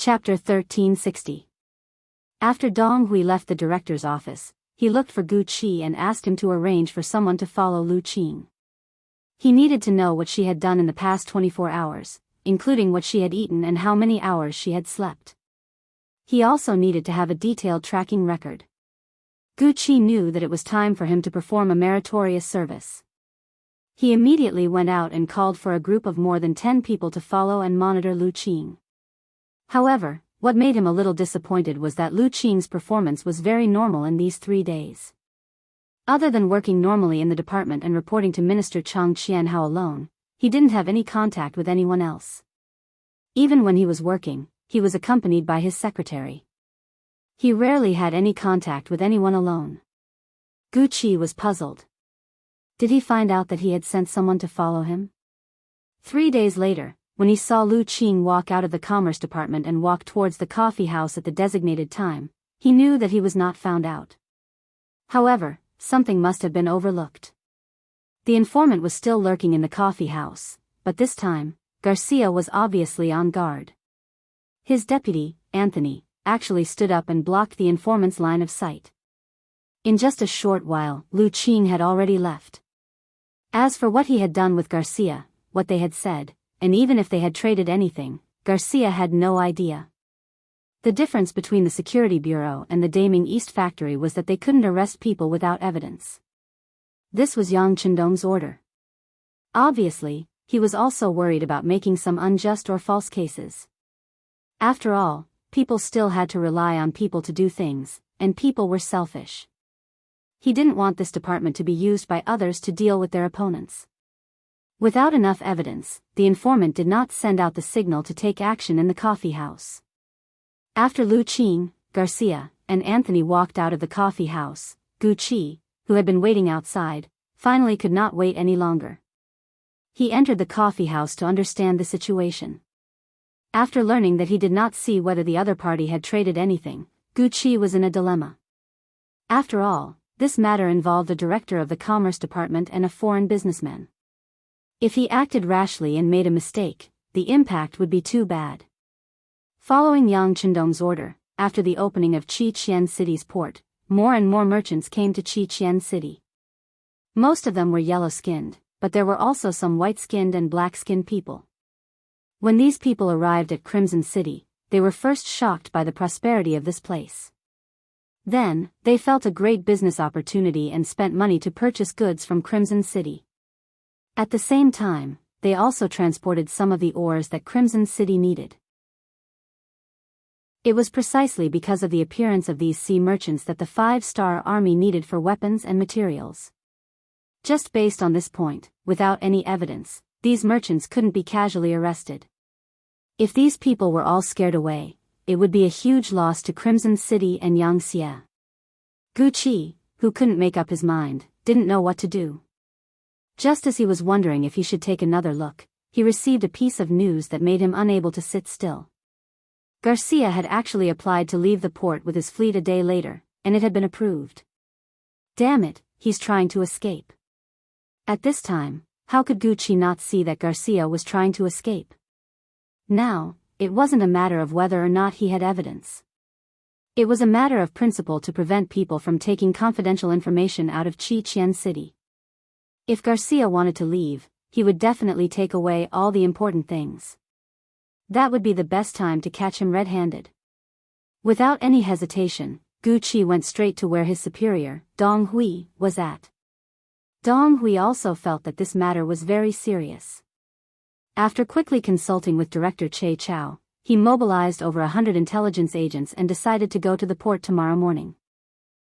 Chapter 1360. After Dong Hui left the director's office, he looked for Gu Qi and asked him to arrange for someone to follow Lu Qing. He needed to know what she had done in the past 24 hours, including what she had eaten and how many hours she had slept. He also needed to have a detailed tracking record. Gu Qi knew that it was time for him to perform a meritorious service. He immediately went out and called for a group of more than 10 people to follow and monitor Lu Qing. However, what made him a little disappointed was that Lu Qing's performance was very normal in these 3 days. Other than working normally in the department and reporting to Minister Chang Qianhao alone, he didn't have any contact with anyone else. Even when he was working, he was accompanied by his secretary. He rarely had any contact with anyone alone. Gu Qi was puzzled. Did he find out that he had sent someone to follow him? 3 days later, when he saw Lu Qing walk out of the commerce department and walk towards the coffee house at the designated time, he knew that he was not found out. However, something must have been overlooked. The informant was still lurking in the coffee house, but this time, Garcia was obviously on guard. His deputy, Anthony, actually stood up and blocked the informant's line of sight. In just a short while, Lu Qing had already left. As for what he had done with Garcia, what they had said, and even if they had traded anything, Garcia had no idea. The difference between the security bureau and the Daming East factory was that they couldn't arrest people without evidence. This was Yang Chendong's order. Obviously, he was also worried about making some unjust or false cases. After all, people still had to rely on people to do things, and people were selfish. He didn't want this department to be used by others to deal with their opponents. Without enough evidence, the informant did not send out the signal to take action in the coffee house. After Lu Qing, Garcia, and Anthony walked out of the coffee house, Gu Qi, who had been waiting outside, finally could not wait any longer. He entered the coffee house to understand the situation. After learning that he did not see whether the other party had traded anything, Gu Qi was in a dilemma. After all, this matter involved a director of the Commerce Department and a foreign businessman. If he acted rashly and made a mistake, the impact would be too bad. Following Yang Chendong's order, after the opening of Qiqian City's port, more and more merchants came to Qiqian City. Most of them were yellow-skinned, but there were also some white-skinned and black-skinned people. When these people arrived at Crimson City, they were first shocked by the prosperity of this place. Then, they felt a great business opportunity and spent money to purchase goods from Crimson City. At the same time, they also transported some of the ores that Crimson City needed. It was precisely because of the appearance of these sea merchants that the 5-star army needed for weapons and materials. Just based on this point, without any evidence, these merchants couldn't be casually arrested. If these people were all scared away, it would be a huge loss to Crimson City and Yangxia. Gu Qi, who couldn't make up his mind, didn't know what to do. Just as he was wondering if he should take another look, he received a piece of news that made him unable to sit still. Garcia had actually applied to leave the port with his fleet a day later, and it had been approved. Damn it, he's trying to escape. At this time, how could Gu Qi not see that Garcia was trying to escape? Now, it wasn't a matter of whether or not he had evidence. It was a matter of principle to prevent people from taking confidential information out of Qiqian City. If Garcia wanted to leave, he would definitely take away all the important things. That would be the best time to catch him red-handed. Without any hesitation, Gu Qi went straight to where his superior, Dong Hui, was at. Dong Hui also felt that this matter was very serious. After quickly consulting with Director Che Chao, he mobilized over 100 intelligence agents and decided to go to the port tomorrow morning.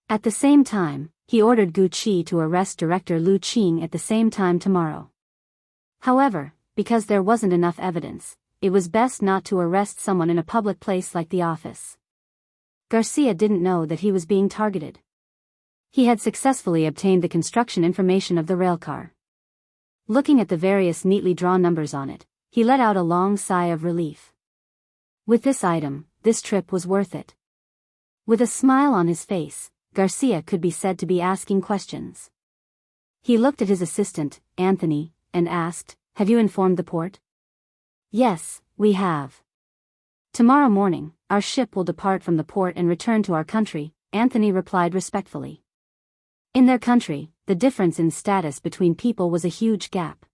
At the same time, he ordered Gu Qi to arrest Director Lu Qing at the same time tomorrow. However, because there wasn't enough evidence, it was best not to arrest someone in a public place like the office. Garcia didn't know that he was being targeted. He had successfully obtained the construction information of the railcar. Looking at the various neatly drawn numbers on it, he let out a long sigh of relief. With this item, this trip was worth it. With a smile on his face, Garcia could be said to be asking questions. He looked at his assistant, Anthony, and asked, "Have you informed the port?" "Yes, we have." Tomorrow morning, our ship will depart from the port and return to our country, Anthony replied respectfully. In their country, the difference in status between people was a huge gap.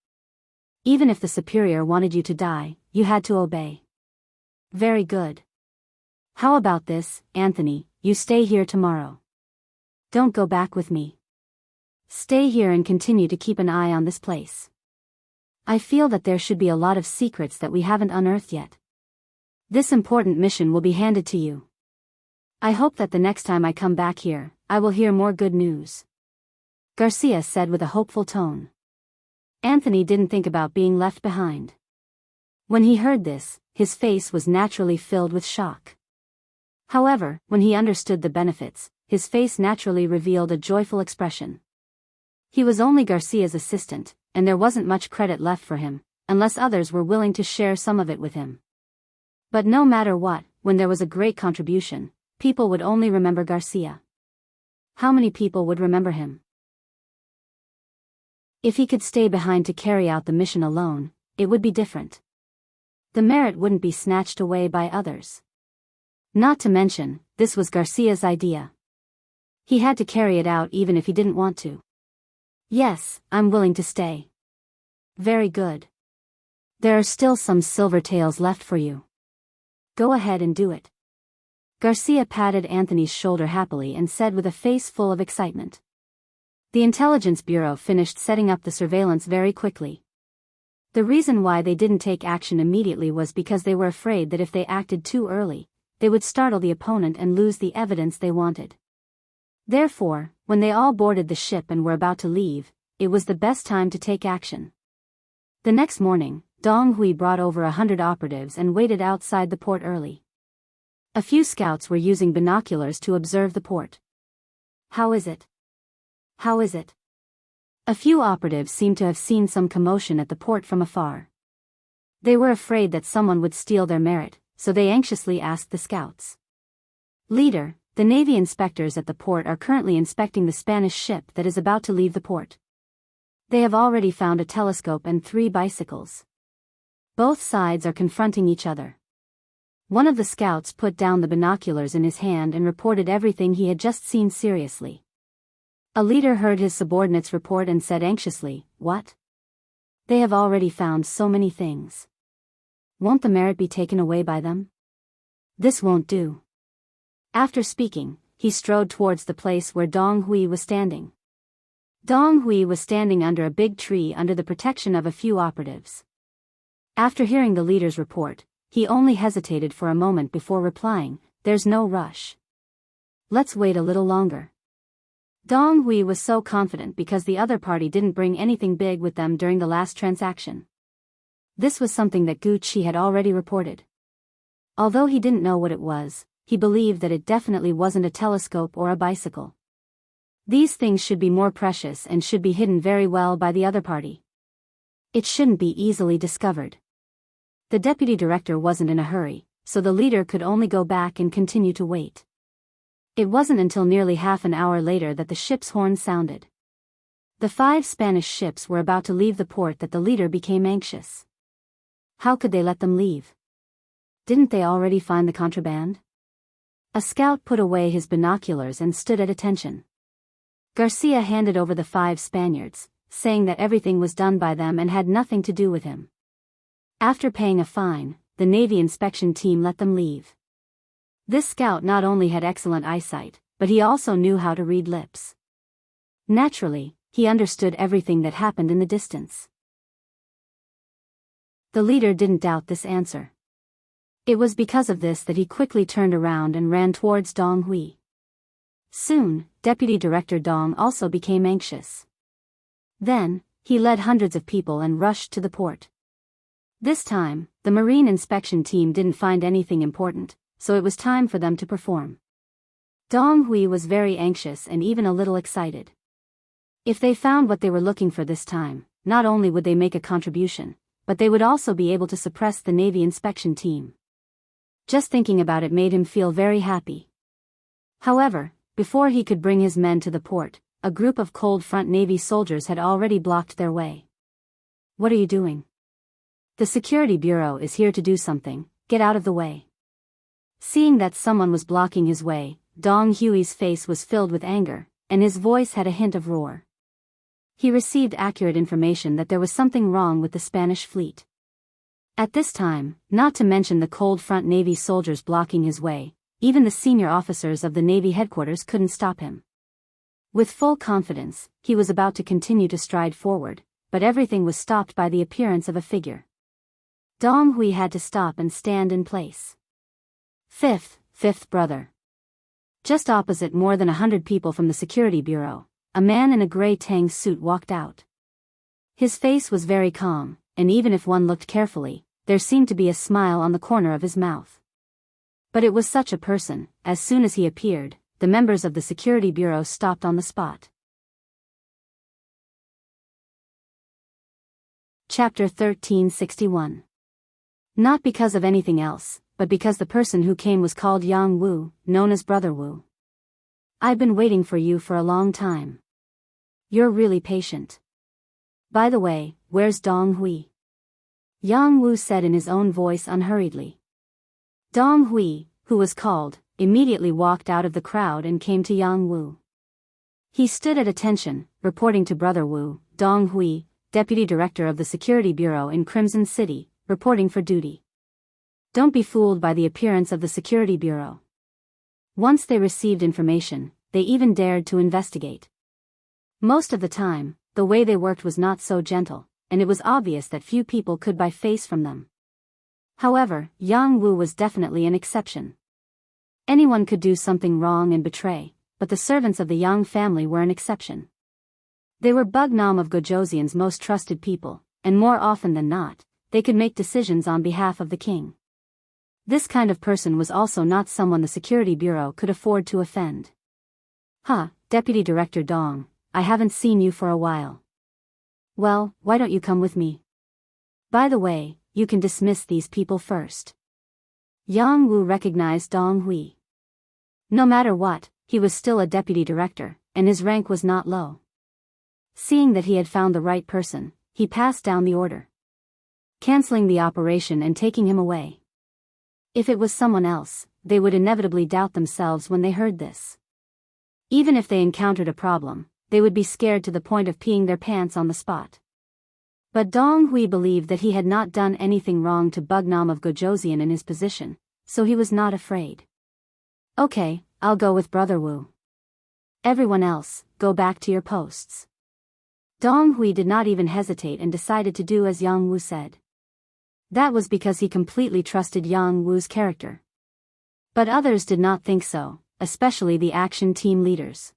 Even if the superior wanted you to die, you had to obey. Very good. How about this, Anthony, you stay here tomorrow. Don't go back with me. Stay here and continue to keep an eye on this place. I feel that there should be a lot of secrets that we haven't unearthed yet. This important mission will be handed to you. I hope that the next time I come back here, I will hear more good news. Garcia said with a hopeful tone. Anthony didn't think about being left behind. When he heard this, his face was naturally filled with shock. However, when he understood the benefits, his face naturally revealed a joyful expression. He was only Garcia's assistant, and there wasn't much credit left for him, unless others were willing to share some of it with him. But no matter what, when there was a great contribution, people would only remember Garcia. How many people would remember him? If he could stay behind to carry out the mission alone, it would be different. The merit wouldn't be snatched away by others. Not to mention, this was Garcia's idea. He had to carry it out even if he didn't want to. Yes, I'm willing to stay. Very good. There are still some silver tails left for you. Go ahead and do it. Garcia patted Anthony's shoulder happily and said with a face full of excitement. The Intelligence Bureau finished setting up the surveillance very quickly. The reason why they didn't take action immediately was because they were afraid that if they acted too early, they would startle the opponent and lose the evidence they wanted. Therefore, when they all boarded the ship and were about to leave, it was the best time to take action. The next morning, Dong Hui brought over 100 operatives and waited outside the port early. A few scouts were using binoculars to observe the port. How is it? How is it? A few operatives seemed to have seen some commotion at the port from afar. They were afraid that someone would steal their merit, so they anxiously asked the scouts. Leader, the Navy inspectors at the port are currently inspecting the Spanish ship that is about to leave the port. They have already found a telescope and 3 bicycles. Both sides are confronting each other. One of the scouts put down the binoculars in his hand and reported everything he had just seen seriously. A leader heard his subordinates report and said anxiously, "What? They have already found so many things. Won't the merit be taken away by them? This won't do." After speaking, he strode towards the place where Dong Hui was standing. Dong Hui was standing under a big tree under the protection of a few operatives. After hearing the leader's report, he only hesitated for a moment before replying, "There's no rush. Let's wait a little longer." Dong Hui was so confident because the other party didn't bring anything big with them during the last transaction. This was something that Gu Qi had already reported. Although he didn't know what it was, he believed that it definitely wasn't a telescope or a bicycle. These things should be more precious and should be hidden very well by the other party. It shouldn't be easily discovered. The deputy director wasn't in a hurry, so the leader could only go back and continue to wait. It wasn't until nearly half an hour later that the ship's horn sounded. The 5 Spanish ships were about to leave the port that the leader became anxious. How could they let them leave? Didn't they already find the contraband? A scout put away his binoculars and stood at attention. Garcia handed over the 5 Spaniards, saying that everything was done by them and had nothing to do with him. After paying a fine, the Navy inspection team let them leave. This scout not only had excellent eyesight, but he also knew how to read lips. Naturally, he understood everything that happened in the distance. The leader didn't doubt this answer. It was because of this that he quickly turned around and ran towards Dong Hui. Soon, Deputy Director Dong also became anxious. Then, he led hundreds of people and rushed to the port. This time, the Marine inspection team didn't find anything important, so it was time for them to perform. Dong Hui was very anxious and even a little excited. If they found what they were looking for this time, not only would they make a contribution, but they would also be able to suppress the Navy inspection team. Just thinking about it made him feel very happy. However, before he could bring his men to the port, a group of cold front Navy soldiers had already blocked their way. "What are you doing?" "The Security Bureau is here to do something, get out of the way." Seeing that someone was blocking his way, Dong Hui's face was filled with anger, and his voice had a hint of roar. He received accurate information that there was something wrong with the Spanish fleet. At this time, not to mention the cold front Navy soldiers blocking his way, even the senior officers of the Navy headquarters couldn't stop him. With full confidence, he was about to continue to stride forward, but everything was stopped by the appearance of a figure. Dong Hui had to stop and stand in place. Fifth brother. Just opposite more than 100 people from the security bureau, a man in a gray tang suit walked out. His face was very calm, and even if one looked carefully, there seemed to be a smile on the corner of his mouth. But it was such a person. As soon as he appeared, the members of the security bureau stopped on the spot. Chapter 1361. Not because of anything else, but because the person who came was called Yang Wu, known as Brother Wu. I've been waiting for you for a long time. You're really patient. By the way, where's Dong Hui? Yang Wu said in his own voice unhurriedly. Dong Hui, who was called, immediately walked out of the crowd and came to Yang Wu. He stood at attention, reporting to Brother Wu. Dong Hui, Deputy Director of the Security Bureau in Crimson City, reporting for duty. Don't be fooled by the appearance of the Security Bureau. Once they received information, they even dared to investigate. Most of the time, the way they worked was not so gentle, and it was obvious that few people could buy face from them. However, Yang Wu was definitely an exception. Anyone could do something wrong and betray, but the servants of the Yang family were an exception. They were Bugnam of Gojoseon's most trusted people, and more often than not, they could make decisions on behalf of the king. This kind of person was also not someone the Security Bureau could afford to offend. Deputy Director Dong, I haven't seen you for a while. Well, why don't you come with me? By the way, you can dismiss these people first. Yang Wu recognized Dong Hui. No matter what, he was still a deputy director, and his rank was not low. Seeing that he had found the right person, he passed down the order, canceling the operation and taking him away. If it was someone else, they would inevitably doubt themselves when they heard this. Even if they encountered a problem, they would be scared to the point of peeing their pants on the spot. But Dong Hui believed that he had not done anything wrong to Bugnam of Gojoseon in his position, so he was not afraid. Okay, I'll go with Brother Wu. Everyone else, go back to your posts. Dong Hui did not even hesitate and decided to do as Yang Wu said. That was because he completely trusted Yang Wu's character. But others did not think so, especially the action team leaders.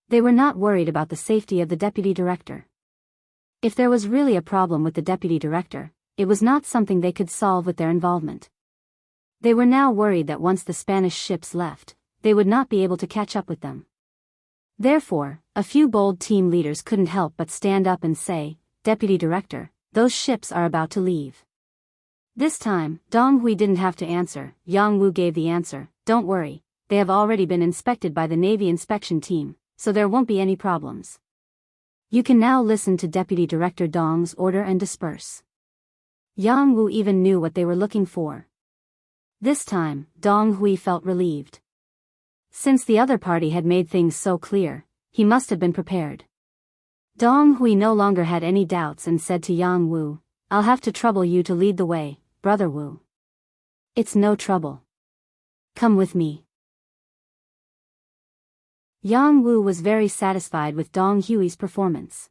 They were not worried about the safety of the deputy director. If there was really a problem with the deputy director, it was not something they could solve with their involvement. They were now worried that once the Spanish ships left, they would not be able to catch up with them. Therefore, a few bold team leaders couldn't help but stand up and say, Deputy Director, those ships are about to leave. This time, Dong Hui didn't have to answer. Yang Wu gave the answer. Don't worry, they have already been inspected by the Navy inspection team, so there won't be any problems. You can now listen to Deputy Director Dong's order and disperse. Yang Wu even knew what they were looking for. This time, Dong Hui felt relieved. Since the other party had made things so clear, he must have been prepared. Dong Hui no longer had any doubts and said to Yang Wu, I'll have to trouble you to lead the way, Brother Wu. It's no trouble. Come with me. Yang Wu was very satisfied with Dong Hui's performance.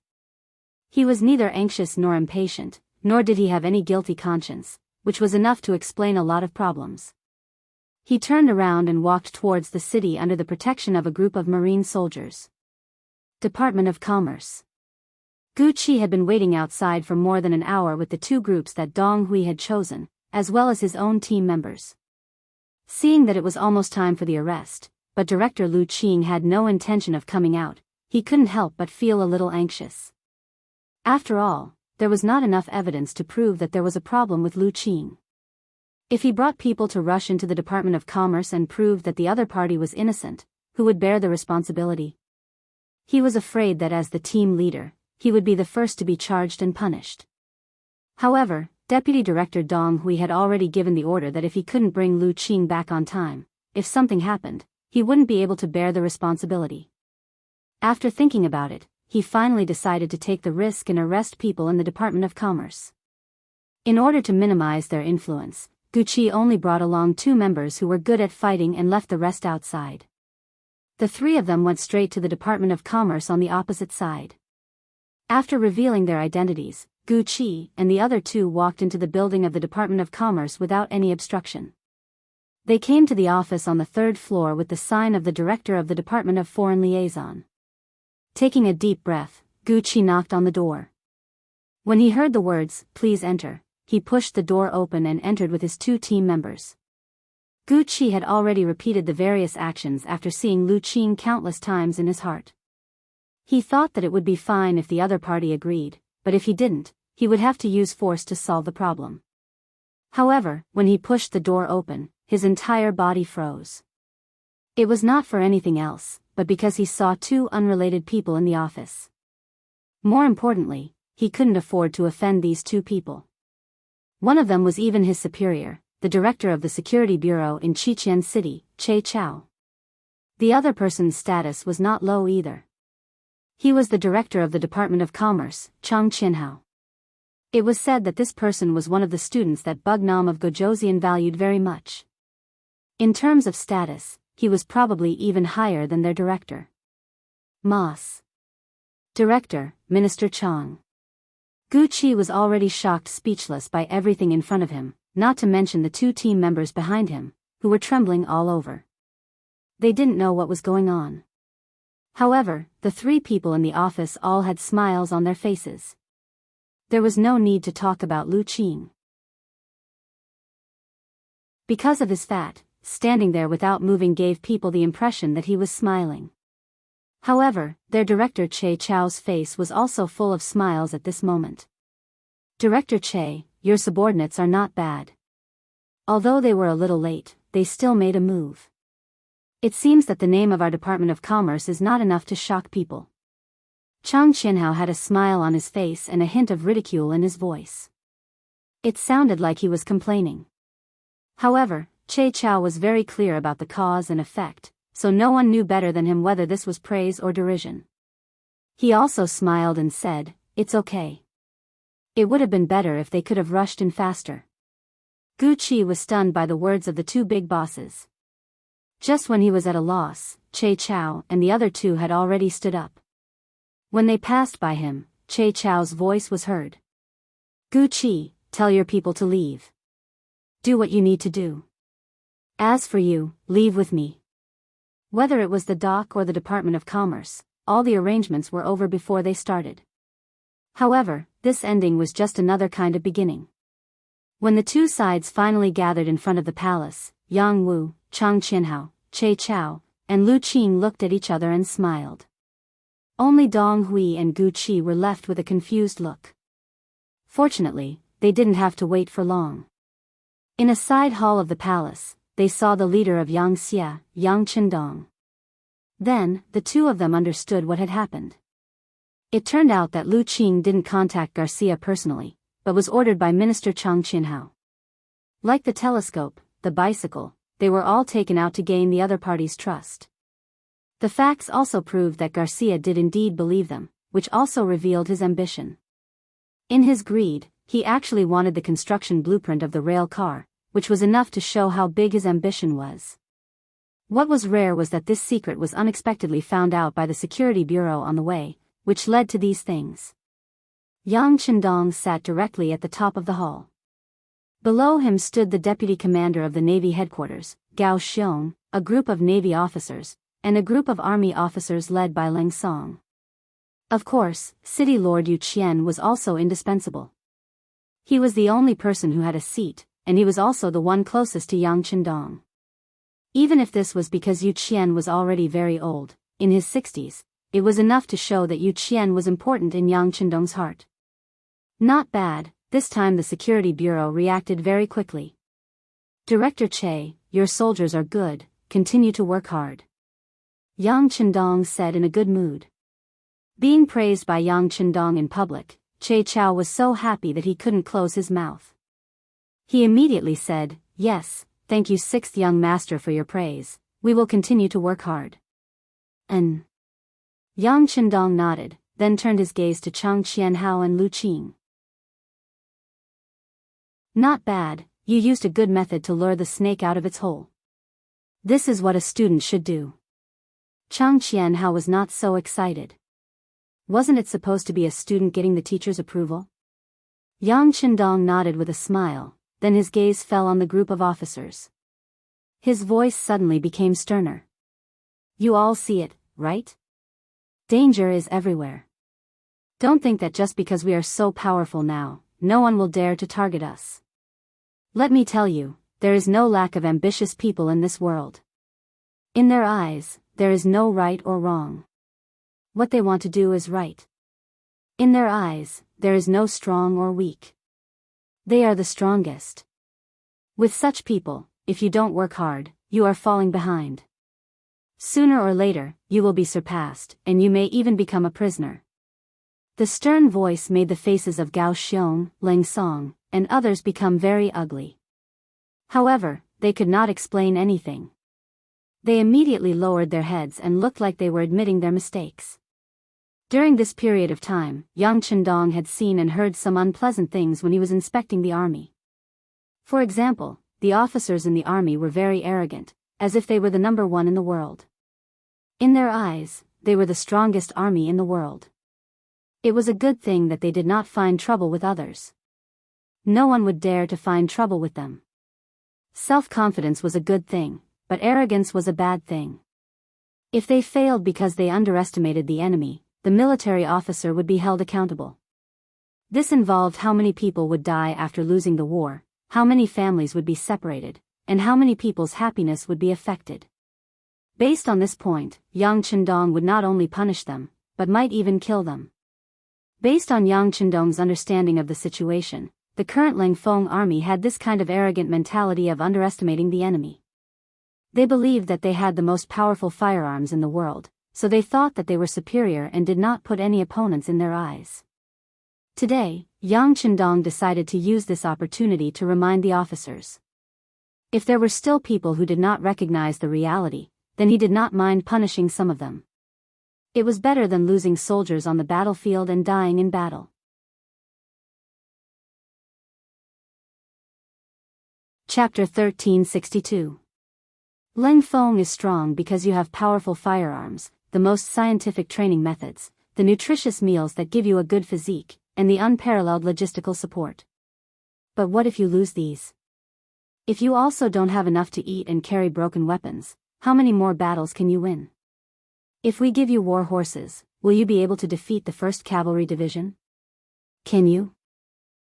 He was neither anxious nor impatient, nor did he have any guilty conscience, which was enough to explain a lot of problems. He turned around and walked towards the city under the protection of a group of marine soldiers. Department of Commerce. Gu Qi had been waiting outside for more than an hour with the two groups that Dong Hui had chosen, as well as his own team members. Seeing that it was almost time for the arrest, but Director Lu Qing had no intention of coming out, he couldn't help but feel a little anxious. After all, there was not enough evidence to prove that there was a problem with Lu Qing. If he brought people to rush into the Department of Commerce and proved that the other party was innocent, who would bear the responsibility? He was afraid that as the team leader, he would be the first to be charged and punished. However, Deputy Director Dong Hui had already given the order that if he couldn't bring Lu Qing back on time, if something happened, he wouldn't be able to bear the responsibility. After thinking about it, he finally decided to take the risk and arrest people in the Department of Commerce. In order to minimize their influence, Gucci only brought along 2 members who were good at fighting and left the rest outside. The 3 of them went straight to the Department of Commerce on the opposite side. After revealing their identities, Gucci and the other 2 walked into the building of the Department of Commerce without any obstruction. They came to the office on the 3rd floor with the sign of the Director of the Department of Foreign Liaison. Taking a deep breath, Gucci knocked on the door. When he heard the words, "Please enter," he pushed the door open and entered with his 2 team members. Gucci had already repeated the various actions after seeing Lu Qing countless times in his heart. He thought that it would be fine if the other party agreed, but if he didn't, he would have to use force to solve the problem. However, when he pushed the door open, his entire body froze. It was not for anything else, but because he saw 2 unrelated people in the office. More importantly, he couldn't afford to offend these 2 people. One of them was even his superior, the director of the Security Bureau in Qiqian City, Che Chao. The other person's status was not low either. He was the director of the Department of Commerce, Chang Qinhao. It was said that this person was one of the students that Bugnam of Gojoseon valued very much. In terms of status, he was probably even higher than their director. Moss. Director, Minister Chang. Gucci was already shocked speechless by everything in front of him, not to mention the 2 team members behind him, who were trembling all over. They didn't know what was going on. However, the 3 people in the office all had smiles on their faces. There was no need to talk about Lu Qing. Because of his fat, standing there without moving gave people the impression that he was smiling. However, their director Che Chao's face was also full of smiles at this moment. "Director Che, your subordinates are not bad." Although they were a little late, they still made a move. "It seems that the name of our Department of Commerce is not enough to shock people." Chang Qinhao had a smile on his face and a hint of ridicule in his voice. It sounded like he was complaining. However, Che Chao was very clear about the cause and effect, so no one knew better than him whether this was praise or derision. He also smiled and said, "It's okay. It would have been better if they could have rushed in faster." Gucci was stunned by the words of the 2 big bosses. Just when he was at a loss, Che Chao and the other 2 had already stood up. When they passed by him, Che Chao's voice was heard. "Gucci, tell your people to leave. Do what you need to do. As for you, leave with me." Whether it was the dock or the Department of Commerce, all the arrangements were over before they started. However, this ending was just another kind of beginning. When the 2 sides finally gathered in front of the palace, Yang Wu, Chang Qinhao, Che Chao, and Lu Qing looked at each other and smiled. Only Dong Hui and Gucci were left with a confused look. Fortunately, they didn't have to wait for long. In a side hall of the palace, they saw the leader of Yangxia, Yang Qindong. Then, the 2 of them understood what had happened. It turned out that Lu Qing didn't contact Garcia personally, but was ordered by Minister Chang Qinhao. Like the telescope, the bicycle, they were all taken out to gain the other party's trust. The facts also proved that Garcia did indeed believe them, which also revealed his ambition. In his greed, he actually wanted the construction blueprint of the rail car, which was enough to show how big his ambition was. What was rare was that this secret was unexpectedly found out by the Security Bureau on the way, which led to these things. Yang Qindong sat directly at the top of the hall. Below him stood the deputy commander of the Navy headquarters, Gao Xiong, a group of Navy officers, and a group of army officers led by Leng Song. Of course, City Lord Yu Qian was also indispensable. He was the only person who had a seat, and he was also the one closest to Yang Qindong. Even if this was because Yu Qian was already very old, in his 60s, it was enough to show that Yu Qian was important in Yang Qindong's heart. Not bad, this time the Security Bureau reacted very quickly. "Director Che, your soldiers are good, continue to work hard," Yang Qindong said in a good mood. Being praised by Yang Qindong in public, Che Chao was so happy that he couldn't close his mouth. He immediately said, "Yes, thank you, sixth young master, for your praise. We will continue to work hard." And Yang Qindong nodded, then turned his gaze to Chang Qianhao and Lu Qing. "Not bad, you used a good method to lure the snake out of its hole. This is what a student should do." Chang Qianhao was not so excited. Wasn't it supposed to be a student getting the teacher's approval? Yang Qindong nodded with a smile, then his gaze fell on the group of officers. His voice suddenly became sterner. "You all see it, right? Danger is everywhere. Don't think that just because we are so powerful now, no one will dare to target us. Let me tell you, there is no lack of ambitious people in this world. In their eyes, there is no right or wrong. What they want to do is right. In their eyes, there is no strong or weak. They are the strongest. With such people, if you don't work hard, you are falling behind. Sooner or later, you will be surpassed, and you may even become a prisoner." The stern voice made the faces of Gao Xiong, Ling Song, and others become very ugly. However, they could not explain anything. They immediately lowered their heads and looked like they were admitting their mistakes. During this period of time, Yang Qindong had seen and heard some unpleasant things when he was inspecting the army. For example, the officers in the army were very arrogant, as if they were the number one in the world. In their eyes, they were the strongest army in the world. It was a good thing that they did not find trouble with others. No one would dare to find trouble with them. Self-confidence was a good thing, but arrogance was a bad thing. If they failed because they underestimated the enemy, the military officer would be held accountable. This involved how many people would die after losing the war, how many families would be separated, and how many people's happiness would be affected. Based on this point, Yang Qindong would not only punish them, but might even kill them. Based on Yang Qindong's understanding of the situation, the current Langfeng army had this kind of arrogant mentality of underestimating the enemy. They believed that they had the most powerful firearms in the world, so they thought that they were superior and did not put any opponents in their eyes. Today, Yang Qindong decided to use this opportunity to remind the officers. If there were still people who did not recognize the reality, then he did not mind punishing some of them. It was better than losing soldiers on the battlefield and dying in battle. Chapter 1362. Langfeng is strong because you have powerful firearms, the most scientific training methods, the nutritious meals that give you a good physique, and the unparalleled logistical support. But what if you lose these? If you also don't have enough to eat and carry broken weapons, how many more battles can you win? If we give you war horses, will you be able to defeat the 1st Cavalry Division? Can you?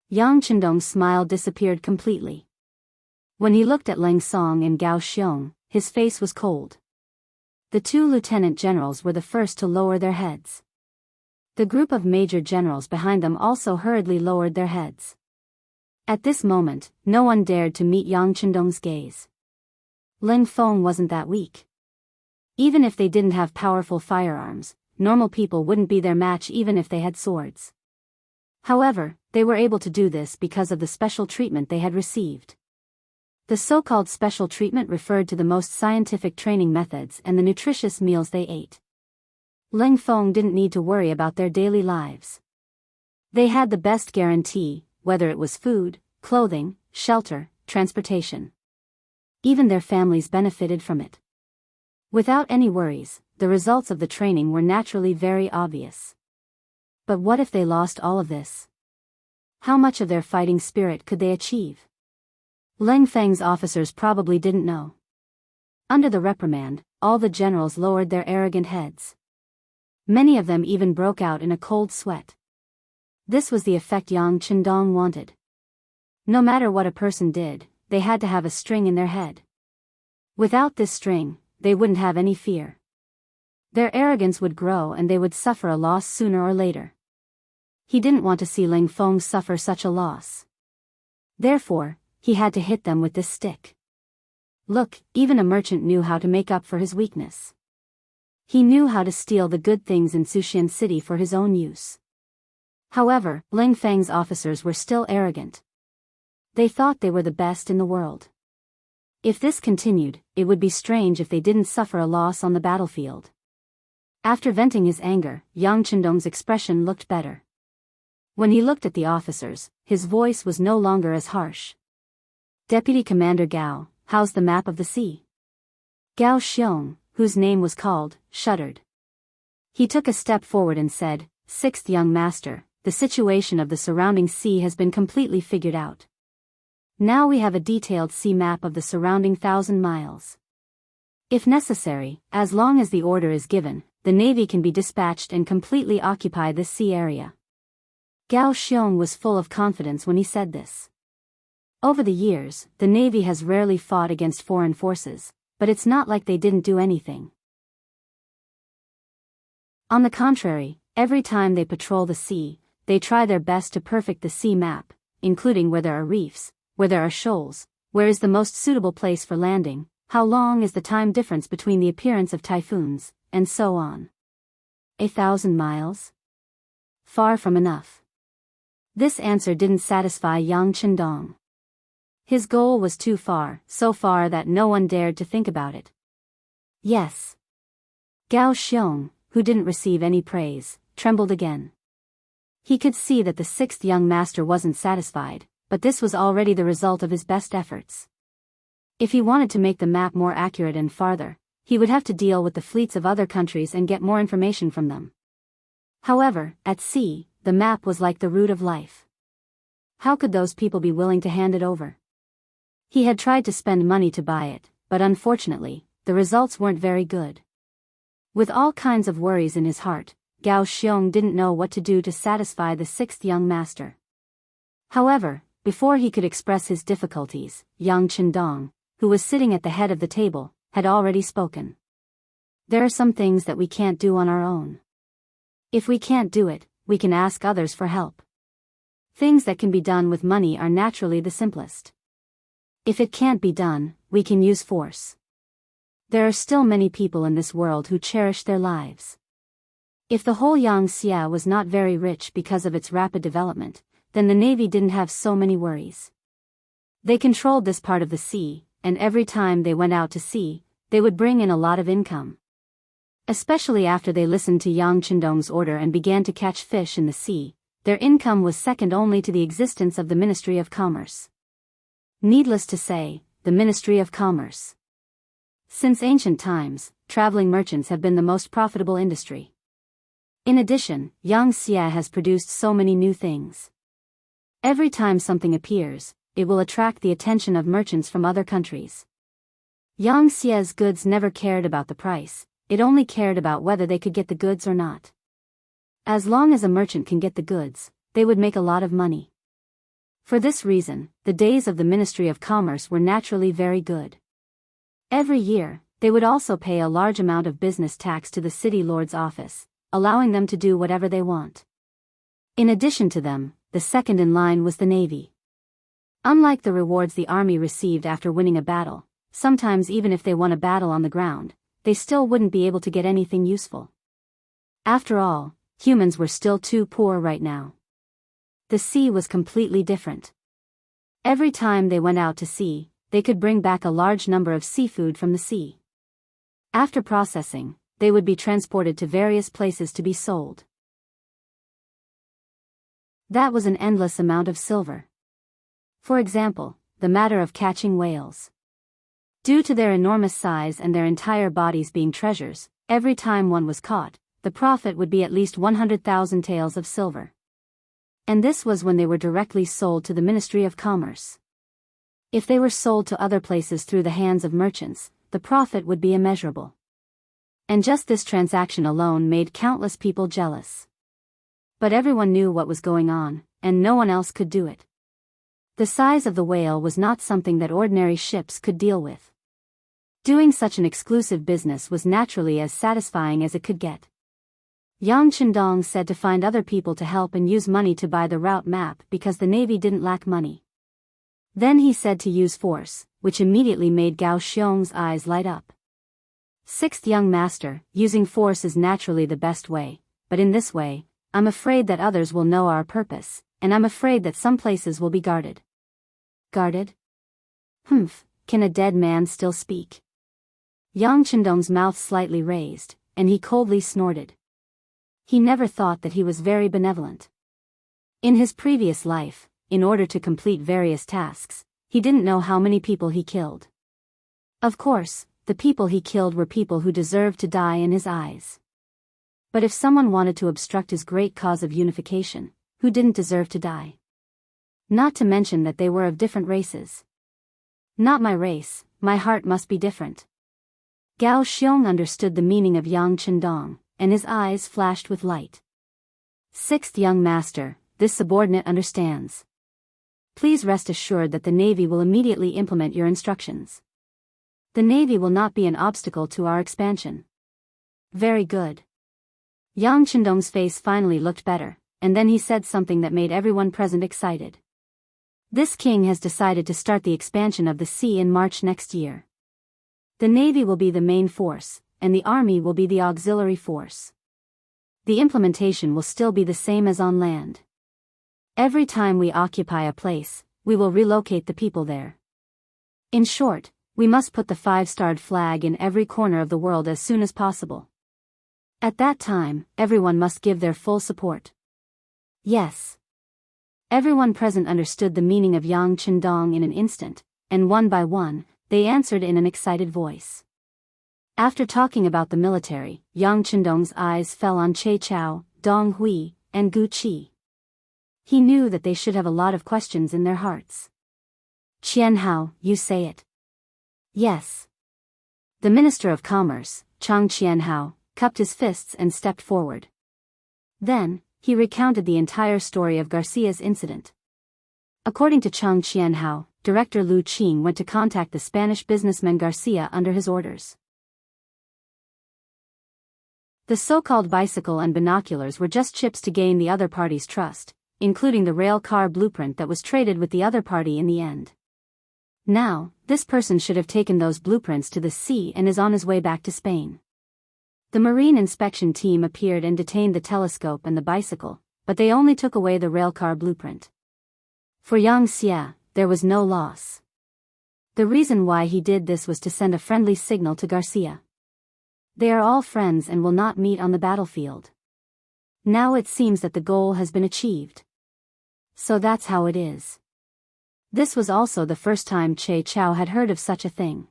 Yang Qindong's smile disappeared completely. When he looked at Lang Song and Gao Xiong, his face was cold. The 2 lieutenant generals were the first to lower their heads. The group of major generals behind them also hurriedly lowered their heads. At this moment, no one dared to meet Yang Qindong's gaze. Langfeng wasn't that weak. Even if they didn't have powerful firearms, normal people wouldn't be their match even if they had swords. However, they were able to do this because of the special treatment they had received. The so-called special treatment referred to the most scientific training methods and the nutritious meals they ate. Langfeng didn't need to worry about their daily lives. They had the best guarantee, whether it was food, clothing, shelter, transportation. Even their families benefited from it. Without any worries, the results of the training were naturally very obvious. But what if they lost all of this? How much of their fighting spirit could they achieve? Langfeng's officers probably didn't know. Under the reprimand, all the generals lowered their arrogant heads. Many of them even broke out in a cold sweat. This was the effect Yang Qindong wanted. No matter what a person did, they had to have a string in their head. Without this string, they wouldn't have any fear. Their arrogance would grow and they would suffer a loss sooner or later. He didn't want to see Langfeng suffer such a loss. Therefore, he had to hit them with this stick. Look, even a merchant knew how to make up for his weakness. He knew how to steal the good things in Suxian City for his own use. However, Langfeng's officers were still arrogant. They thought they were the best in the world. If this continued, it would be strange if they didn't suffer a loss on the battlefield. After venting his anger, Yang Chendong's expression looked better. When he looked at the officers, his voice was no longer as harsh. Deputy Commander Gao, how's the map of the sea? Gao Xiong, whose name was called, shuddered. He took a step forward and said, "Sixth young master, the situation of the surrounding sea has been completely figured out. Now we have a detailed sea map of the surrounding 1,000 miles. If necessary, as long as the order is given, the Navy can be dispatched and completely occupy this sea area." Gao Xiong was full of confidence when he said this. Over the years, the Navy has rarely fought against foreign forces, but it's not like they didn't do anything. On the contrary, every time they patrol the sea, they try their best to perfect the sea map, including where there are reefs, where there are shoals, where is the most suitable place for landing, how long is the time difference between the appearance of typhoons, and so on. 1,000 miles? Far from enough. This answer didn't satisfy Yang Chendong. His goal was too far, so far that no one dared to think about it. Yes. Gao Xiong, who didn't receive any praise, trembled again. He could see that the sixth young master wasn't satisfied, but this was already the result of his best efforts. If he wanted to make the map more accurate and farther, he would have to deal with the fleets of other countries and get more information from them. However, at sea, the map was like the root of life. How could those people be willing to hand it over? He had tried to spend money to buy it, but unfortunately, the results weren't very good. With all kinds of worries in his heart, Gao Xiong didn't know what to do to satisfy the sixth young master. However, before he could express his difficulties, Yang Chendong, who was sitting at the head of the table, had already spoken. There are some things that we can't do on our own. If we can't do it, we can ask others for help. Things that can be done with money are naturally the simplest. If it can't be done, we can use force. There are still many people in this world who cherish their lives. If the whole Yangtze was not very rich because of its rapid development, then the Navy didn't have so many worries. They controlled this part of the sea, and every time they went out to sea, they would bring in a lot of income. Especially after they listened to Yang Chendong's order and began to catch fish in the sea, their income was second only to the existence of the Ministry of Commerce. Needless to say, the Ministry of Commerce. Since ancient times, traveling merchants have been the most profitable industry. In addition, Yangtze has produced so many new things. Every time something appears, it will attract the attention of merchants from other countries. Yangtze's goods never cared about the price, it only cared about whether they could get the goods or not. As long as a merchant can get the goods, they would make a lot of money. For this reason, the days of the Ministry of Commerce were naturally very good. Every year, they would also pay a large amount of business tax to the city lord's office, allowing them to do whatever they want. In addition to them, the second in line was the Navy. Unlike the rewards the army received after winning a battle, sometimes even if they won a battle on the ground, they still wouldn't be able to get anything useful. After all, humans were still too poor right now. The sea was completely different. Every time they went out to sea, they could bring back a large number of seafood from the sea. After processing, they would be transported to various places to be sold. That was an endless amount of silver. For example, the matter of catching whales. Due to their enormous size and their entire bodies being treasures, every time one was caught, the profit would be at least 100,000 taels of silver. And this was when they were directly sold to the Ministry of Commerce. If they were sold to other places through the hands of merchants, the profit would be immeasurable. And just this transaction alone made countless people jealous. But everyone knew what was going on, and no one else could do it. The size of the whale was not something that ordinary ships could deal with. Doing such an exclusive business was naturally as satisfying as it could get. Yang Chendong said to find other people to help and use money to buy the route map because the Navy didn't lack money. Then he said to use force, which immediately made Gao Xiong's eyes light up. Sixth young master, using force is naturally the best way, but in this way, I'm afraid that others will know our purpose, and I'm afraid that some places will be guarded. Guarded? Humph, can a dead man still speak? Yang Chendong's mouth slightly raised, and he coldly snorted. He never thought that he was very benevolent. In his previous life, in order to complete various tasks, he didn't know how many people he killed. Of course, the people he killed were people who deserved to die in his eyes. But if someone wanted to obstruct his great cause of unification, who didn't deserve to die? Not to mention that they were of different races. Not my race, my heart must be different. Gao Xiong understood the meaning of Yang Chendong, and his eyes flashed with light. Sixth young master, this subordinate understands. Please rest assured that the Navy will immediately implement your instructions. The Navy will not be an obstacle to our expansion. Very good. Yang Chendong's face finally looked better, and then he said something that made everyone present excited. This king has decided to start the expansion of the sea in March next year. The Navy will be the main force, and the Army will be the auxiliary force. The implementation will still be the same as on land. Every time we occupy a place, we will relocate the people there. In short, we must put the 5-starred flag in every corner of the world as soon as possible. At that time, everyone must give their full support. Yes. Everyone present understood the meaning of Yang Chendong in an instant, and one by one, they answered in an excited voice. After talking about the military, Yang Chendong's eyes fell on Che Chao, Dong Hui, and Gu Qi. He knew that they should have a lot of questions in their hearts. Qianhao, you say it. Yes. The Minister of Commerce, Chang Qianhao, cupped his fists and stepped forward. Then, he recounted the entire story of Garcia's incident. According to Chang Qianhao, Director Lu Qing went to contact the Spanish businessman Garcia under his orders. The so-called bicycle and binoculars were just chips to gain the other party's trust, including the rail car blueprint that was traded with the other party in the end. Now, this person should have taken those blueprints to the sea and is on his way back to Spain. The marine inspection team appeared and detained the telescope and the bicycle, but they only took away the railcar blueprint. For Yang Xia, there was no loss. The reason why he did this was to send a friendly signal to Garcia. They are all friends and will not meet on the battlefield. Now it seems that the goal has been achieved. So that's how it is. This was also the first time Che Chao had heard of such a thing.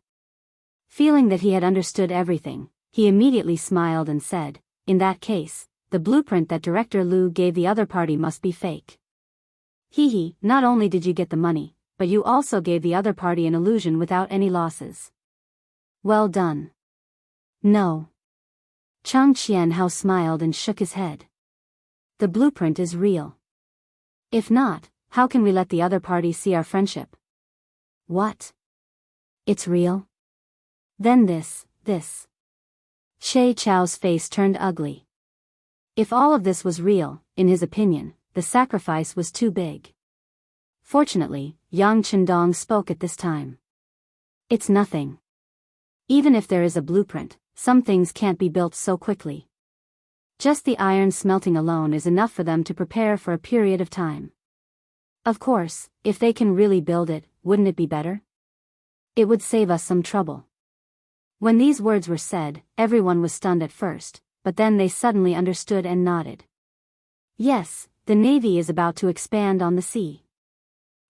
Feeling that he had understood everything, he immediately smiled and said, in that case, the blueprint that Director Lu gave the other party must be fake. Hee, not only did you get the money, but you also gave the other party an illusion without any losses. Well done. No. Chang Qianhao smiled and shook his head. The blueprint is real. If not, how can we let the other party see our friendship? What? It's real? Then this. Che Chao's face turned ugly. If all of this was real, in his opinion, the sacrifice was too big. Fortunately, Yang Chendong spoke at this time. It's nothing. Even if there is a blueprint, some things can't be built so quickly. Just the iron smelting alone is enough for them to prepare for a period of time. Of course, if they can really build it, wouldn't it be better? It would save us some trouble. When these words were said, everyone was stunned at first, but then they suddenly understood and nodded. Yes, the Navy is about to expand on the sea.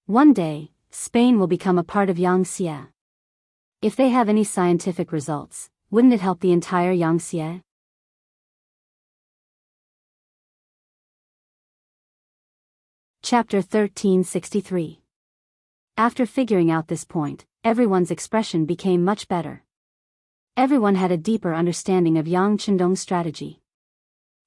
One day, Spain will become a part of Yangtze. If they have any scientific results, wouldn't it help the entire Yangtze? Chapter 1363. After figuring out this point, everyone's expression became much better. Everyone had a deeper understanding of Yang Chendong's strategy.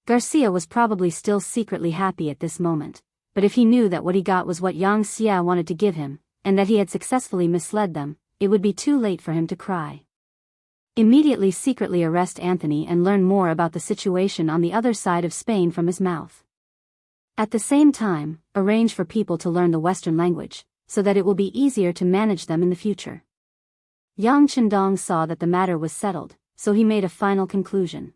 Garcia was probably still secretly happy at this moment, but if he knew that what he got was what Yang Xia wanted to give him, and that he had successfully misled them, it would be too late for him to cry. Immediately secretly arrest Anthony and learn more about the situation on the other side of Spain from his mouth. At the same time, arrange for people to learn the Western language, so that it will be easier to manage them in the future. Yang Chendong saw that the matter was settled, so he made a final conclusion.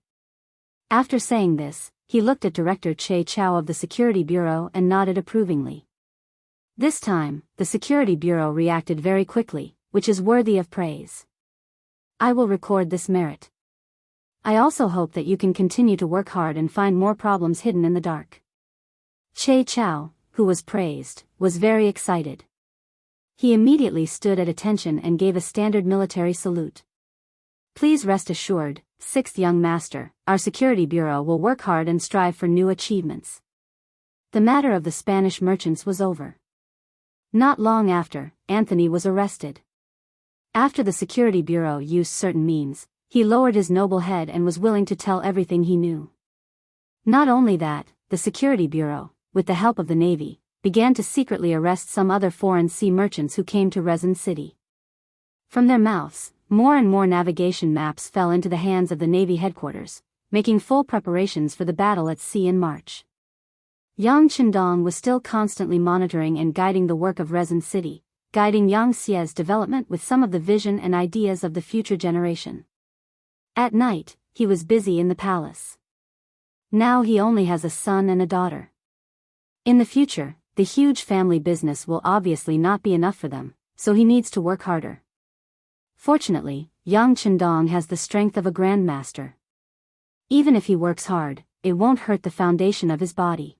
After saying this, he looked at Director Che Chao of the Security Bureau and nodded approvingly. This time, the Security Bureau reacted very quickly, which is worthy of praise. I will record this merit. I also hope that you can continue to work hard and find more problems hidden in the dark. Che Chao, who was praised, was very excited. He immediately stood at attention and gave a standard military salute. Please rest assured, Sixth Young Master, our Security Bureau will work hard and strive for new achievements. The matter of the Spanish merchants was over. Not long after, Anthony was arrested. After the Security Bureau used certain means, he lowered his noble head and was willing to tell everything he knew. Not only that, the Security Bureau, with the help of the Navy, began to secretly arrest some other foreign sea merchants who came to Resin City. From their mouths, more and more navigation maps fell into the hands of the Navy headquarters, making full preparations for the battle at sea in March. Yang Qindong was still constantly monitoring and guiding the work of Resin City, guiding Yangtze's development with some of the vision and ideas of the future generation. At night, he was busy in the palace. Now he only has a son and a daughter. In the future, the huge family business will obviously not be enough for them, so he needs to work harder. Fortunately, Yang Qindong has the strength of a grandmaster. Even if he works hard, it won't hurt the foundation of his body.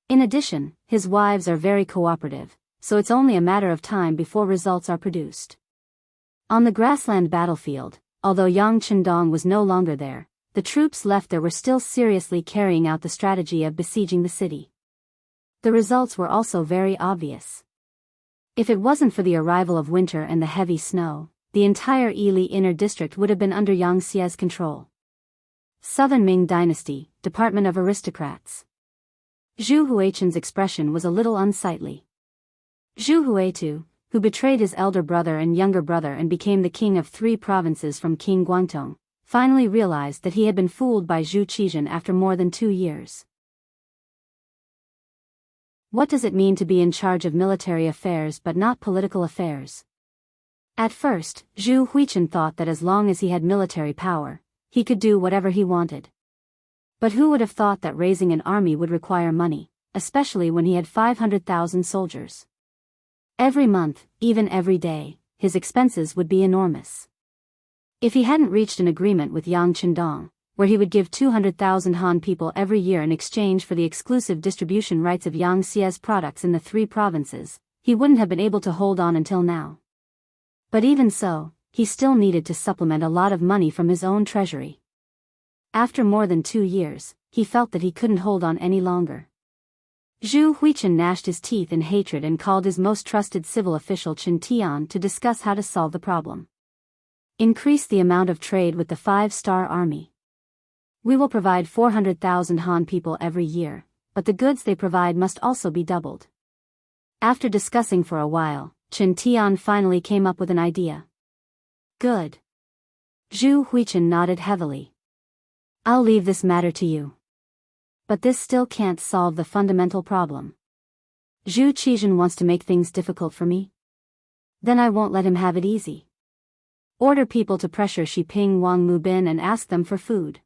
In addition, his wives are very cooperative, so it's only a matter of time before results are produced. On the grassland battlefield, although Yang Qindong was no longer there, the troops left there were still seriously carrying out the strategy of besieging the city. The results were also very obvious. If it wasn't for the arrival of winter and the heavy snow, the entire Yili Inner District would have been under Yangtze's control. Southern Ming Dynasty, Department of Aristocrats. Zhu Huichun's expression was a little unsightly. Zhu Huitu, who betrayed his elder brother and younger brother and became the king of 3 provinces from King Guangdong, finally realized that he had been fooled by Zhu Qizhen after more than 2 years. What does it mean to be in charge of military affairs but not political affairs? At first, Zhu Huichun thought that as long as he had military power, he could do whatever he wanted. But who would have thought that raising an army would require money, especially when he had 500,000 soldiers? Every month, even every day, his expenses would be enormous. If he hadn't reached an agreement with Yang Qindong, where he would give 200,000 Han people every year in exchange for the exclusive distribution rights of Yangtze's products in the 3 provinces, he wouldn't have been able to hold on until now. But even so, he still needed to supplement a lot of money from his own treasury. After more than 2 years, he felt that he couldn't hold on any longer. Zhu Huichun gnashed his teeth in hatred and called his most trusted civil official Chen Tian to discuss how to solve the problem. Increase the amount of trade with the 5-star army. We will provide 400,000 Han people every year, but the goods they provide must also be doubled. After discussing for a while, Chen Tian finally came up with an idea. Good. Zhu Huichun nodded heavily. I'll leave this matter to you. But this still can't solve the fundamental problem. Zhu Qizhen wants to make things difficult for me? Then I won't let him have it easy. Order people to pressure Xiping Wang Mubin and ask them for food.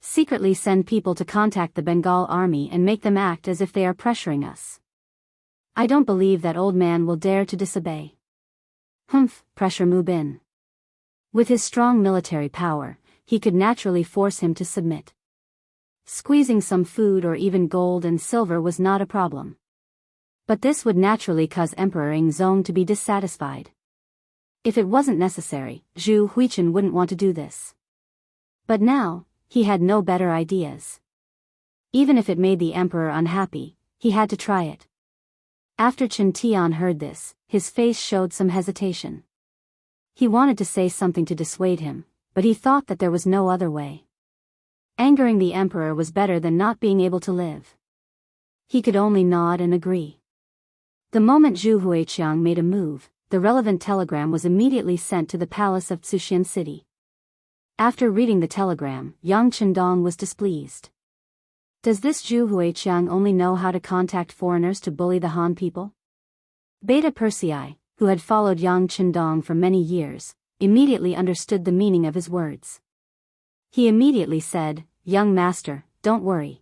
Secretly send people to contact the Bengal army and make them act as if they are pressuring us. I don't believe that old man will dare to disobey. Pressure Mubin. With his strong military power, he could naturally force him to submit. Squeezing some food or even gold and silver was not a problem. But this would naturally cause Emperor Yingzong to be dissatisfied. If it wasn't necessary, Zhu Huichun wouldn't want to do this. But now, he had no better ideas. Even if it made the emperor unhappy, he had to try it. After Chen Tian heard this, his face showed some hesitation. He wanted to say something to dissuade him, but he thought that there was no other way. Angering the emperor was better than not being able to live. He could only nod and agree. The moment Zhu Huiqiang made a move, the relevant telegram was immediately sent to the palace of Tsuxian City. After reading the telegram, Yang Qindong was displeased. Does this Zhu Huiqiang only know how to contact foreigners to bully the Han people? Beta Persei, who had followed Yang Qindong for many years, immediately understood the meaning of his words. He immediately said, "Young master, don't worry.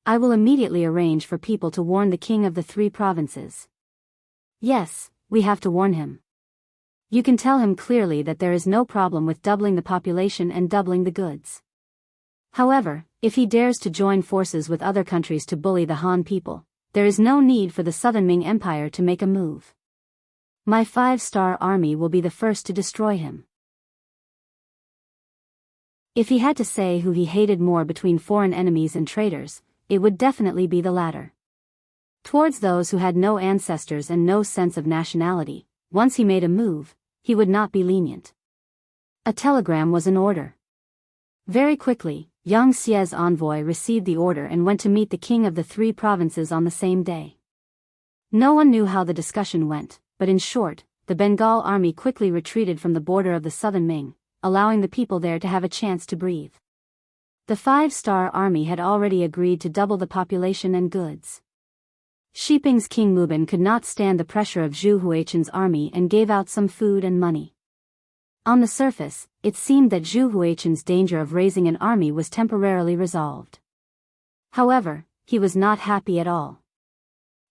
I will immediately arrange for people to warn the king of the 3 provinces. Yes, we have to warn him. You can tell him clearly that there is no problem with doubling the population and doubling the goods. However, if he dares to join forces with other countries to bully the Han people, there is no need for the Southern Ming Empire to make a move. My 5-star army will be the first to destroy him. If he had to say who he hated more between foreign enemies and traitors, it would definitely be the latter. Towards those who had no ancestors and no sense of nationality, once he made a move, he would not be lenient. A telegram was in order. Very quickly, Yang Xie's envoy received the order and went to meet the king of the 3 provinces on the same day. No one knew how the discussion went, but in short, the Bengal army quickly retreated from the border of the Southern Ming, allowing the people there to have a chance to breathe. The 5-star army had already agreed to double the population and goods. Shiping's King Mubin could not stand the pressure of Zhu Huichen's army and gave out some food and money. On the surface, it seemed that Zhu Huichen's danger of raising an army was temporarily resolved. However, he was not happy at all.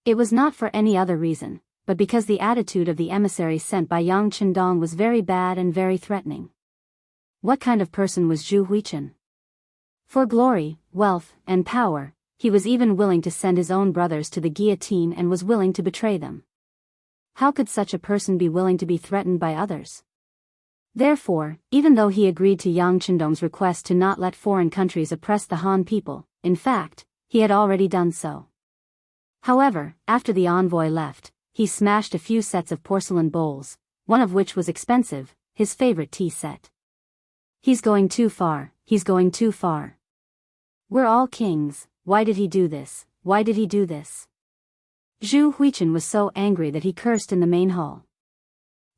It was not for any other reason, but because the attitude of the emissary sent by Yang Qindong was very bad and very threatening. What kind of person was Zhu Huichen? For glory, wealth, and power, he was even willing to send his own brothers to the guillotine and was willing to betray them. How could such a person be willing to be threatened by others? Therefore, even though he agreed to Yang Qindong's request to not let foreign countries oppress the Han people, in fact, he had already done so. However, after the envoy left, he smashed a few sets of porcelain bowls, one of which was expensive, his favorite tea set. He's going too far, he's going too far. We're all kings, why did he do this, why did he do this? Zhu Huichen was so angry that he cursed in the main hall.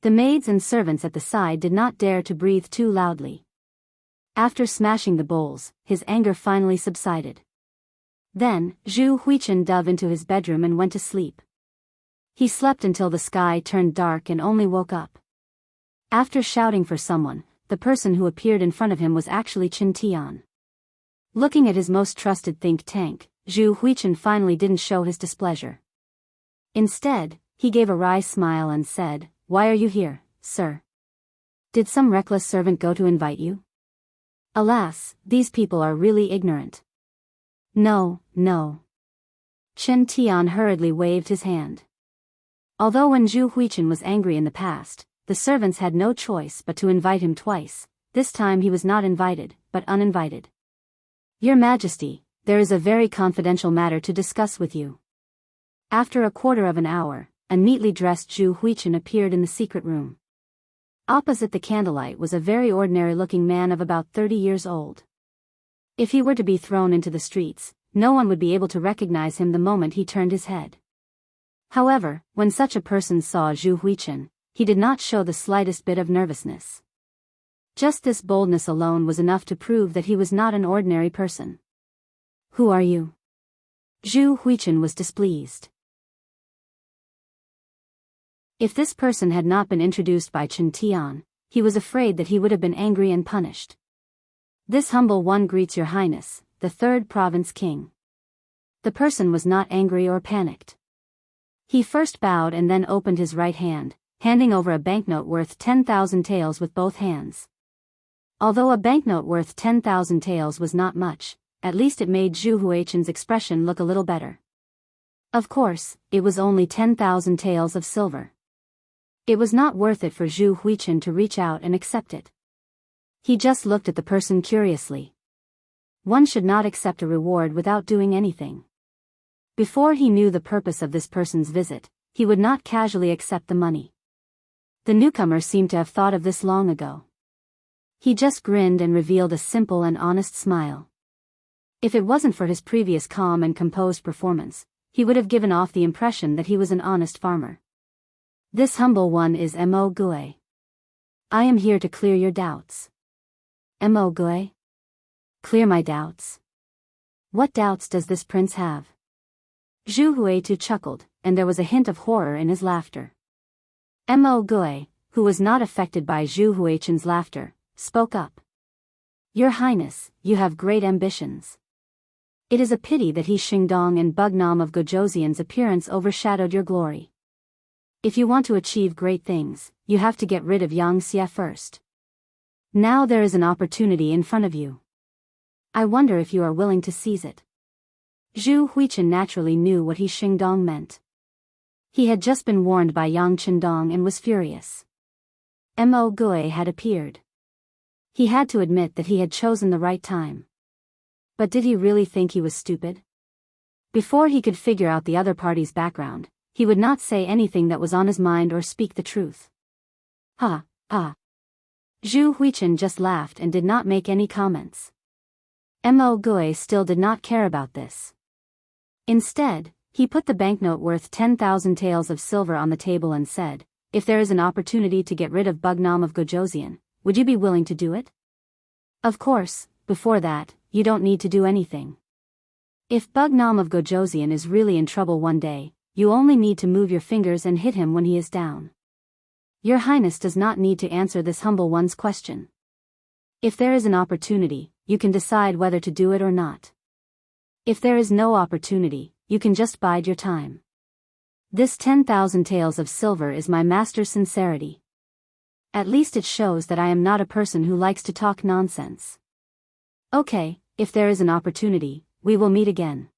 The maids and servants at the side did not dare to breathe too loudly. After smashing the bowls, his anger finally subsided. Then, Zhu Huichen dove into his bedroom and went to sleep. He slept until the sky turned dark and only woke up. After shouting for someone, the person who appeared in front of him was actually Qin Tian. Looking at his most trusted think tank, Zhu Huichen finally didn't show his displeasure. Instead, he gave a wry smile and said, "Why are you here, sir? Did some reckless servant go to invite you? Alas, these people are really ignorant." No, no. Qin Tian hurriedly waved his hand. Although when Zhu Huichen was angry in the past, the servants had no choice but to invite him twice, this time he was not invited, but uninvited. "Your Majesty, there is a very confidential matter to discuss with you." After a quarter of an hour, a neatly dressed Zhu Huichen appeared in the secret room. Opposite the candlelight was a very ordinary-looking man of about 30 years old. If he were to be thrown into the streets, no one would be able to recognize him the moment he turned his head. However, when such a person saw Zhu Huichen, he did not show the slightest bit of nervousness. Just this boldness alone was enough to prove that he was not an ordinary person. "Who are you?" Zhu Huichen was displeased. If this person had not been introduced by Qin Tian, he was afraid that he would have been angry and punished. "This humble one greets your highness, the 3rd province king." The person was not angry or panicked. He first bowed and then opened his right hand, handing over a banknote worth 10,000 taels with both hands. Although a banknote worth 10,000 taels was not much, at least it made Zhu Huichen's expression look a little better. Of course, it was only 10,000 taels of silver. It was not worth it for Zhu Huichen to reach out and accept it. He just looked at the person curiously. One should not accept a reward without doing anything. Before he knew the purpose of this person's visit, he would not casually accept the money. The newcomer seemed to have thought of this long ago. He just grinned and revealed a simple and honest smile. If it wasn't for his previous calm and composed performance, he would have given off the impression that he was an honest farmer. "This humble one is Mo Gui. I am here to clear your doubts." "Mo Gui? Clear my doubts? What doubts does this prince have?" Zhu Huichu chuckled, and there was a hint of horror in his laughter. Mo Gui, who was not affected by Zhu Huichen's laughter, spoke up. "Your Highness, you have great ambitions. It is a pity that he Xingdong and Bugnam of Gojoseon's appearance overshadowed your glory. If you want to achieve great things, you have to get rid of Xianxia first. Now there is an opportunity in front of you. I wonder if you are willing to seize it. Zhu Huichen naturally knew what he Xingdong meant. He had just been warned by Yang Qindong and was furious. Mo Gui had appeared. He had to admit that he had chosen the right time. But did he really think he was stupid? Before he could figure out the other party's background, he would not say anything that was on his mind or speak the truth. Ha, ha. Zhu Huichen just laughed and did not make any comments. Mo Gui still did not care about this. Instead, he put the banknote worth 10,000 taels of silver on the table and said, "If there is an opportunity to get rid of Bugnam of Gojoseon, would you be willing to do it? Of course, before that, you don't need to do anything. If Bugnam of Gojoseon is really in trouble one day, you only need to move your fingers and hit him when he is down. Your Highness does not need to answer this humble one's question. If there is an opportunity, you can decide whether to do it or not. If there is no opportunity, you can just bide your time. This 10,000 taels of silver is my master's sincerity. At least it shows that I am not a person who likes to talk nonsense. Okay, if there is an opportunity, we will meet again."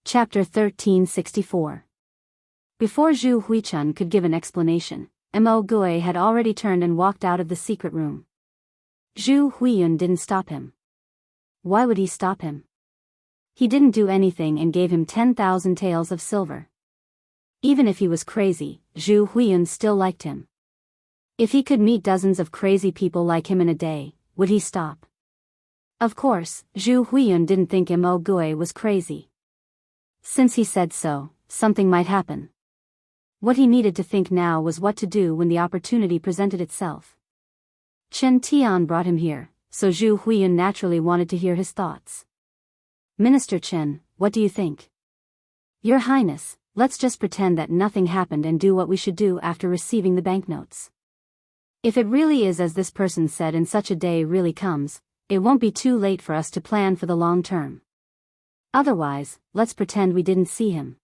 Chapter 1364. Before Zhu Huichen could give an explanation, Mo Gui had already turned and walked out of the secret room. Zhu Huiyun didn't stop him. Why would he stop him? He didn't do anything and gave him 10,000 taels of silver. Even if he was crazy, Zhu Huiyun still liked him. If he could meet dozens of crazy people like him in a day, would he stop? Of course, Zhu Huiyun didn't think Mo Gui was crazy. Since he said so, something might happen. What he needed to think now was what to do when the opportunity presented itself. Chen Tian brought him here, so Zhu Huiyun naturally wanted to hear his thoughts. "Minister Chen, what do you think?" "Your Highness, let's just pretend that nothing happened and do what we should do after receiving the banknotes. If it really is as this person said and such a day really comes, it won't be too late for us to plan for the long term. Otherwise, let's pretend we didn't see him.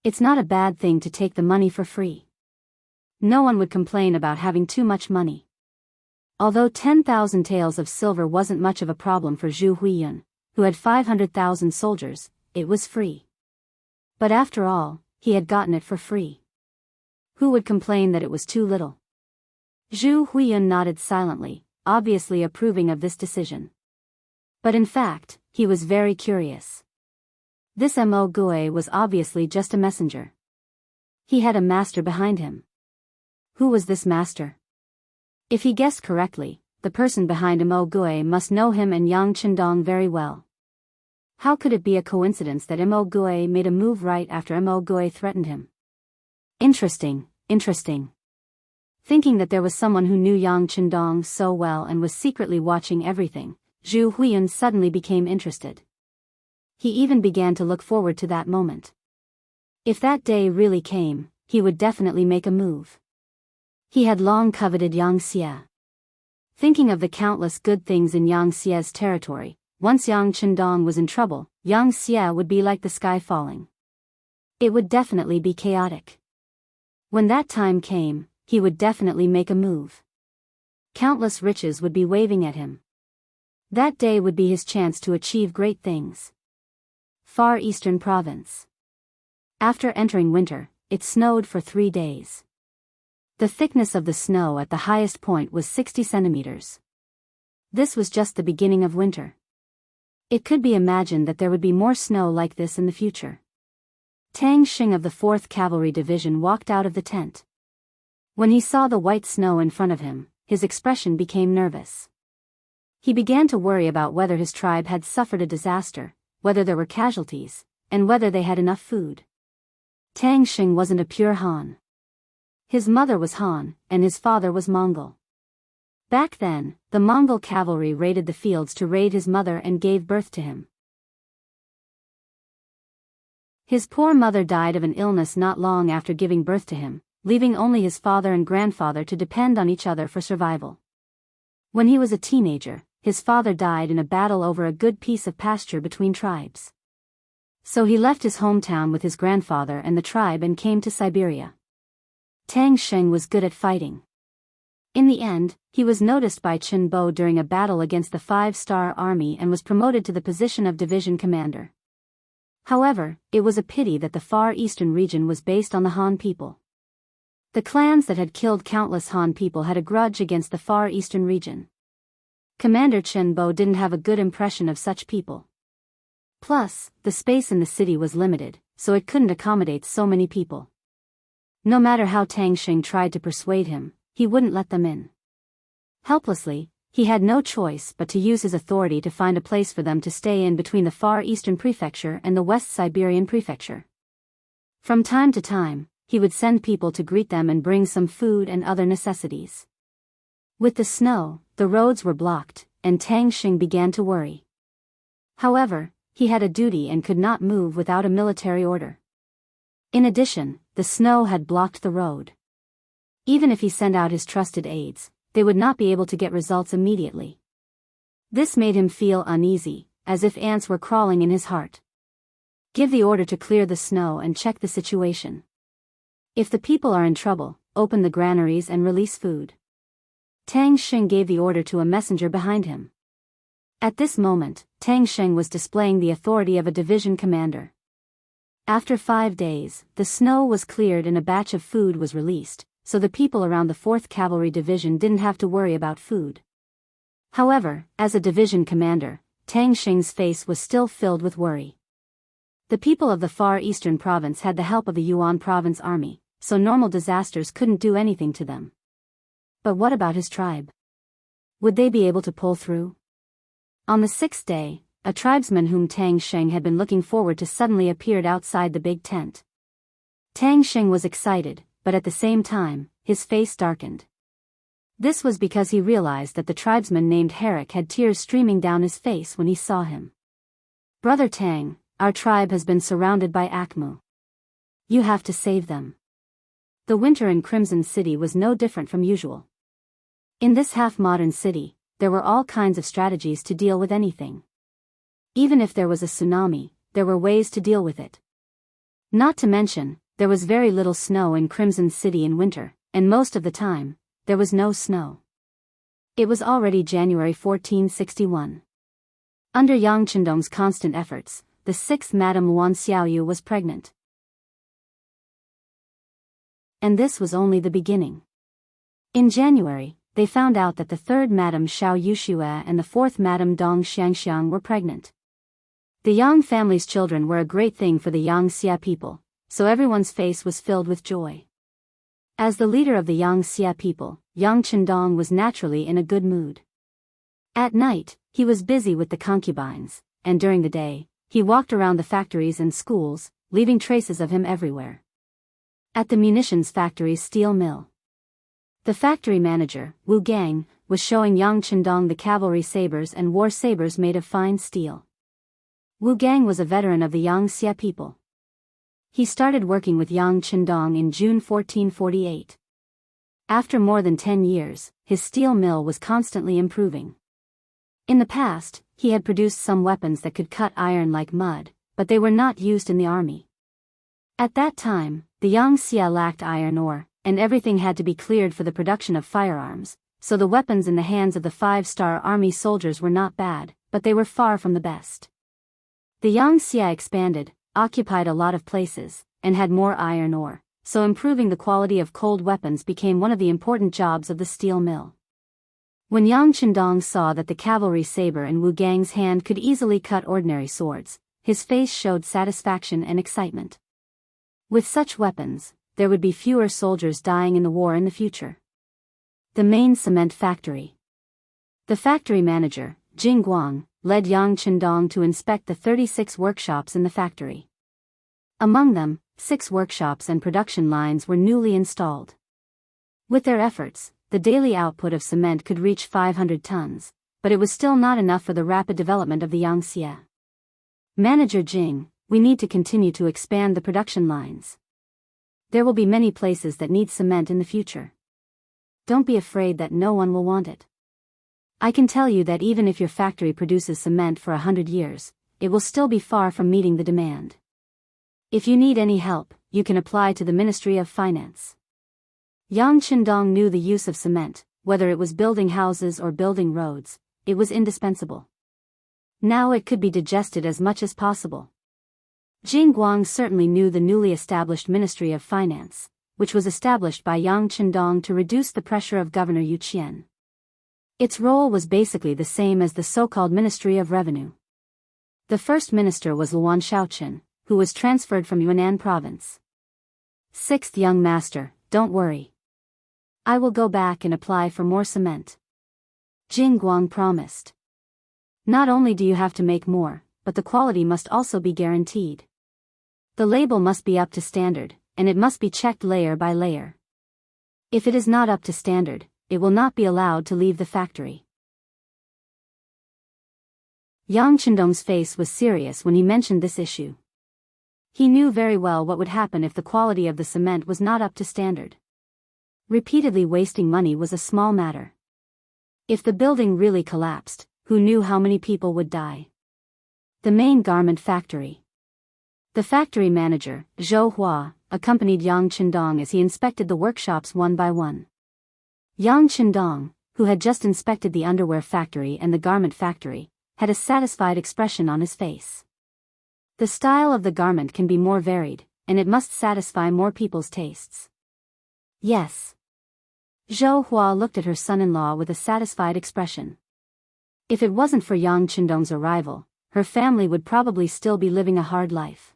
It's not a bad thing to take the money for free. No one would complain about having too much money." Although 10,000 taels of silver wasn't much of a problem for Zhu Huiyun, who had 500,000 soldiers, it was free. But after all, he had gotten it for free. Who would complain that it was too little? Zhu Huiyun nodded silently, obviously approving of this decision. But in fact, he was very curious. This Mo Gui was obviously just a messenger. He had a master behind him. Who was this master? If he guessed correctly, the person behind Mo Gui must know him and Yang Qindong very well. How could it be a coincidence that Mo Gui made a move right after Mo Gui threatened him? Interesting, interesting. Thinking that there was someone who knew Yang Qindong so well and was secretly watching everything, Zhu Huiyun suddenly became interested. He even began to look forward to that moment. If that day really came, he would definitely make a move. He had long coveted Xianxia. Thinking of the countless good things in Xianxia's territory, once Yang Qindong was in trouble, Xianxia would be like the sky falling. It would definitely be chaotic. When that time came, he would definitely make a move. Countless riches would be waving at him. That day would be his chance to achieve great things. Far Eastern Province. After entering winter, it snowed for 3 days. The thickness of the snow at the highest point was 60 centimeters. This was just the beginning of winter. It could be imagined that there would be more snow like this in the future. Tang Xing of the 4th Cavalry Division walked out of the tent. When he saw the white snow in front of him, his expression became nervous. He began to worry about whether his tribe had suffered a disaster, whether there were casualties, and whether they had enough food. Tang Xing wasn't a pure Han. His mother was Han, and his father was Mongol. Back then, the Mongol cavalry raided the fields to raid his mother and gave birth to him. His poor mother died of an illness not long after giving birth to him, leaving only his father and grandfather to depend on each other for survival. When he was a teenager, his father died in a battle over a good piece of pasture between tribes. So he left his hometown with his grandfather and the tribe and came to Siberia. Tang Sheng was good at fighting. In the end, he was noticed by Chen Bo during a battle against the 5-star army and was promoted to the position of division commander. However, it was a pity that the Far Eastern region was based on the Han people. The clans that had killed countless Han people had a grudge against the Far Eastern region. Commander Chen Bo didn't have a good impression of such people. Plus, the space in the city was limited, so it couldn't accommodate so many people. No matter how Tang Sheng tried to persuade him, he wouldn't let them in. Helplessly, he had no choice but to use his authority to find a place for them to stay in between the Far Eastern Prefecture and the West Siberian Prefecture. From time to time, he would send people to greet them and bring some food and other necessities. With the snow, the roads were blocked, and Tang Sheng began to worry. However, he had a duty and could not move without a military order. In addition, the snow had blocked the road. Even if he sent out his trusted aides, they would not be able to get results immediately. This made him feel uneasy, as if ants were crawling in his heart. Give the order to clear the snow and check the situation. If the people are in trouble, open the granaries and release food. Tang Sheng gave the order to a messenger behind him. At this moment, Tang Sheng was displaying the authority of a division commander. After 5 days, the snow was cleared and a batch of food was released, so the people around the 4th Cavalry Division didn't have to worry about food. However, as a division commander, Tang Sheng's face was still filled with worry. The people of the Far Eastern Province had the help of the Yuan Province army, so normal disasters couldn't do anything to them. But what about his tribe? Would they be able to pull through? On the 6th day, a tribesman whom Tang Sheng had been looking forward to suddenly appeared outside the big tent. Tang Sheng was excited, but at the same time, his face darkened. This was because he realized that the tribesman named Herrick had tears streaming down his face when he saw him. "Brother Tang, our tribe has been surrounded by Akmu. You have to save them." The winter in Crimson City was no different from usual. In this half-modern city, there were all kinds of strategies to deal with anything. Even if there was a tsunami, there were ways to deal with it. Not to mention, there was very little snow in Crimson City in winter, and most of the time, there was no snow. It was already January 1461. Under Yang Chendong's constant efforts, the 6th Madame Luan Xiaoyu was pregnant. And this was only the beginning. In January, they found out that the 3rd Madame Xiao Yuxue and the 4th Madame Dong Xiangxiang were pregnant. The Yang family's children were a great thing for the Yang Xia people, so everyone's face was filled with joy. As the leader of the Yang Xia people, Yang Chendong was naturally in a good mood. At night, he was busy with the concubines, and during the day, he walked around the factories and schools, leaving traces of him everywhere. At the munitions factory's steel mill, the factory manager, Wu Gang, was showing Yang Chendong the cavalry sabers and war sabers made of fine steel. Wu Gang was a veteran of the Yang Xia people. He started working with Yang Chendong in June 1448. After more than 10 years, his steel mill was constantly improving. In the past, he had produced some weapons that could cut iron like mud, but they were not used in the army. At that time, the Yang Xia lacked iron ore, and everything had to be cleared for the production of firearms, so the weapons in the hands of the 5-star army soldiers were not bad, but they were far from the best. The Yang Xia expanded, occupied a lot of places, and had more iron ore, so improving the quality of cold weapons became one of the important jobs of the steel mill. When Yang Chendong saw that the cavalry saber in Wu Gang's hand could easily cut ordinary swords, his face showed satisfaction and excitement. With such weapons, there would be fewer soldiers dying in the war in the future. The main cement factory. The factory manager, Jing Guang, led Yang Chendong to inspect the 36 workshops in the factory. Among them, 6 workshops and production lines were newly installed. With their efforts, the daily output of cement could reach 500 tons, but it was still not enough for the rapid development of the Yang Xia. Manager Jing, we need to continue to expand the production lines. There will be many places that need cement in the future. Don't be afraid that no one will want it. I can tell you that even if your factory produces cement for 100 years, it will still be far from meeting the demand. If you need any help, you can apply to the Ministry of Finance. Yang Qindong knew the use of cement, whether it was building houses or building roads, it was indispensable. Now it could be digested as much as possible. Jingguang certainly knew the newly established Ministry of Finance, which was established by Yang Qindong to reduce the pressure of Governor Yu Qian. Its role was basically the same as the so-called Ministry of Revenue. The first minister was Luan Shaochen, who was transferred from Yunnan province. Sixth young master, don't worry. I will go back and apply for more cement. Jingguang promised. Not only do you have to make more, but the quality must also be guaranteed. The label must be up to standard, and it must be checked layer by layer. If it is not up to standard, it will not be allowed to leave the factory. Yang Qindong's face was serious when he mentioned this issue. He knew very well what would happen if the quality of the cement was not up to standard. Repeatedly wasting money was a small matter. If the building really collapsed, who knew how many people would die? The main garment factory. The factory manager, Zhou Hua, accompanied Yang Qindong as he inspected the workshops one by one. Yang Qindong, who had just inspected the underwear factory and the garment factory, had a satisfied expression on his face. The style of the garment can be more varied, and it must satisfy more people's tastes. Yes. Zhou Hua looked at her son-in-law with a satisfied expression. If it wasn't for Yang Qindong's arrival, her family would probably still be living a hard life.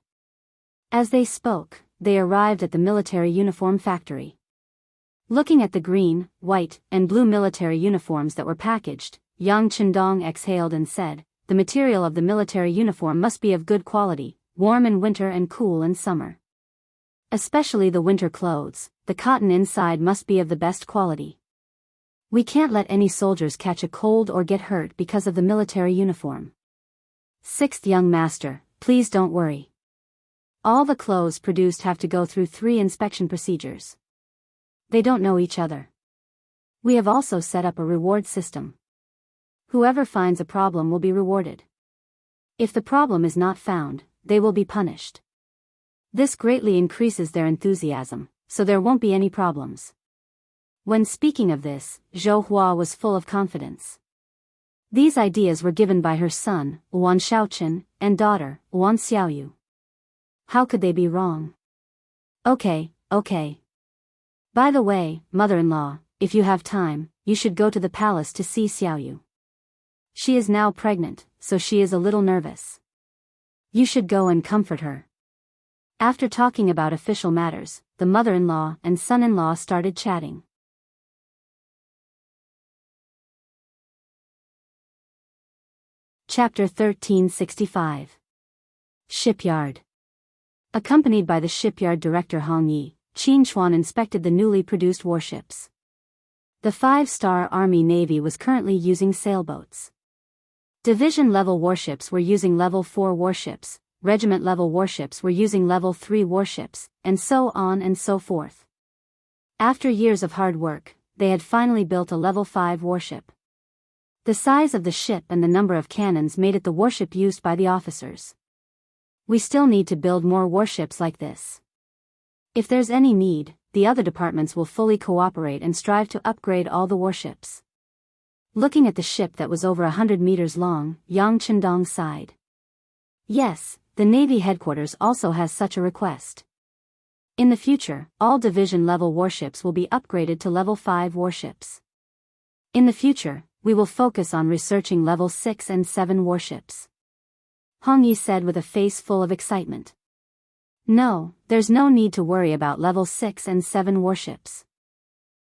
As they spoke, they arrived at the military uniform factory. Looking at the green, white, and blue military uniforms that were packaged, Yang Qindong exhaled and said, "The material of the military uniform must be of good quality, warm in winter and cool in summer. Especially the winter clothes, the cotton inside must be of the best quality. We can't let any soldiers catch a cold or get hurt because of the military uniform. Sixth young master, please don't worry. All the clothes produced have to go through 3 inspection procedures. They don't know each other. We have also set up a reward system. Whoever finds a problem will be rewarded. If the problem is not found, they will be punished. This greatly increases their enthusiasm, so there won't be any problems." When speaking of this, Zhou Hua was full of confidence. These ideas were given by her son, Luan Shaochen, and daughter, Luan Xiaoyu. How could they be wrong? Okay. By the way, mother-in-law, if you have time, you should go to the palace to see Xiaoyu. She is now pregnant, so she is a little nervous. You should go and comfort her. After talking about official matters, the mother-in-law and son-in-law started chatting. Chapter 1365. Shipyard. Accompanied by the shipyard director Hong Yi, Qin Chuan inspected the newly produced warships. The 5-star Army Navy was currently using sailboats. Division-level warships were using Level 4 warships, regiment-level warships were using Level 3 warships, and so on and so forth. After years of hard work, they had finally built a Level 5 warship. The size of the ship and the number of cannons made it the warship used by the officers. We still need to build more warships like this. If there's any need, the other departments will fully cooperate and strive to upgrade all the warships. Looking at the ship that was over 100 meters long, Yang Qindong sighed. Yes, the Navy headquarters also has such a request. In the future, all division-level warships will be upgraded to Level 5 warships. In the future, we will focus on researching Level 6 and 7 warships. Hong Yi said with a face full of excitement. No, there's no need to worry about Level 6 and 7 warships.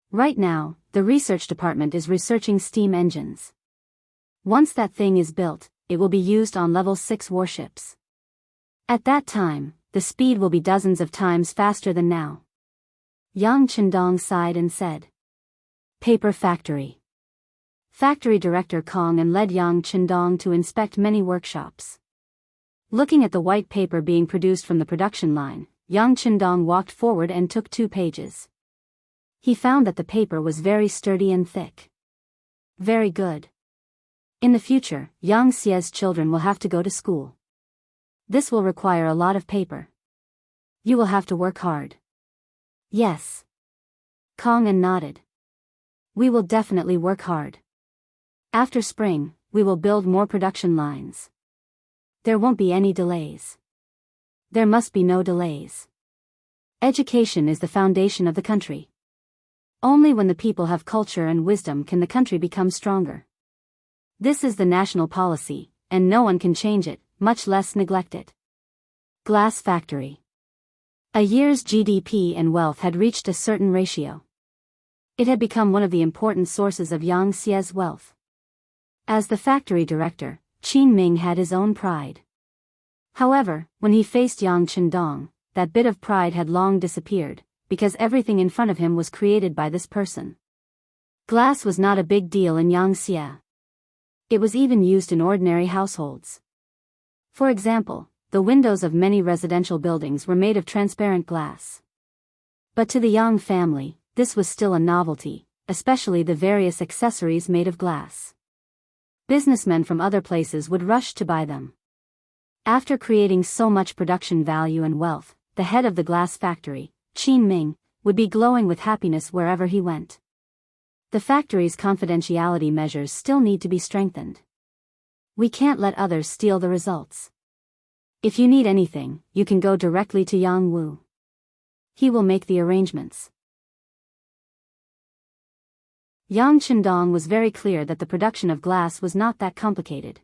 Right now, the research department is researching steam engines. Once that thing is built, it will be used on Level 6 warships. At that time, the speed will be dozens of times faster than now. Yang Qindong sighed and said. Paper factory. Factory director Kong and led Yang Qindong to inspect many workshops. Looking at the white paper being produced from the production line, Yang Qindong walked forward and took 2 pages. He found that the paper was very sturdy and thick. Very good. In the future, Xianxia's children will have to go to school. This will require a lot of paper. You will have to work hard. Yes. Kong and nodded. We will definitely work hard. After spring, we will build more production lines. There won't be any delays. There must be no delays. Education is the foundation of the country. Only when the people have culture and wisdom can the country become stronger. This is the national policy, and no one can change it, much less neglect it. Glass factory. A year's GDP and wealth had reached a certain ratio. It had become one of the important sources of Xianxia's wealth. As the factory director, Qin Ming had his own pride. However, when he faced Yang Chendong, that bit of pride had long disappeared, because everything in front of him was created by this person. Glass was not a big deal in Yangxia. It was even used in ordinary households. For example, the windows of many residential buildings were made of transparent glass. But to the Yang family, this was still a novelty, especially the various accessories made of glass. Businessmen from other places would rush to buy them. After creating so much production value and wealth, the head of the glass factory, Qin Ming, would be glowing with happiness wherever he went. The factory's confidentiality measures still need to be strengthened. We can't let others steal the results. If you need anything, you can go directly to Yang Wu. He will make the arrangements. Yang Chendong was very clear that the production of glass was not that complicated.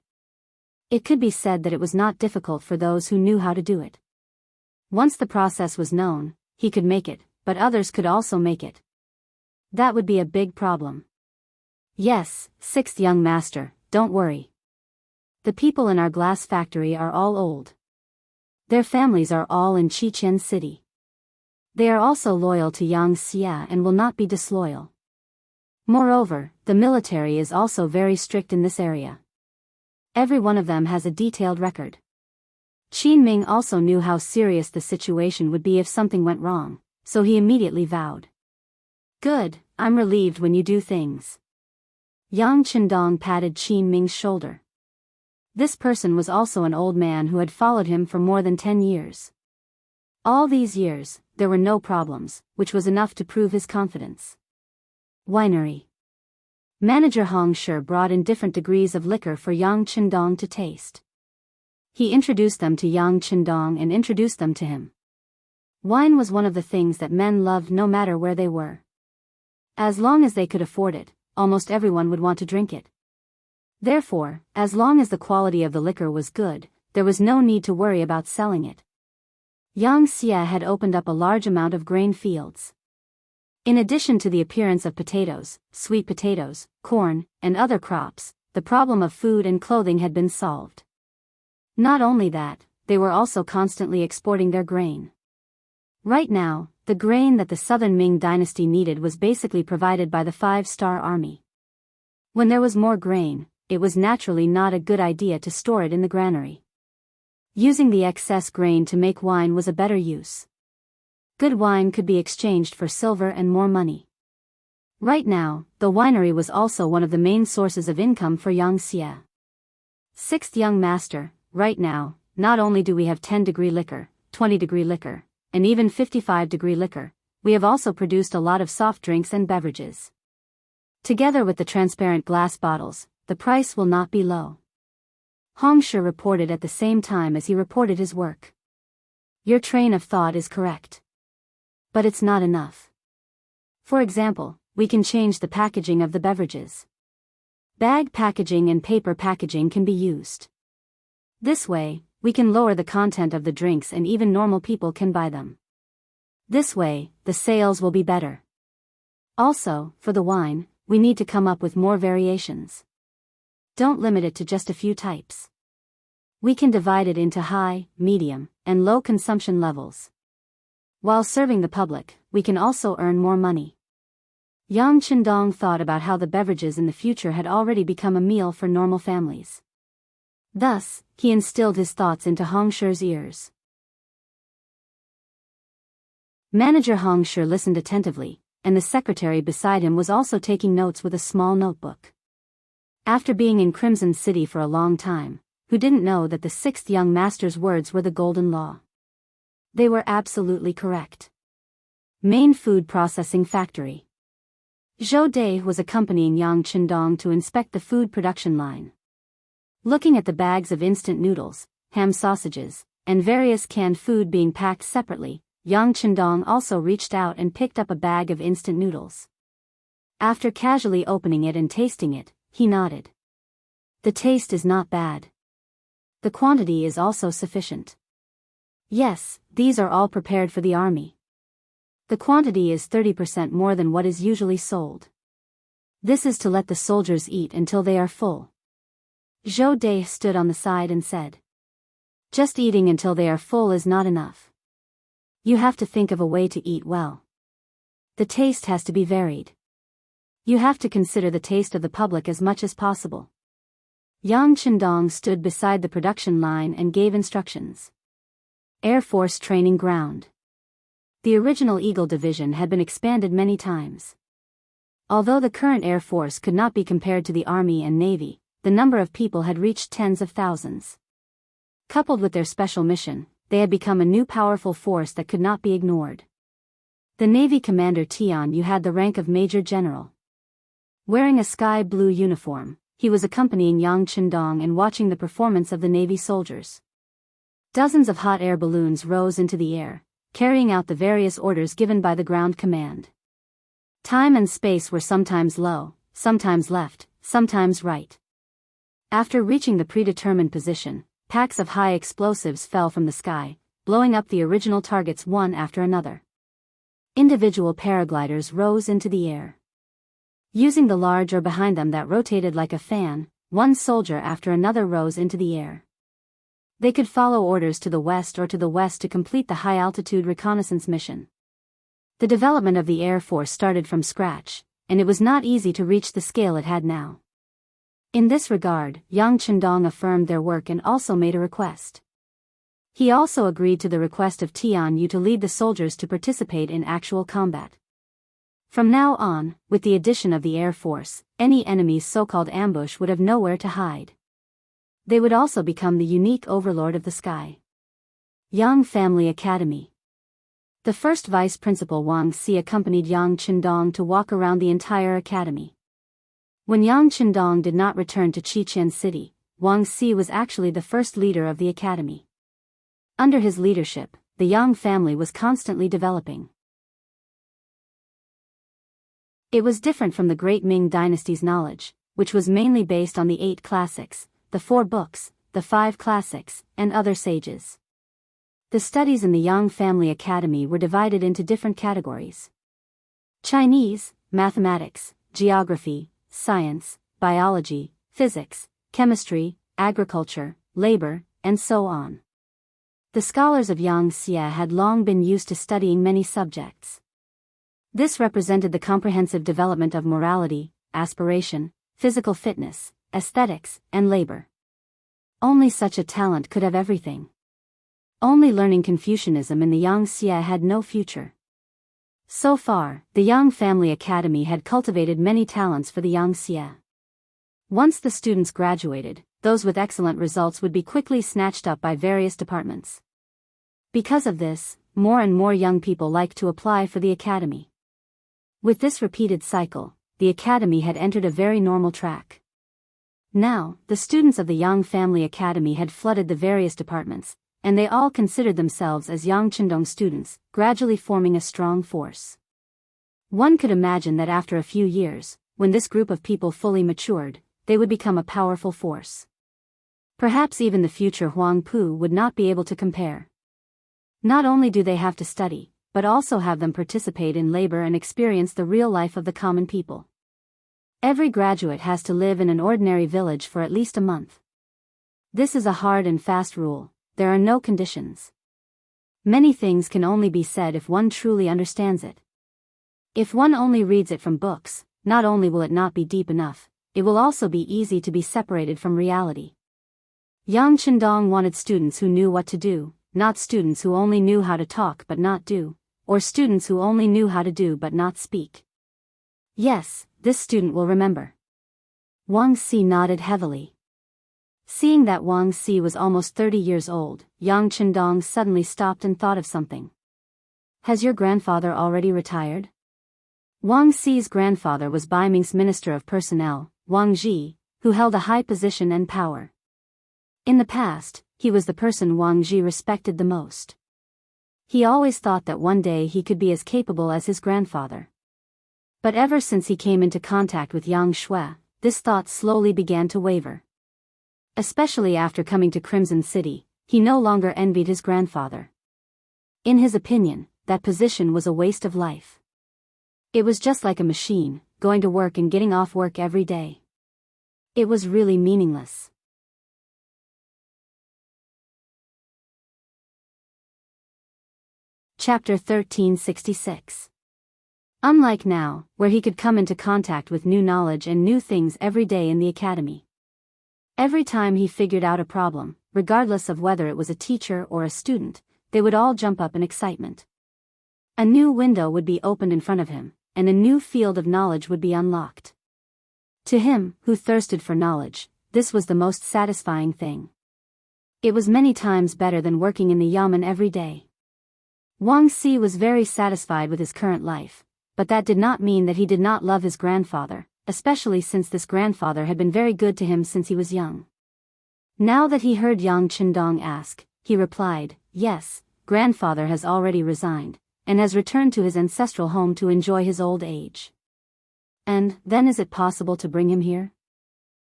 It could be said that it was not difficult for those who knew how to do it. Once the process was known, he could make it, but others could also make it. That would be a big problem. Yes, sixth young master, don't worry. The people in our glass factory are all old. Their families are all in Qichen City. They are also loyal to Yangxia and will not be disloyal. Moreover, the military is also very strict in this area. Every one of them has a detailed record. Qin Ming also knew how serious the situation would be if something went wrong, so he immediately vowed. Good, I'm relieved when you do things. Yang Chendong patted Qin Ming's shoulder. This person was also an old man who had followed him for more than 10 years. All these years, there were no problems, which was enough to prove his confidence. Winery. Manager Hong Shi brought in different degrees of liquor for Yang Chendong to taste. He introduced them to Yang Chendong and introduced them to him. Wine was one of the things that men loved no matter where they were. As long as they could afford it, almost everyone would want to drink it. Therefore, as long as the quality of the liquor was good, there was no need to worry about selling it. Yangxia had opened up a large amount of grain fields. In addition to the appearance of potatoes, sweet potatoes, corn, and other crops, the problem of food and clothing had been solved. Not only that, they were also constantly exporting their grain. Right now, the grain that the southern Ming dynasty needed was basically provided by the Five-Star Army. When there was more grain, it was naturally not a good idea to store it in the granary. Using the excess grain to make wine was a better use. Good wine could be exchanged for silver and more money. Right now, the winery was also one of the main sources of income for Yangxia. Sixth young master, right now, not only do we have 10-degree liquor, 20-degree liquor, and even 55-degree liquor, we have also produced a lot of soft drinks and beverages. Together with the transparent glass bottles, the price will not be low. Hong Shi reported at the same time as he reported his work. Your train of thought is correct. But it's not enough. For example, we can change the packaging of the beverages. Bag packaging and paper packaging can be used. This way, we can lower the content of the drinks and even normal people can buy them. This way, the sales will be better. Also, for the wine, we need to come up with more variations. Don't limit it to just a few types. We can divide it into high, medium, and low consumption levels. While serving the public, we can also earn more money. Yang Chendong thought about how the beverages in the future had already become a meal for normal families. Thus, he instilled his thoughts into Hong Shi's ears. Manager Hong Shi listened attentively, and the secretary beside him was also taking notes with a small notebook. After being in Crimson City for a long time, who didn't know that the sixth young master's words were the golden law? They were absolutely correct. Main food processing factory. Zhou Dai was accompanying Yang Qindong to inspect the food production line. Looking at the bags of instant noodles, ham sausages, and various canned food being packed separately, Yang Qindong also reached out and picked up a bag of instant noodles. After casually opening it and tasting it, he nodded. The taste is not bad. The quantity is also sufficient. Yes, these are all prepared for the army. The quantity is 30% more than what is usually sold. This is to let the soldiers eat until they are full. Zhou Dai stood on the side and said, just eating until they are full is not enough. You have to think of a way to eat well. The taste has to be varied. You have to consider the taste of the public as much as possible. Yang Qindong stood beside the production line and gave instructions. Air Force Training Ground. The original Eagle Division had been expanded many times. Although the current Air Force could not be compared to the Army and Navy, the number of people had reached tens of thousands. Coupled with their special mission, they had become a new powerful force that could not be ignored. The Navy commander Tian Yu had the rank of Major General. Wearing a sky blue uniform, he was accompanying Yang Qindong and watching the performance of the Navy soldiers. Dozens of hot air balloons rose into the air, carrying out the various orders given by the ground command. Time and space were sometimes low, sometimes left, sometimes right. After reaching the predetermined position, packs of high explosives fell from the sky, blowing up the original targets one after another. Individual paragliders rose into the air. Using the large oar behind them that rotated like a fan, one soldier after another rose into the air. They could follow orders to the west or to the west to complete the high-altitude reconnaissance mission. The development of the Air Force started from scratch, and it was not easy to reach the scale it had now. In this regard, Yang Qindong affirmed their work and also made a request. He also agreed to the request of Tian Yu to lead the soldiers to participate in actual combat. From now on, with the addition of the Air Force, any enemy's so-called ambush would have nowhere to hide. They would also become the unique overlord of the sky. Yang Family Academy. The first vice principal Wang Si accompanied Yang Qindong to walk around the entire academy. When Yang Qindong did not return to Qiqian City, Wang Si was actually the first leader of the academy. Under his leadership, the Yang family was constantly developing. It was different from the Great Ming Dynasty's knowledge, which was mainly based on the 8 classics, the 4 books, the 5 classics, and other sages. The studies in the Yang Family Academy were divided into different categories: Chinese, mathematics, geography, science, biology, physics, chemistry, agriculture, labor, and so on. The scholars of Yangxia had long been used to studying many subjects. This represented the comprehensive development of morality, aspiration, physical fitness, aesthetics, and labor. Only such a talent could have everything. Only learning Confucianism in the Yangxia had no future. So far, the Yang Family Academy had cultivated many talents for the Yangxia. Once the students graduated, those with excellent results would be quickly snatched up by various departments. Because of this, more and more young people liked to apply for the academy. With this repeated cycle, the academy had entered a very normal track. Now, the students of the Yang Family Academy had flooded the various departments, and they all considered themselves as Yang Qindong students, gradually forming a strong force. One could imagine that after a few years, when this group of people fully matured, they would become a powerful force. Perhaps even the future Huang Pu would not be able to compare. Not only do they have to study, but also have them participate in labor and experience the real life of the common people. Every graduate has to live in an ordinary village for at least a month. This is a hard and fast rule. There are no conditions. Many things can only be said if one truly understands it. If one only reads it from books, not only will it not be deep enough, it will also be easy to be separated from reality. Yang Qindong wanted students who knew what to do, not students who only knew how to talk but not do, or students who only knew how to do but not speak. Yes, this student will remember. Wang Si nodded heavily. Seeing that Wang Si was almost 30 years old, Yang Chendong suddenly stopped and thought of something. Has your grandfather already retired? Wang Si's grandfather was Baiming's Minister of Personnel, Wang Ji, who held a high position and power. In the past, he was the person Wang Ji respected the most. He always thought that one day he could be as capable as his grandfather. But ever since he came into contact with Yang Shui, this thought slowly began to waver. Especially after coming to Crimson City, he no longer envied his grandfather. In his opinion, that position was a waste of life. It was just like a machine, going to work and getting off work every day. It was really meaningless. Chapter 1366. Unlike now, where he could come into contact with new knowledge and new things every day in the academy. Every time he figured out a problem, regardless of whether it was a teacher or a student, they would all jump up in excitement. A new window would be opened in front of him, and a new field of knowledge would be unlocked. To him, who thirsted for knowledge, this was the most satisfying thing. It was many times better than working in the yamen every day. Wang Si was very satisfied with his current life, but that did not mean that he did not love his grandfather, especially since this grandfather had been very good to him since he was young. Now that he heard Yang Chendong ask, he replied, yes, grandfather has already resigned, and has returned to his ancestral home to enjoy his old age. And, then is it possible to bring him here?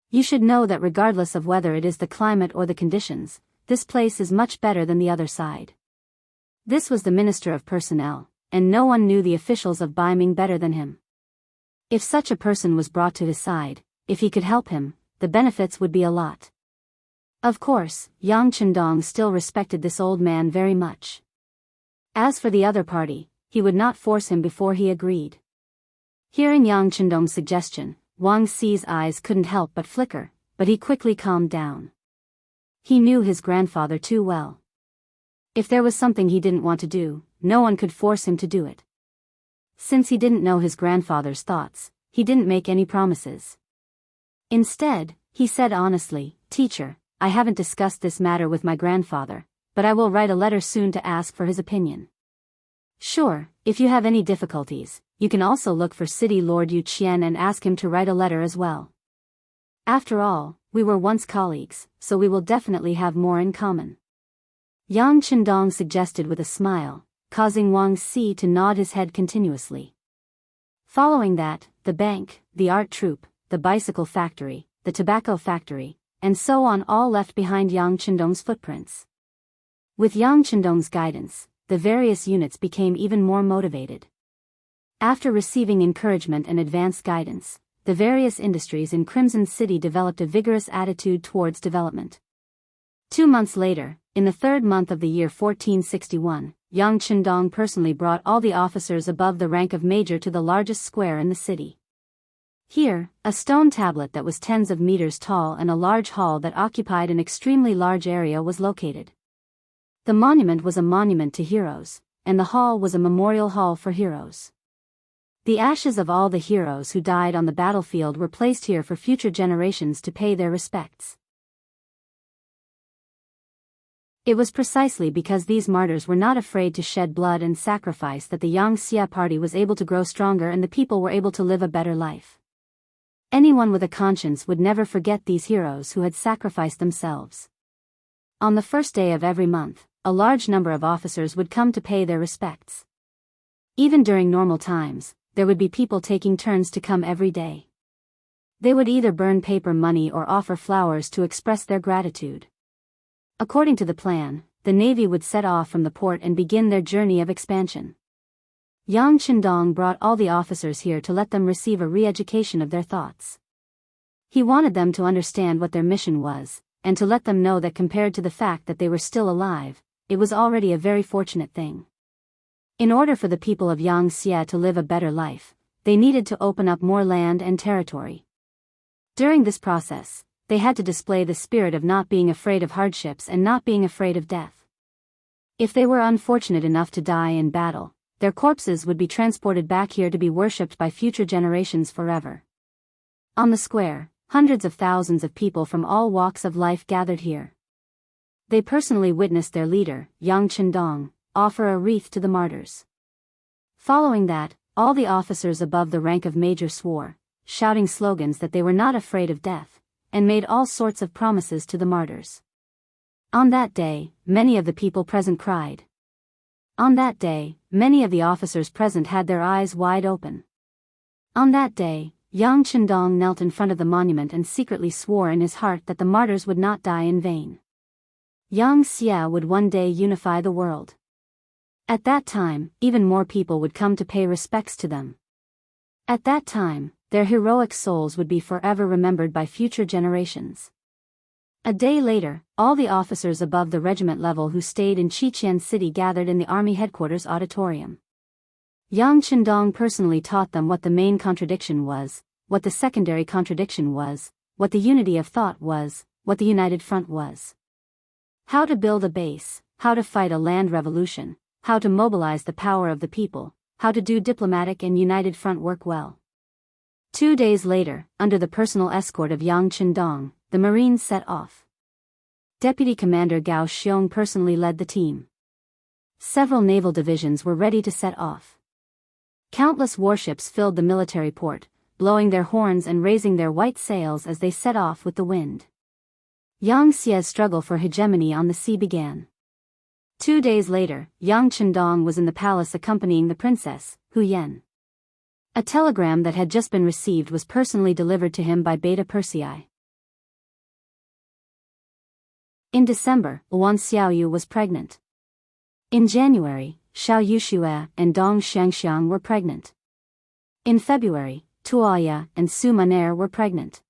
You should know that regardless of whether it is the climate or the conditions, this place is much better than the other side. This was the Minister of Personnel, and no one knew the officials of Baiming better than him. If such a person was brought to his side, if he could help him, the benefits would be a lot. Of course, Yang Chendong still respected this old man very much. As for the other party, he would not force him before he agreed. Hearing Yang Chendong's suggestion, Wang Si's eyes couldn't help but flicker, but he quickly calmed down. He knew his grandfather too well. If there was something he didn't want to do, no one could force him to do it. Since he didn't know his grandfather's thoughts, he didn't make any promises. Instead, he said honestly, Teacher, I haven't discussed this matter with my grandfather, but I will write a letter soon to ask for his opinion. Sure, if you have any difficulties, you can also look for City Lord Yu Qian and ask him to write a letter as well. After all, we were once colleagues, so we will definitely have more in common. Yang Chendong suggested with a smile, causing Wang Si to nod his head continuously. Following that, the bank, the art troupe, the bicycle factory, the tobacco factory, and so on all left behind Yang Chendong's footprints. With Yang Chendong's guidance, the various units became even more motivated. After receiving encouragement and advanced guidance, the various industries in Crimson City developed a vigorous attitude towards development. 2 months later, in the third month of the year 1461, Yang Chendong personally brought all the officers above the rank of major to the largest square in the city. Here, a stone tablet that was tens of meters tall and a large hall that occupied an extremely large area was located. The monument was a monument to heroes, and the hall was a memorial hall for heroes. The ashes of all the heroes who died on the battlefield were placed here for future generations to pay their respects. It was precisely because these martyrs were not afraid to shed blood and sacrifice that the Xianxia party was able to grow stronger and the people were able to live a better life. Anyone with a conscience would never forget these heroes who had sacrificed themselves. On the first day of every month, a large number of officers would come to pay their respects. Even during normal times, there would be people taking turns to come every day. They would either burn paper money or offer flowers to express their gratitude. According to the plan, the Navy would set off from the port and begin their journey of expansion. Yang Chendong brought all the officers here to let them receive a re-education of their thoughts. He wanted them to understand what their mission was, and to let them know that compared to the fact that they were still alive, it was already a very fortunate thing. In order for the people of Xianxia to live a better life, they needed to open up more land and territory. During this process, they had to display the spirit of not being afraid of hardships and not being afraid of death. If they were unfortunate enough to die in battle, their corpses would be transported back here to be worshipped by future generations forever. On the square, hundreds of thousands of people from all walks of life gathered here. They personally witnessed their leader, Yang Chendong, offer a wreath to the martyrs. Following that, all the officers above the rank of major swore, shouting slogans that they were not afraid of death, and made all sorts of promises to the martyrs. On that day, many of the people present cried. On that day, many of the officers present had their eyes wide open. On that day, Yang Chendong knelt in front of the monument and secretly swore in his heart that the martyrs would not die in vain. Yang Xia would one day unify the world. At that time, even more people would come to pay respects to them. At that time, their heroic souls would be forever remembered by future generations. A day later, all the officers above the regiment level who stayed in Qiqian City gathered in the army headquarters auditorium. Yang Chendong personally taught them what the main contradiction was, what the secondary contradiction was, what the unity of thought was, what the united front was. How to build a base, how to fight a land revolution, how to mobilize the power of the people, how to do diplomatic and united front work well. 2 days later, under the personal escort of Yang Chendong, the Marines set off. Deputy Commander Gao Xiong personally led the team. Several naval divisions were ready to set off. Countless warships filled the military port, blowing their horns and raising their white sails as they set off with the wind. Yang Xia's struggle for hegemony on the sea began. 2 days later, Yang Chendong was in the palace accompanying the princess, Hu Yan. A telegram that had just been received was personally delivered to him by Beta Persei. In December, Wan Xiaoyu was pregnant. In January, Xiao Yuxue and Dong Xiangxiang were pregnant. In February, Tuoya and Su Maner were pregnant.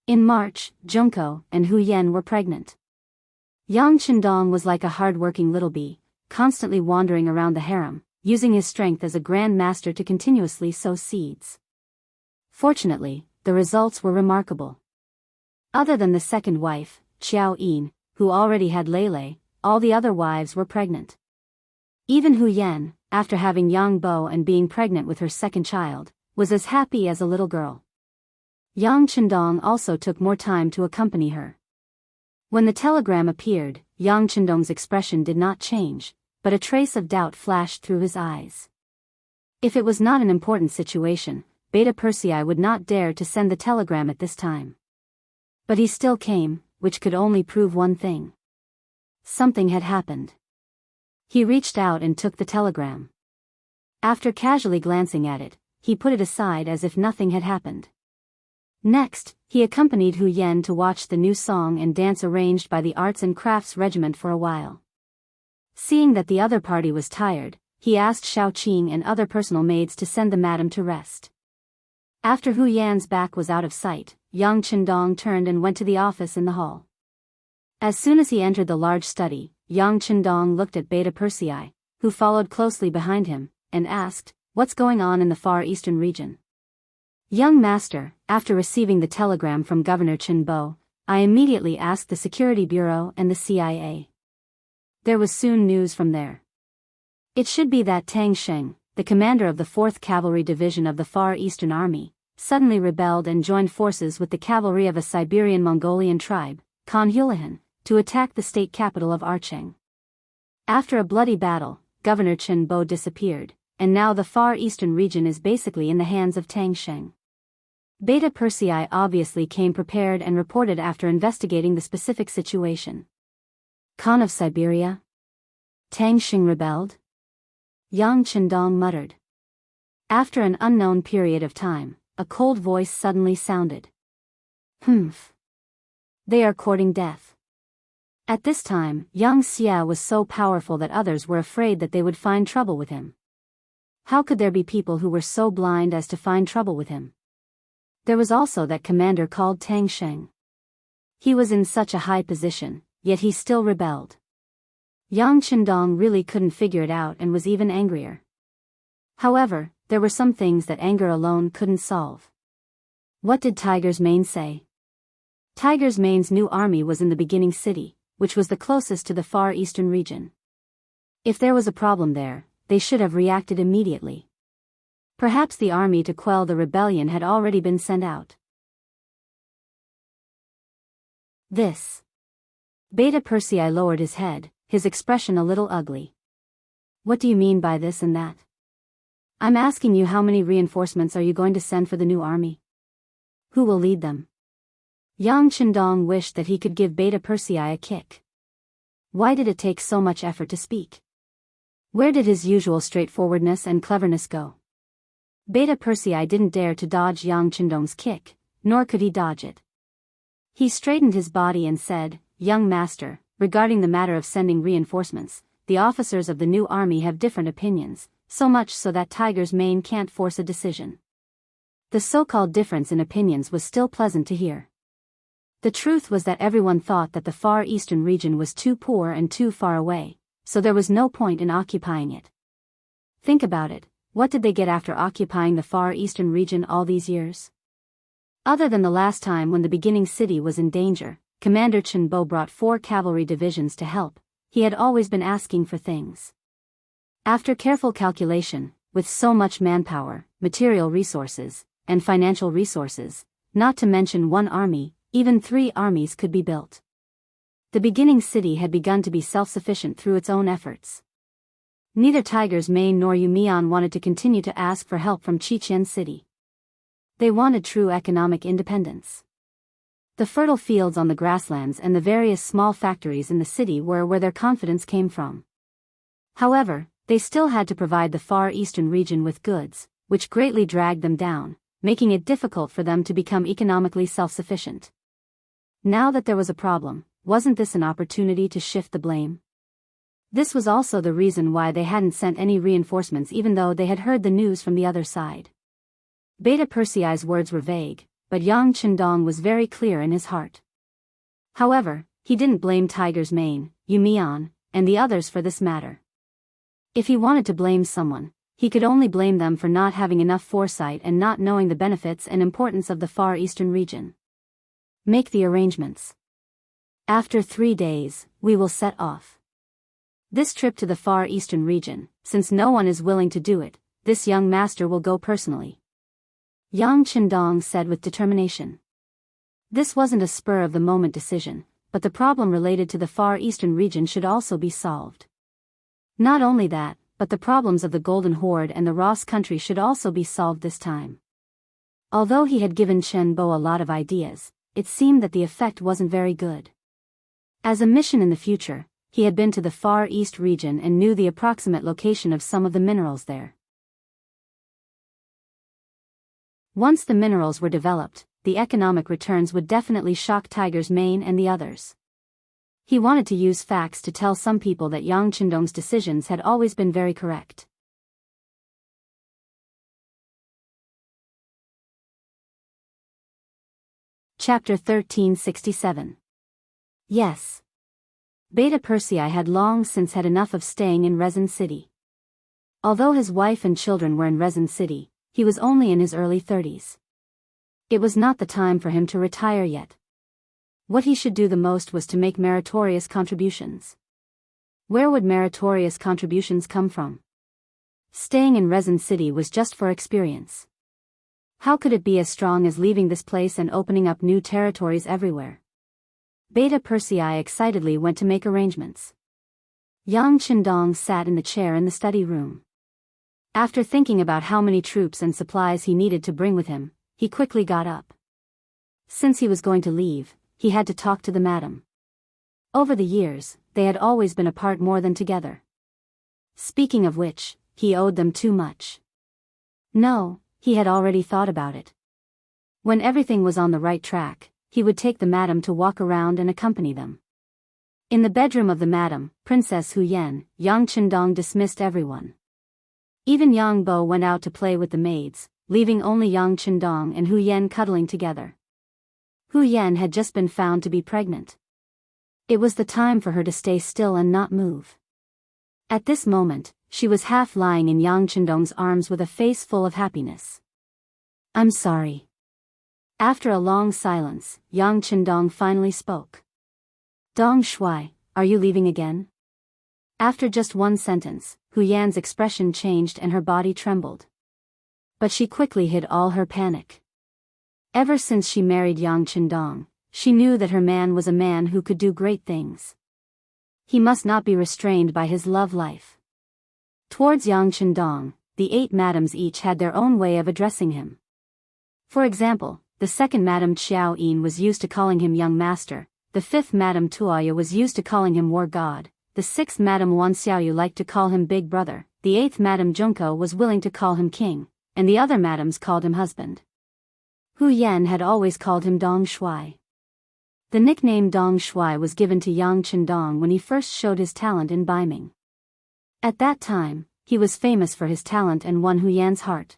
In March, Junko and Hu Yan were pregnant. Yang Chendong was like a hard-working little bee, constantly wandering around the harem, using his strength as a grand master to continuously sow seeds. Fortunately, the results were remarkable. Other than the second wife, Qiao Yin, who already had Lele, all the other wives were pregnant. Even Hu Yan, after having Yang Bo and being pregnant with her second child, was as happy as a little girl. Yang Chendong also took more time to accompany her. When the telegram appeared, Yang Chendong's expression did not change, but a trace of doubt flashed through his eyes. If it was not an important situation, Beta Persei would not dare to send the telegram at this time. But he still came, which could only prove one thing. Something had happened. He reached out and took the telegram. After casually glancing at it, he put it aside as if nothing had happened. Next, he accompanied Hu Yan to watch the new song and dance arranged by the Arts and Crafts Regiment for a while. Seeing that the other party was tired, he asked Xiao Qing and other personal maids to send the madam to rest. After Hu Yan's back was out of sight, Yang Chendong turned and went to the office in the hall. As soon as he entered the large study, Yang Chendong looked at Beta Persei, who followed closely behind him, and asked, "What's going on in the Far Eastern region?" "Young master, after receiving the telegram from Governor Chenbo, I immediately asked the Security Bureau and the CIA. There was soon news from there. It should be that Tang Sheng, the commander of the 4th Cavalry Division of the Far Eastern Army, suddenly rebelled and joined forces with the cavalry of a Siberian Mongolian tribe, Khan Hulahan, to attack the state capital of Archeng. After a bloody battle, Governor Chenbo disappeared, and now the Far Eastern region is basically in the hands of Tang Sheng." Beta Persei obviously came prepared and reported after investigating the specific situation. "Khan of Siberia? Tang Sheng rebelled?" Yang Chendong muttered. After an unknown period of time, a cold voice suddenly sounded. "Humph. They are courting death." At this time, Yang Xia was so powerful that others were afraid that they would find trouble with him. How could there be people who were so blind as to find trouble with him? There was also that commander called Tang Sheng. He was in such a high position, yet he still rebelled. Yang Chendong really couldn't figure it out and was even angrier. However, there were some things that anger alone couldn't solve. What did Tiger's Mane say? Tiger's Mane's new army was in the beginning city, which was the closest to the Far Eastern region. If there was a problem there, they should have reacted immediately. Perhaps the army to quell the rebellion had already been sent out. This. Beta Persei lowered his head, his expression a little ugly. What do you mean by this and that? I'm asking you, how many reinforcements are you going to send for the new army? Who will lead them? Yang Qindong wished that he could give Beta Persei a kick. Why did it take so much effort to speak? Where did his usual straightforwardness and cleverness go? Beta Persei didn't dare to dodge Yang Qindong's kick, nor could he dodge it. He straightened his body and said, "Young master, regarding the matter of sending reinforcements, the officers of the new army have different opinions, so much so that Tiger's Mane can't force a decision." The so-called difference in opinions was still pleasant to hear. The truth was that everyone thought that the Far Eastern region was too poor and too far away, so there was no point in occupying it. Think about it, what did they get after occupying the Far Eastern region all these years? Other than the last time when the beginning city was in danger, Commander Chen Bo brought 4 cavalry divisions to help, he had always been asking for things. After careful calculation, with so much manpower, material resources, and financial resources, not to mention 1 army, even 3 armies could be built. The beginning city had begun to be self-sufficient through its own efforts. Neither Tiger's Mane nor Yumian wanted to continue to ask for help from Qiqian City. They wanted true economic independence. The fertile fields on the grasslands and the various small factories in the city were where their confidence came from. However, they still had to provide the Far Eastern region with goods, which greatly dragged them down, making it difficult for them to become economically self-sufficient. Now that there was a problem, wasn't this an opportunity to shift the blame? This was also the reason why they hadn't sent any reinforcements even though they had heard the news from the other side. Beta Persei's words were vague, but Yang Qindong was very clear in his heart. However, he didn't blame Tiger's Mane, Yumian, and the others for this matter. If he wanted to blame someone, he could only blame them for not having enough foresight and not knowing the benefits and importance of the Far Eastern region. Make the arrangements. After 3 days, we will set off. This trip to the Far Eastern region, since no one is willing to do it, this young master will go personally. Yang Qindong said with determination. This wasn't a spur-of-the-moment decision, but the problem related to the Far Eastern region should also be solved. Not only that, but the problems of the Golden Horde and the Ross country should also be solved this time. Although he had given Chen Bo a lot of ideas, it seemed that the effect wasn't very good. As a mission in the future, he had been to the Far East region and knew the approximate location of some of the minerals there. Once the minerals were developed, the economic returns would definitely shock Tiger's Mane and the others. He wanted to use facts to tell some people that Yang Qindong's decisions had always been very correct. Chapter 1367. Yes. Beta Persei had long since had enough of staying in Resin City. Although his wife and children were in Resin City, he was only in his early 30s. It was not the time for him to retire yet. What he should do the most was to make meritorious contributions. Where would meritorious contributions come from? Staying in Resin City was just for experience. How could it be as strong as leaving this place and opening up new territories everywhere? Beta Persei excitedly went to make arrangements. Yang Qindong sat in the chair in the study room. After thinking about how many troops and supplies he needed to bring with him, he quickly got up. Since he was going to leave, he had to talk to the madam. Over the years, they had always been apart more than together. Speaking of which, he owed them too much. No, he had already thought about it. When everything was on the right track, he would take the madam to walk around and accompany them. In the bedroom of the madam, Princess Huyen, Yang Qindong dismissed everyone. Even Yang Bo went out to play with the maids, leaving only Yang Qindong and Huyen cuddling together. Huyen had just been found to be pregnant. It was the time for her to stay still and not move. At this moment, she was half lying in Yang Qindong's arms with a face full of happiness. "I'm sorry." After a long silence, Yang Qindong finally spoke. "Dong Shui, are you leaving again?" After just one sentence, Huyan's expression changed and her body trembled. But she quickly hid all her panic. Ever since she married Yang Qindong, she knew that her man was a man who could do great things. He must not be restrained by his love life. Towards Yang Chendong, the 8 madams each had their own way of addressing him. For example, the 2nd Madam Xiao Yin was used to calling him young master, the 5th Madam Tuoya was used to calling him war god, the 6th Madam Wan Xiaoyu liked to call him big brother, the 8th Madam Junko was willing to call him king, and the other madams called him husband. Hu Yan had always called him Dong Shui. The nickname Dong Shui was given to Yang Chendong when he first showed his talent in biming. At that time, he was famous for his talent and won Hu Yan's heart.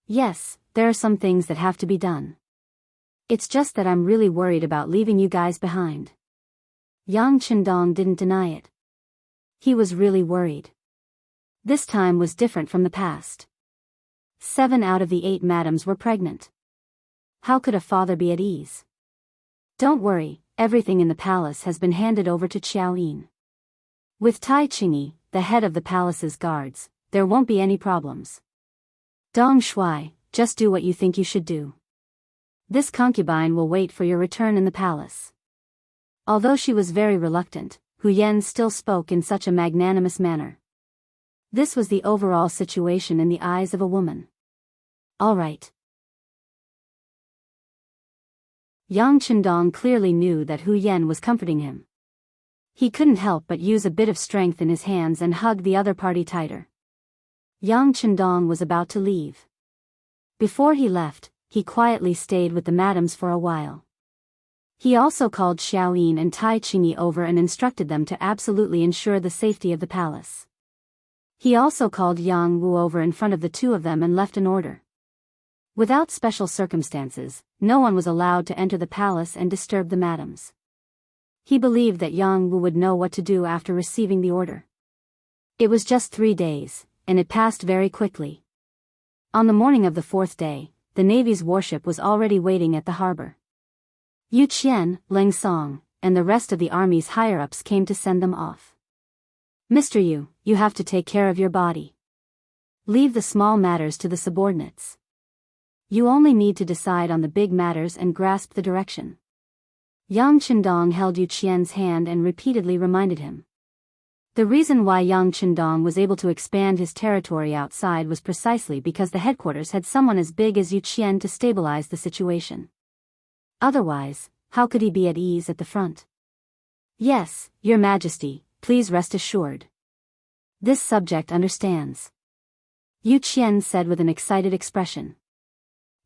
Yes, there are some things that have to be done. It's just that I'm really worried about leaving you guys behind. Yang Chendong didn't deny it. He was really worried. This time was different from the past. 7 out of the 8 madams were pregnant. How could a father be at ease? Don't worry, everything in the palace has been handed over to Qiao Yin. With Tai Qingyi, the head of the palace's guards, there won't be any problems. Dong Shui, just do what you think you should do. This concubine will wait for your return in the palace. Although she was very reluctant, Hu Yan still spoke in such a magnanimous manner. This was the overall situation in the eyes of a woman. All right. Yang Chendong clearly knew that Hu Yan was comforting him. He couldn't help but use a bit of strength in his hands and hug the other party tighter. Yang Chendong was about to leave. Before he left, he quietly stayed with the madams for a while. He also called Xiao Yin and Tai Qingyi over and instructed them to absolutely ensure the safety of the palace. He also called Yang Wu over in front of the 2 of them and left an order. Without special circumstances, no one was allowed to enter the palace and disturb the madams. He believed that Yang Wu would know what to do after receiving the order. It was just 3 days, and it passed very quickly. On the morning of the 4th day, the Navy's warship was already waiting at the harbor. Yu Qian, Leng Song, and the rest of the army's higher-ups came to send them off. Mr. Yu, you have to take care of your body. Leave the small matters to the subordinates. You only need to decide on the big matters and grasp the direction. Yang Chendong held Yu Qian's hand and repeatedly reminded him. The reason why Yang Chendong was able to expand his territory outside was precisely because the headquarters had someone as big as Yu Qian to stabilize the situation. Otherwise, how could he be at ease at the front? Yes, Your Majesty, please rest assured. This subject understands. Yu Qian said with an excited expression.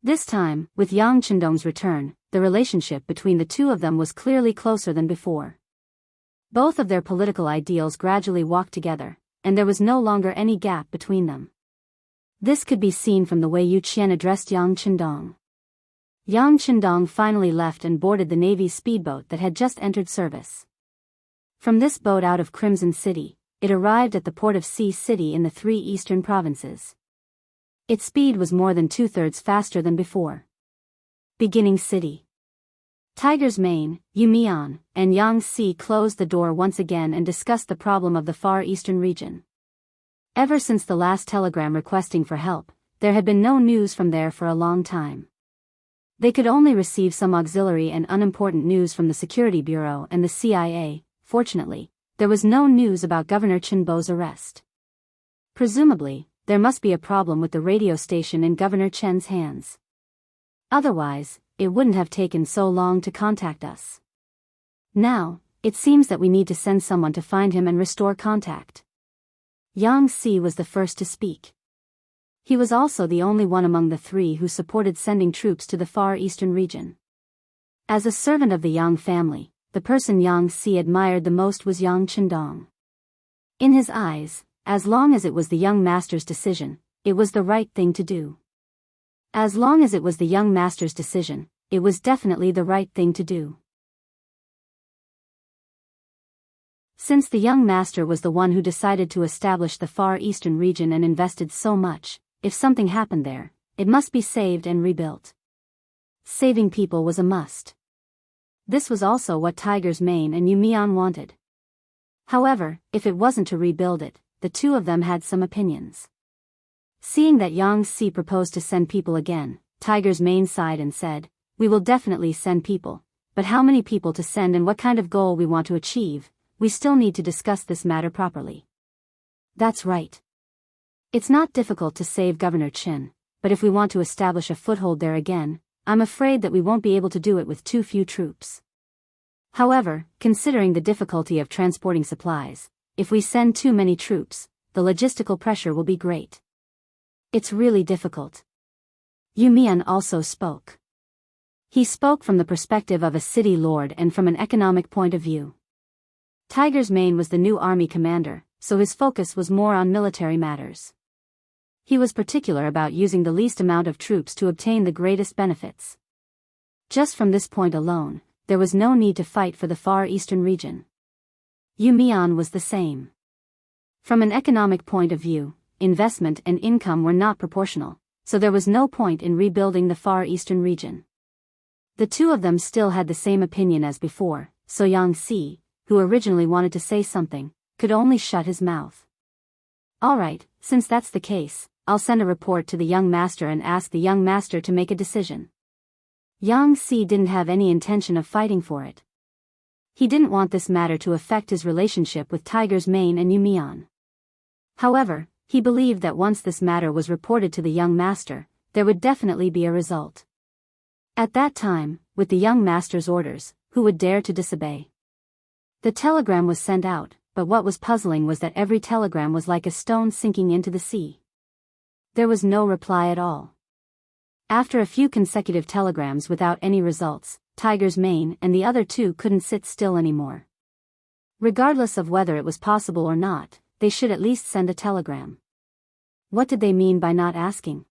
This time, with Yang Chendong's return, the relationship between the 2 of them was clearly closer than before. Both of their political ideals gradually walked together, and there was no longer any gap between them. This could be seen from the way Yu Qian addressed Yang Chendong. Yang Chendong finally left and boarded the Navy's speedboat that had just entered service. From this boat out of Crimson City, it arrived at the port of Sea City in the 3 eastern provinces. Its speed was more than 2/3 faster than before. Beginning City. Tiger's Mane, Yumian, and Yangtze closed the door once again and discussed the problem of the Far Eastern region. Ever since the last telegram requesting for help, there had been no news from there for a long time. They could only receive some auxiliary and unimportant news from the Security Bureau and the CIA. Fortunately, there was no news about Governor Chenbo's arrest. Presumably, there must be a problem with the radio station in Governor Chen's hands. Otherwise, it wouldn't have taken so long to contact us. Now, it seems that we need to send someone to find him and restore contact. Yang Si was the first to speak. He was also the only one among the 3 who supported sending troops to the Far Eastern region. As a servant of the Yang family, the person Yang Si admired the most was Yang Chendong. In his eyes, as long as it was the young master's decision, it was the right thing to do. As long as it was the young master's decision, it was definitely the right thing to do. Since the young master was the one who decided to establish the Far Eastern region and invested so much, if something happened there, it must be saved and rebuilt. Saving people was a must. This was also what Tiger's Mane and Yumian wanted. However, if it wasn't to rebuild it, the 2 of them had some opinions. Seeing that Yang Si proposed to send people again, Tiger's Mane sighed and said, "We will definitely send people, but how many people to send and what kind of goal we want to achieve, we still need to discuss this matter properly. That's right. It's not difficult to save Governor Qin, but if we want to establish a foothold there again, I'm afraid that we won't be able to do it with too few troops. However, considering the difficulty of transporting supplies, if we send too many troops, the logistical pressure will be great. It's really difficult. Yu Mian also spoke. He spoke from the perspective of a city lord and from an economic point of view. Tiger's Mane was the new army commander, so his focus was more on military matters. He was particular about using the least amount of troops to obtain the greatest benefits. Just from this point alone, there was no need to fight for the Far Eastern region. Yu Mian was the same. From an economic point of view, investment and income were not proportional, so there was no point in rebuilding the Far Eastern region. The two of them still had the same opinion as before, so Yang Si, who originally wanted to say something, could only shut his mouth. Alright, since that's the case, I'll send a report to the young master and ask the young master to make a decision. Yang Si didn't have any intention of fighting for it. He didn't want this matter to affect his relationship with Tiger's Mane and Yu Mian. However, he believed that once this matter was reported to the young master, there would definitely be a result. At that time, with the young master's orders, who would dare to disobey? The telegram was sent out, but what was puzzling was that every telegram was like a stone sinking into the sea. There was no reply at all. After a few consecutive telegrams without any results, Tiger's Mane and the other two couldn't sit still anymore. Regardless of whether it was possible or not, they should at least send a telegram. What did they mean by not asking?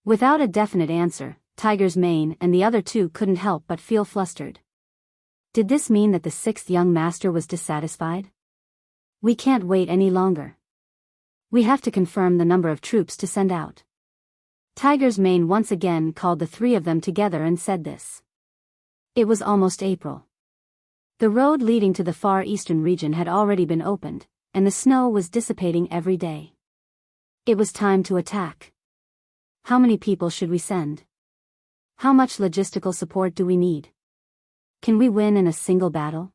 Without a definite answer, Tiger's Mane and the other two couldn't help but feel flustered. Did this mean that the sixth young master was dissatisfied? We can't wait any longer. We have to confirm the number of troops to send out. Tiger's Mane once again called the three of them together and said this. It was almost April. The road leading to the Far Eastern region had already been opened, and the snow was dissipating every day. It was time to attack. How many people should we send? How much logistical support do we need? Can we win in a single battle?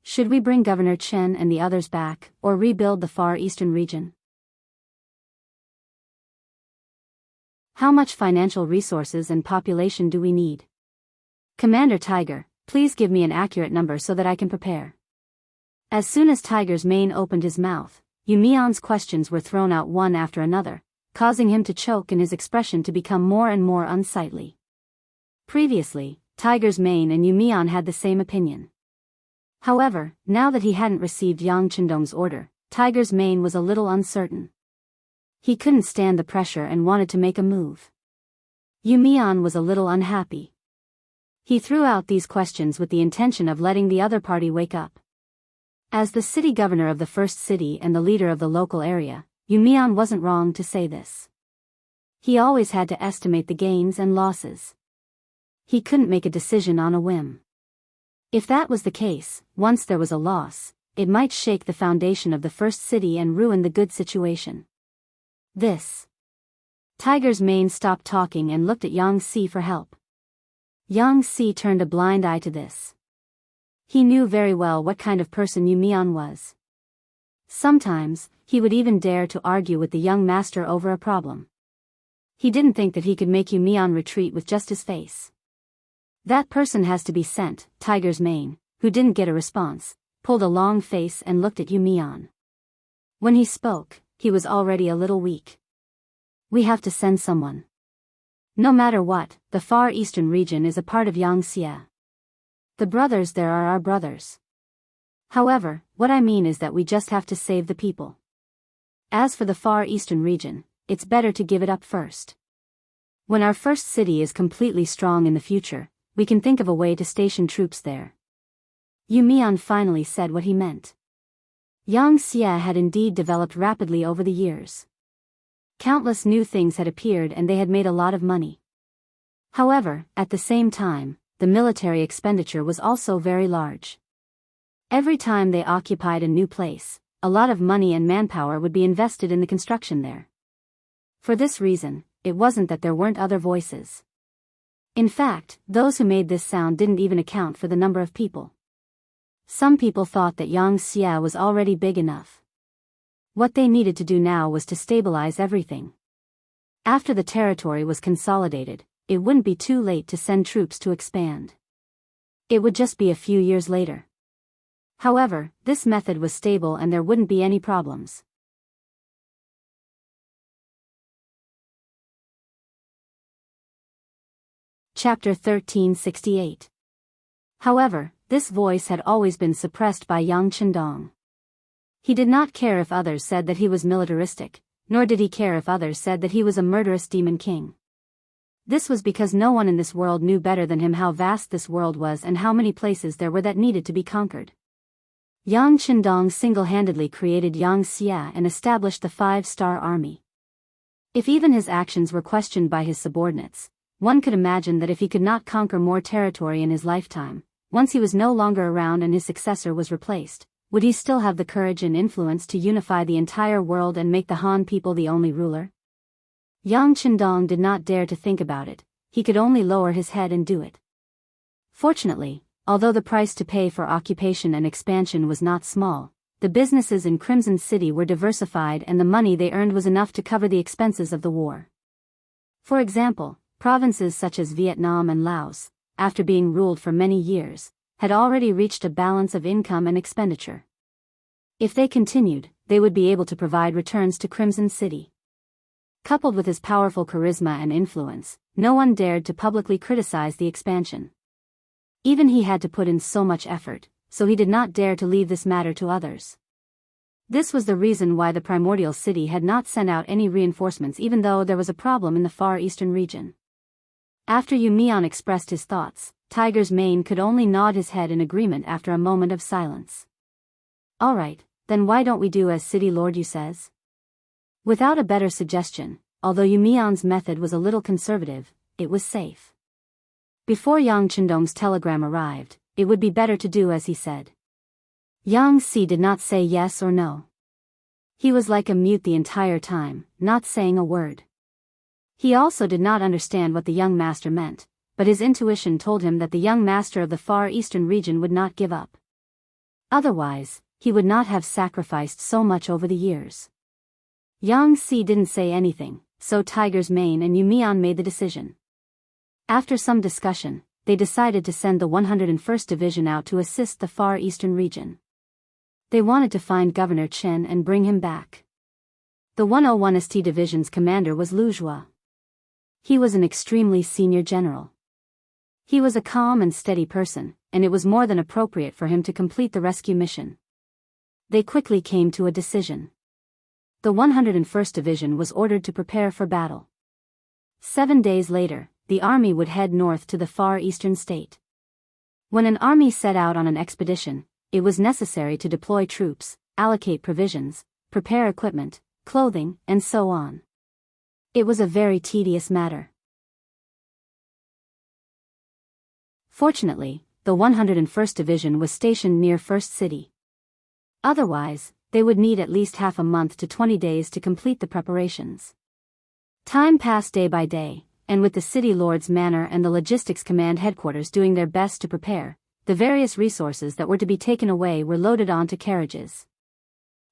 Should we bring Governor Chen and the others back, or rebuild the Far Eastern region? How much financial resources and population do we need? Commander Tiger, please give me an accurate number so that I can prepare. As soon as Tiger's Mane opened his mouth, Yu Mian's questions were thrown out one after another, causing him to choke and his expression to become more and more unsightly. Previously, Tiger's Mane and Yu Mian had the same opinion. However, now that he hadn't received Yang Qindong's order, Tiger's Mane was a little uncertain. He couldn't stand the pressure and wanted to make a move. Yu Mian was a little unhappy. He threw out these questions with the intention of letting the other party wake up. As the city governor of the first city and the leader of the local area, Yu Mian wasn't wrong to say this. He always had to estimate the gains and losses. He couldn't make a decision on a whim. If that was the case, once there was a loss, it might shake the foundation of the first city and ruin the good situation. Tiger's Mane stopped talking and looked at Yang Si for help. Yang Si turned a blind eye to this. He knew very well what kind of person Yu Mian was. Sometimes, he would even dare to argue with the young master over a problem. He didn't think that he could make Yu Mian retreat with just his face. That person has to be sent. Tiger's Mane, who didn't get a response, pulled a long face and looked at Yu Mian. When he spoke, he was already a little weak. We have to send someone. No matter what, the Far Eastern region is a part of Xianxia. The brothers there are our brothers. However, what I mean is that we just have to save the people. As for the Far Eastern region, it's better to give it up first. When our first city is completely strong in the future, we can think of a way to station troops there. Yu Mian finally said what he meant. Xianxia had indeed developed rapidly over the years. Countless new things had appeared and they had made a lot of money. However, at the same time, the military expenditure was also very large. Every time they occupied a new place, a lot of money and manpower would be invested in the construction there. For this reason, it wasn't that there weren't other voices. In fact, those who made this sound didn't even account for the number of people. Some people thought that Xianxia was already big enough. What they needed to do now was to stabilize everything. After the territory was consolidated, it wouldn't be too late to send troops to expand. It would just be a few years later. However, this method was stable and there wouldn't be any problems. Chapter 1368. However, this voice had always been suppressed by Yang Chendong. He did not care if others said that he was militaristic, nor did he care if others said that he was a murderous demon king. This was because no one in this world knew better than him how vast this world was and how many places there were that needed to be conquered. Yang Chendong single-handedly created Xianxia and established the 5-star army. If even his actions were questioned by his subordinates, one could imagine that if he could not conquer more territory in his lifetime, once he was no longer around and his successor was replaced, would he still have the courage and influence to unify the entire world and make the Han people the only ruler? Yang Chendong did not dare to think about it, he could only lower his head and do it. Fortunately, although the price to pay for occupation and expansion was not small, the businesses in Crimson City were diversified and the money they earned was enough to cover the expenses of the war. For example, provinces such as Vietnam and Laos, after being ruled for many years, had already reached a balance of income and expenditure. If they continued, they would be able to provide returns to Crimson City. Coupled with his powerful charisma and influence, no one dared to publicly criticize the expansion. Even he had to put in so much effort, so he did not dare to leave this matter to others. This was the reason why the primordial city had not sent out any reinforcements even though there was a problem in the far eastern region. After Yu Mian expressed his thoughts, Tiger's Mane could only nod his head in agreement after a moment of silence. Alright, then why don't we do as City Lord Yu says? Without a better suggestion, although Yu Mian's method was a little conservative, it was safe. Before Yang Chendong's telegram arrived, it would be better to do as he said. Yang Si did not say yes or no. He was like a mute the entire time, not saying a word. He also did not understand what the young master meant, but his intuition told him that the young master of the far eastern region would not give up. Otherwise, he would not have sacrificed so much over the years. Yang Si didn't say anything, so Tiger's Mane and Yu Mian made the decision. After some discussion, they decided to send the 101st Division out to assist the far eastern region. They wanted to find Governor Chen and bring him back. The 101st Division's commander was Lu Zhua. He was an extremely senior general. He was a calm and steady person, and it was more than appropriate for him to complete the rescue mission. They quickly came to a decision. The 101st Division was ordered to prepare for battle. 7 days later, the army would head north to the far eastern state. When an army set out on an expedition, it was necessary to deploy troops, allocate provisions, prepare equipment, clothing, and so on. It was a very tedious matter. Fortunately, the 101st Division was stationed near First City. Otherwise, they would need at least half a month to 20 days to complete the preparations. Time passed day by day, and with the city lord's manor and the logistics command headquarters doing their best to prepare, the various resources that were to be taken away were loaded onto carriages.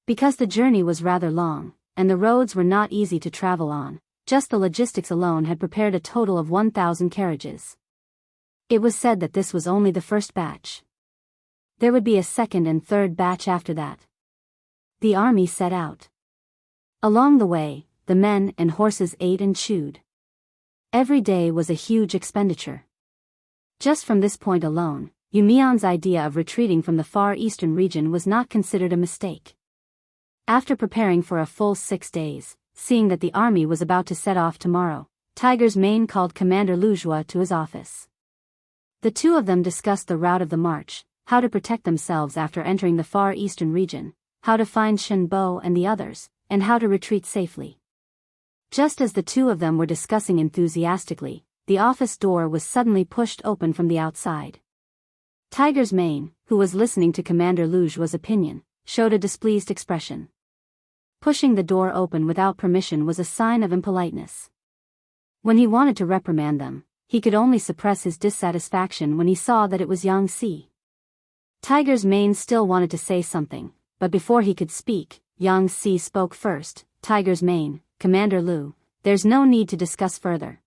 Because the journey was rather long, and the roads were not easy to travel on, just the logistics alone had prepared a total of 1,000 carriages. It was said that this was only the first batch. There would be a second and third batch after that. The army set out. Along the way, the men and horses ate and chewed. Every day was a huge expenditure. Just from this point alone, Yu Mian's idea of retreating from the far eastern region was not considered a mistake. After preparing for a full 6 days, seeing that the army was about to set off tomorrow, Tiger's Mane called Commander Lu Zhua to his office. The two of them discussed the route of the march, how to protect themselves after entering the far eastern region, how to find Shen Bo and the others, and how to retreat safely. Just as the two of them were discussing enthusiastically, the office door was suddenly pushed open from the outside. Tiger's Mane, who was listening to Commander Lu Zhua's opinion, showed a displeased expression. Pushing the door open without permission was a sign of impoliteness. When he wanted to reprimand them, he could only suppress his dissatisfaction when he saw that it was Yang Si. Tiger's mane still wanted to say something, but before he could speak, Yang Si spoke first. Tiger's mane, Commander Lu, there's no need to discuss further.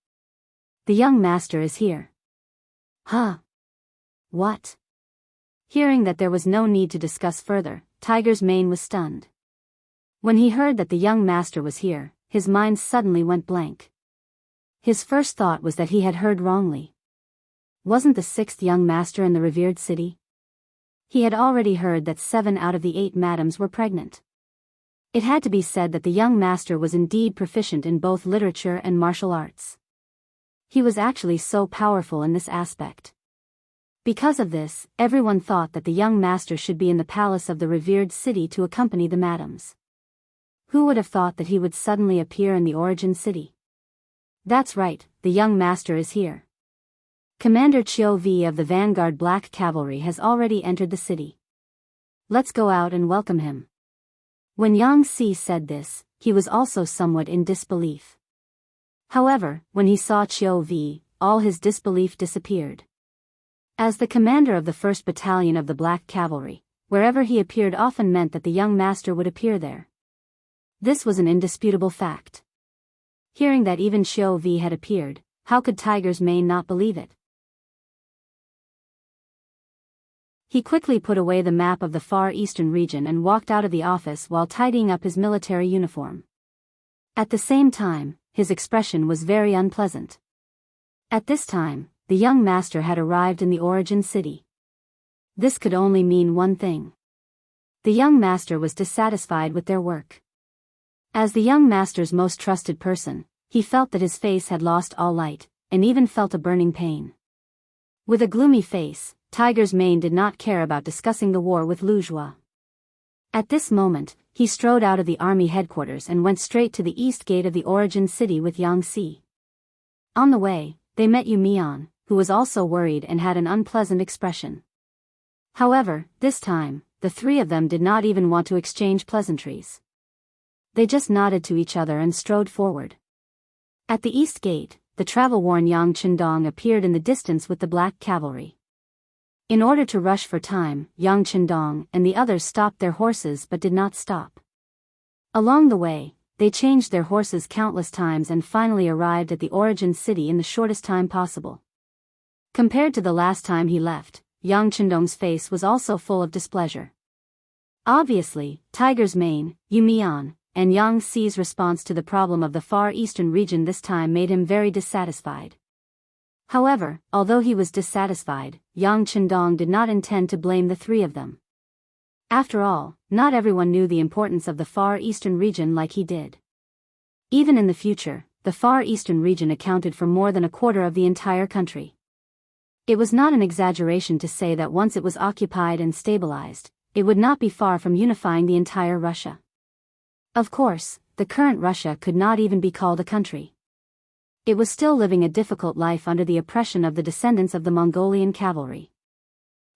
The young master is here. Huh? What? Hearing that there was no need to discuss further, Tiger's mane was stunned. When he heard that the young master was here, his mind suddenly went blank. His first thought was that he had heard wrongly. Wasn't the sixth young master in the revered city? He had already heard that 7 out of the 8 madams were pregnant. It had to be said that the young master was indeed proficient in both literature and martial arts. He was actually so powerful in this aspect. Because of this, everyone thought that the young master should be in the palace of the revered city to accompany the madams. Who would have thought that he would suddenly appear in the origin city? That's right, the young master is here. Commander Chiu V of the Vanguard Black Cavalry has already entered the city. Let's go out and welcome him. When Yang Si said this, he was also somewhat in disbelief. However, when he saw Chiu V, all his disbelief disappeared. As the commander of the 1st Battalion of the Black Cavalry, wherever he appeared often meant that the young master would appear there. This was an indisputable fact. Hearing that even Chiu V had appeared, how could Tiger's mane not believe it? He quickly put away the map of the Far Eastern region and walked out of the office while tidying up his military uniform. At the same time, his expression was very unpleasant. At this time, the young master had arrived in the origin city. This could only mean one thing. The young master was dissatisfied with their work. As the young master's most trusted person, he felt that his face had lost all light, and even felt a burning pain. With a gloomy face, Tiger's mane did not care about discussing the war with Lu Zhua. At this moment, he strode out of the army headquarters and went straight to the east gate of the origin city with Yang Si. On the way, they met Yu Mian, who was also worried and had an unpleasant expression. However, this time, the 3 of them did not even want to exchange pleasantries. They just nodded to each other and strode forward. At the east gate, the travel-worn Yang Qindong appeared in the distance with the Black Cavalry. In order to rush for time, Yang Qindong and the others stopped their horses but did not stop. Along the way, they changed their horses countless times and finally arrived at the origin city in the shortest time possible. Compared to the last time he left, Yang Qindong's face was also full of displeasure. Obviously, Tiger's mane, Yu Mian, and Yang Si's response to the problem of the Far Eastern region this time made him very dissatisfied. However, although he was dissatisfied, Yang Qindong did not intend to blame the 3 of them. After all, not everyone knew the importance of the Far Eastern region like he did. Even in the future, the Far Eastern region accounted for more than a quarter of the entire country. It was not an exaggeration to say that once it was occupied and stabilized, it would not be far from unifying the entire Russia. Of course, the current Russia could not even be called a country. It was still living a difficult life under the oppression of the descendants of the Mongolian cavalry.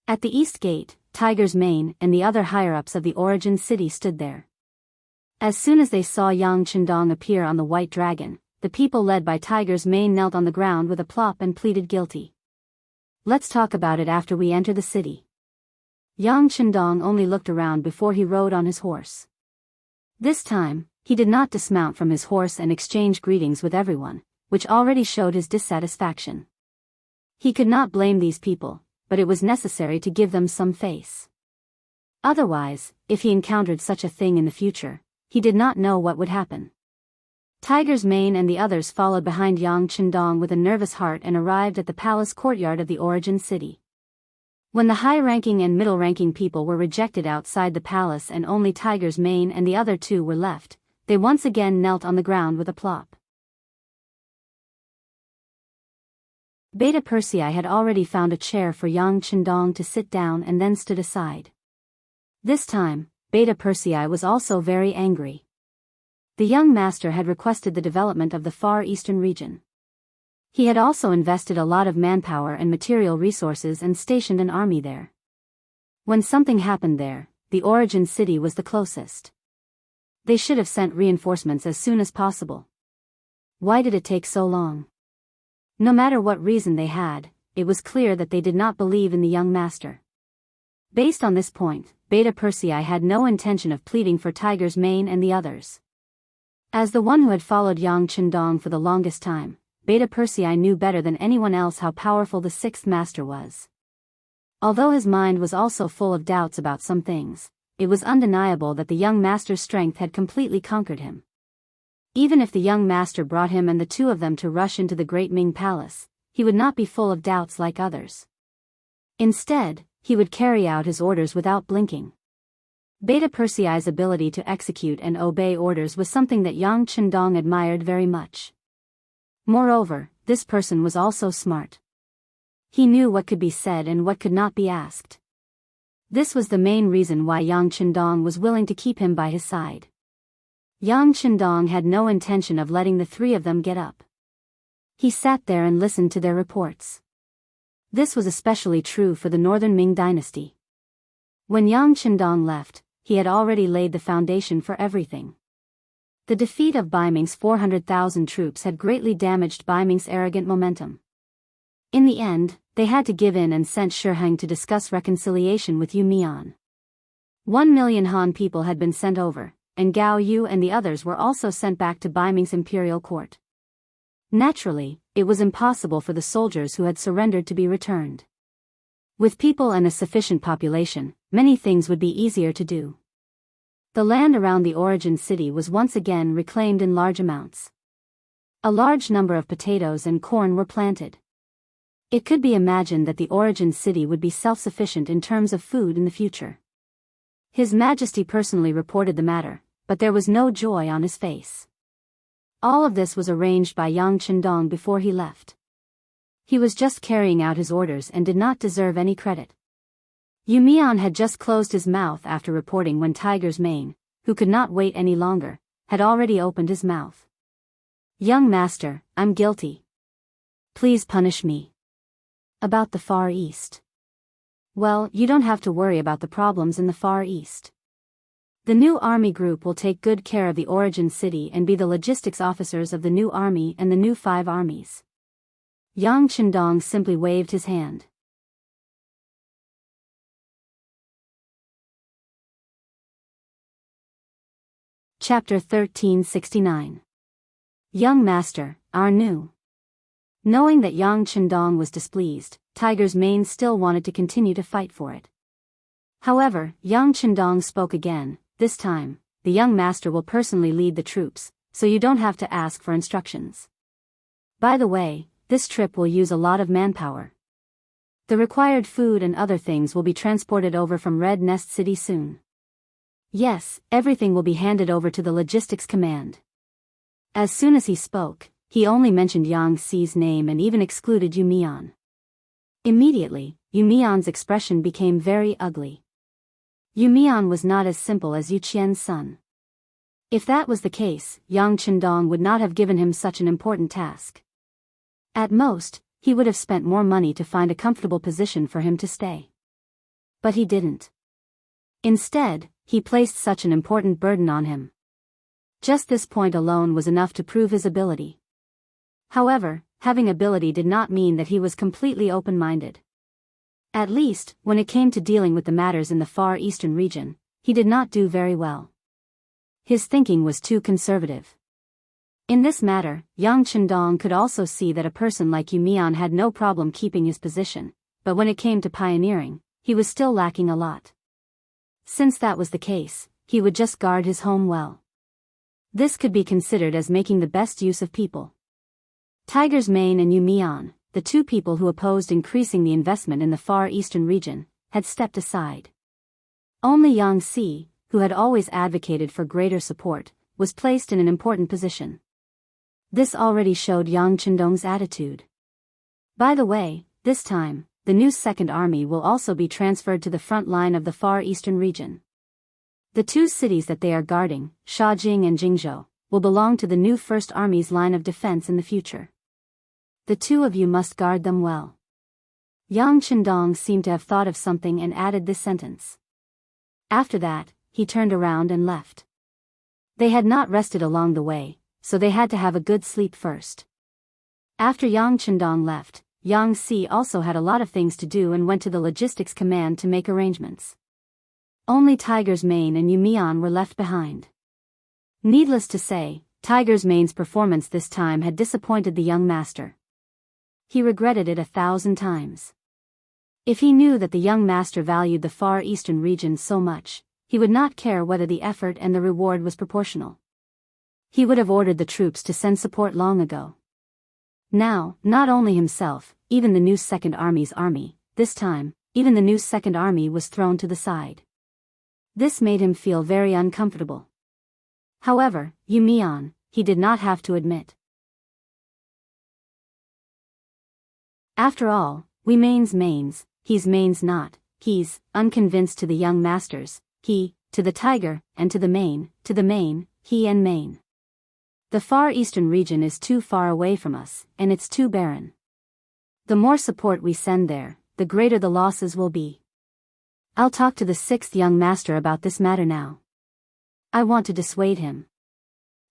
At the east gate, Tiger's mane and the other higher-ups of the origin city stood there. As soon as they saw Yang Qindong appear on the white dragon, the people led by Tiger's mane knelt on the ground with a plop and pleaded guilty. Let's talk about it after we enter the city. Yang Qindong only looked around before he rode on his horse. This time, he did not dismount from his horse and exchange greetings with everyone, which already showed his dissatisfaction. He could not blame these people, but it was necessary to give them some face. Otherwise, if he encountered such a thing in the future, he did not know what would happen. Tiger's mane and the others followed behind Yang Qindong with a nervous heart and arrived at the palace courtyard of the origin city. When the high-ranking and middle-ranking people were rejected outside the palace and only Tiger's mane and the other 2 were left, they once again knelt on the ground with a plop. Beta Persei had already found a chair for Yang Qindong to sit down and then stood aside. This time, Beta Persei was also very angry. The young master had requested the development of the Far Eastern region. He had also invested a lot of manpower and material resources and stationed an army there. When something happened there, the origin city was the closest. They should have sent reinforcements as soon as possible. Why did it take so long? No matter what reason they had, it was clear that they did not believe in the young master. Based on this point, Beta Persei had no intention of pleading for Tiger's Mane and the others. As the one who had followed Yang Chendong for the longest time, Beta Persei knew better than anyone else how powerful the sixth master was. Although his mind was also full of doubts about some things, it was undeniable that the young master's strength had completely conquered him. Even if the young master brought him and the two of them to rush into the Great Ming Palace, he would not be full of doubts like others. Instead, he would carry out his orders without blinking. Beta Persei's ability to execute and obey orders was something that Yang Chendong admired very much. Moreover, this person was also smart. He knew what could be said and what could not be asked. This was the main reason why Yang Chendong was willing to keep him by his side. Yang Chendong had no intention of letting the three of them get up. He sat there and listened to their reports. This was especially true for the Northern Ming dynasty. When Yang Chendong left, he had already laid the foundation for everything. The defeat of Bai Ming's 400,000 troops had greatly damaged Bai Ming's arrogant momentum. In the end, they had to give in and sent Shi Heng to discuss reconciliation with Yu Mian. 1 million Han people had been sent over, and Gao Yu and the others were also sent back to Bai Ming's imperial court. Naturally, it was impossible for the soldiers who had surrendered to be returned. With people and a sufficient population, many things would be easier to do. The land around the origin city was once again reclaimed in large amounts. A large number of potatoes and corn were planted. It could be imagined that the origin city would be self-sufficient in terms of food in the future. His Majesty personally reported the matter, but there was no joy on his face. All of this was arranged by Yang Chendong before he left. He was just carrying out his orders and did not deserve any credit. Yu Mian had just closed his mouth after reporting when Tiger's Mane, who could not wait any longer, had already opened his mouth. "Young master, I'm guilty. Please punish me." "About the Far East?" "Well, you don't have to worry about the problems in the Far East. The new army group will take good care of the origin city and be the logistics officers of the new army and the new 5 armies." Yang Chendong simply waved his hand. Chapter 1369. Young Master, our new. Knowing that Yang Chendong was displeased, Tiger's Mane still wanted to continue to fight for it. However, Yang Chendong spoke again. "This time, the young master will personally lead the troops, so you don't have to ask for instructions. By the way, this trip will use a lot of manpower. The required food and other things will be transported over from Red Nest City soon. Yes, everything will be handed over to the logistics command." As soon as he spoke, he only mentioned Yang Xi's name and even excluded Yu Mian. Immediately, Yu Mian's expression became very ugly. Yu Mian was not as simple as Yu Qian's son. If that was the case, Yang Chendong would not have given him such an important task. At most, he would have spent more money to find a comfortable position for him to stay. But he didn't. Instead, he placed such an important burden on him. Just this point alone was enough to prove his ability. However, having ability did not mean that he was completely open-minded. At least, when it came to dealing with the matters in the Far Eastern region, he did not do very well. His thinking was too conservative. In this matter, Yang Chendong could also see that a person like Yu Mian had no problem keeping his position, but when it came to pioneering, he was still lacking a lot. Since that was the case, he would just guard his home well. This could be considered as making the best use of people. Tiger's Mane and Yu Mian, the two people who opposed increasing the investment in the Far Eastern region, had stepped aside. Only Yang Xi, who had always advocated for greater support, was placed in an important position. This already showed Yang Chendong's attitude. By the way, this time, the new Second Army will also be transferred to the front line of the Far Eastern region. The 2 cities that they are guarding, Shaojing and Jingzhou, will belong to the new First Army's line of defense in the future. The 2 of you must guard them well. Yang Chendong seemed to have thought of something and added this sentence. After that, he turned around and left. They had not rested along the way, so they had to have a good sleep first. After Yang Chendong left, Yang Si also had a lot of things to do and went to the logistics command to make arrangements. Only Tiger's Mane and Yumian were left behind. Needless to say, Tiger's Mane's performance this time had disappointed the young master. He regretted it 1,000 times. If he knew that the young master valued the Far Eastern region so much, he would not care whether the effort and the reward was proportional. He would have ordered the troops to send support long ago. Now, not only himself, even the new Second Army's army, this time, even the new Second Army was thrown to the side. This made him feel very uncomfortable. However, Yumian, he did not have to admit. After all, we mains, he's mains not, he's, unconvinced to the young masters, he, to the tiger, and to the mane, he and mane. The Far Eastern region is too far away from us, and it's too barren. The more support we send there, the greater the losses will be. I'll talk to the 6th young master about this matter now. I want to dissuade him.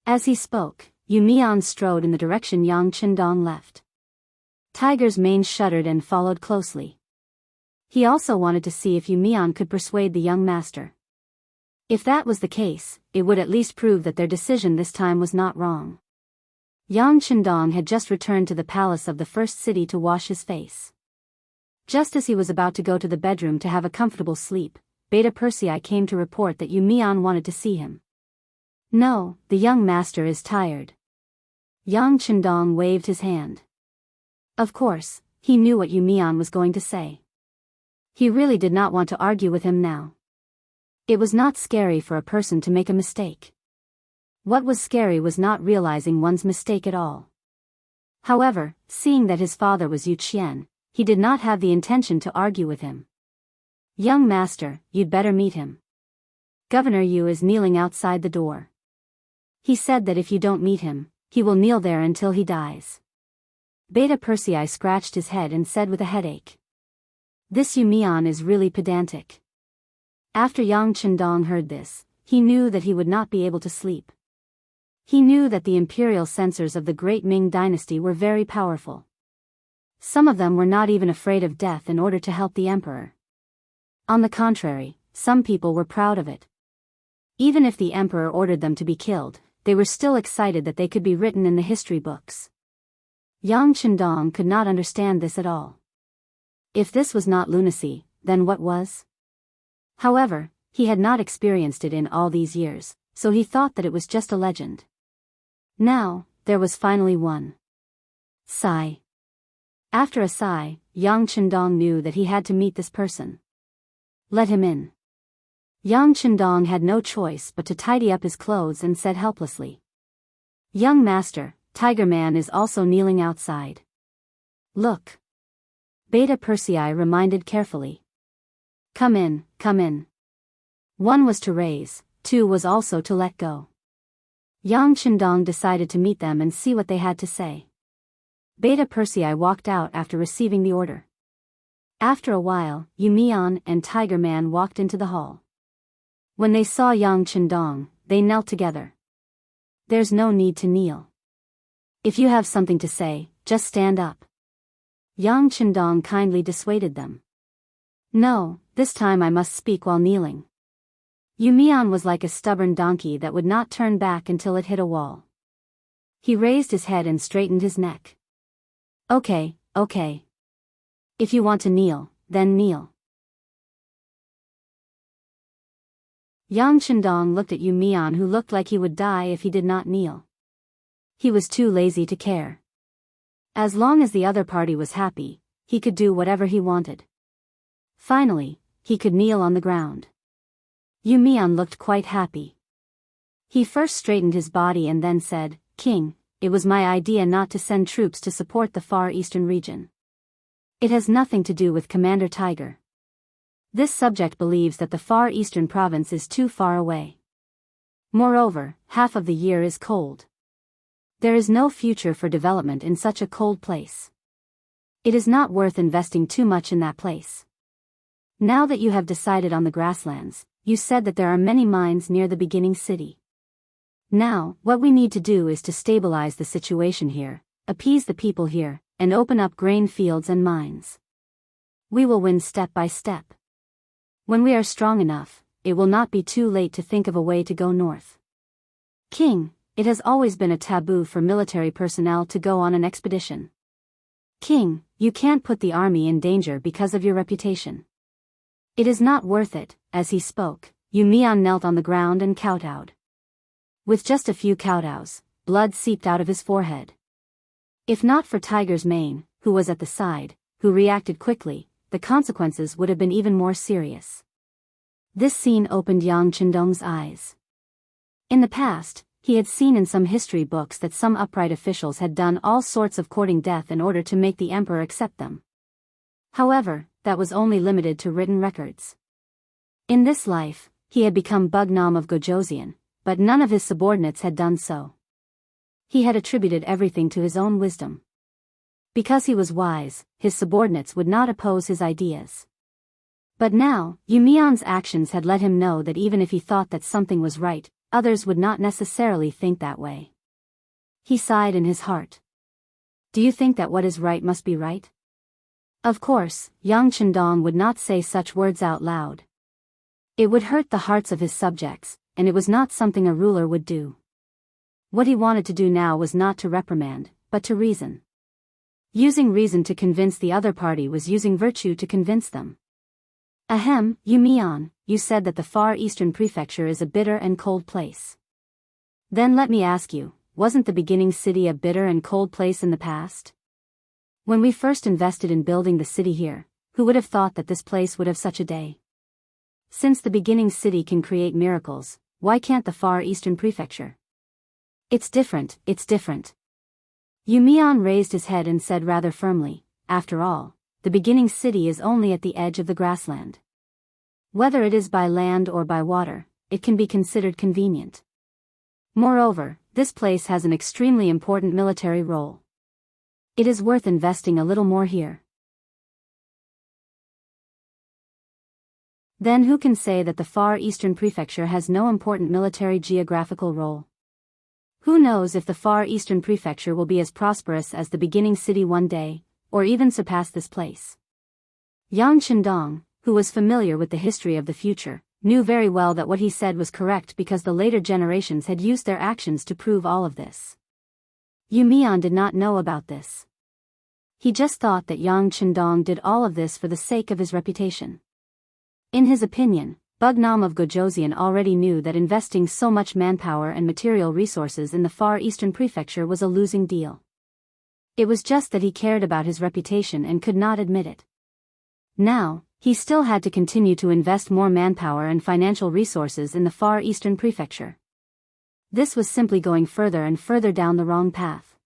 As he spoke, Yumian strode in the direction Yang Chendong left. Tiger's Mane shuddered and followed closely. He also wanted to see if Yumian could persuade the young master. If that was the case, it would at least prove that their decision this time was not wrong. Yang Chendong had just returned to the palace of the first city to wash his face. Just as he was about to go to the bedroom to have a comfortable sleep, Beta Persei came to report that Yumian wanted to see him. No, the young master is tired. Yang Chendong waved his hand. Of course, he knew what Yumian was going to say. He really did not want to argue with him now. It was not scary for a person to make a mistake. What was scary was not realizing one's mistake at all. However, seeing that his father was Yu Qian, he did not have the intention to argue with him. Young master, you'd better meet him. Governor Yu is kneeling outside the door. He said that if you don't meet him, he will kneel there until he dies. Beta Persei scratched his head and said with a headache. This Yumian is really pedantic. After Yang Chendong heard this, he knew that he would not be able to sleep. He knew that the imperial censors of the great Ming dynasty were very powerful. Some of them were not even afraid of death in order to help the emperor. On the contrary, some people were proud of it. Even if the emperor ordered them to be killed, they were still excited that they could be written in the history books. Yang Chendong could not understand this at all. If this was not lunacy, then what was? However, he had not experienced it in all these years, so he thought that it was just a legend. Now, there was finally one. Sigh. After a sigh, Yang Chendong knew that he had to meet this person. Let him in. Yang Chendong had no choice but to tidy up his clothes and said helplessly. Young master, Tiger Man is also kneeling outside. Look. Beta Persei reminded carefully. Come in, come in. 1 was to raise, 2 was also to let go. Yang Chendong decided to meet them and see what they had to say. Beta Persei walked out after receiving the order. After a while, Yumian and Tiger Man walked into the hall. When they saw Yang Chendong, they knelt together. There's no need to kneel. If you have something to say, just stand up. Yang Chendong kindly dissuaded them. No, this time I must speak while kneeling. Yumian was like a stubborn donkey that would not turn back until it hit a wall. He raised his head and straightened his neck. Okay. If you want to kneel, then kneel. Yang Chendong looked at Yumian, who looked like he would die if he did not kneel. He was too lazy to care. As long as the other party was happy, he could do whatever he wanted. Finally, he could kneel on the ground. Yumian looked quite happy. He first straightened his body and then said, King, it was my idea not to send troops to support the Far Eastern region. It has nothing to do with Commander Tiger. This subject believes that the Far Eastern province is too far away. Moreover, half of the year is cold. There is no future for development in such a cold place. It is not worth investing too much in that place. Now that you have decided on the grasslands, you said that there are many mines near the beginning city. Now, what we need to do is to stabilize the situation here, appease the people here, and open up grain fields and mines. We will win step by step. When we are strong enough, it will not be too late to think of a way to go north. King, it has always been a taboo for military personnel to go on an expedition. King, you can't put the army in danger because of your reputation. It is not worth it. As he spoke, Yu Mian knelt on the ground and kowtowed. With just a few kowtows, blood seeped out of his forehead. If not for Tiger's Mane, who was at the side, who reacted quickly, the consequences would have been even more serious. This scene opened Yang Qindong's eyes. In the past, he had seen in some history books that some upright officials had done all sorts of courting death in order to make the emperor accept them. However, that was only limited to written records. In this life, he had become Bugnam of Gojoseon, but none of his subordinates had done so. He had attributed everything to his own wisdom. Because he was wise, his subordinates would not oppose his ideas. But now, Yu Mian's actions had let him know that even if he thought that something was right, others would not necessarily think that way. He sighed in his heart. Do you think that what is right must be right? Of course, Yang Qindong would not say such words out loud. It would hurt the hearts of his subjects, and it was not something a ruler would do. What he wanted to do now was not to reprimand, but to reason. Using reason to convince the other party was using virtue to convince them. Ahem, Yu Mian, you said that the Far Eastern Prefecture is a bitter and cold place. Then let me ask you, wasn't the beginning city a bitter and cold place in the past? When we first invested in building the city here, who would have thought that this place would have such a day? Since the beginning city can create miracles, why can't the Far Eastern Prefecture? It's different, it's different. Yu Mian raised his head and said rather firmly, after all, the beginning city is only at the edge of the grassland. Whether it is by land or by water, it can be considered convenient. Moreover, this place has an extremely important military role. It is worth investing a little more here. Then who can say that the Far Eastern Prefecture has no important military geographical role? Who knows if the Far Eastern Prefecture will be as prosperous as the beginning city one day, or even surpass this place? Yang Qindong, who was familiar with the history of the future, knew very well that what he said was correct because the later generations had used their actions to prove all of this. Yu Mian did not know about this. He just thought that Yang Qindong did all of this for the sake of his reputation. In his opinion, Bugnam of Gojoseon already knew that investing so much manpower and material resources in the Far Eastern Prefecture was a losing deal. It was just that he cared about his reputation and could not admit it. Now, he still had to continue to invest more manpower and financial resources in the Far Eastern Prefecture. This was simply going further and further down the wrong path.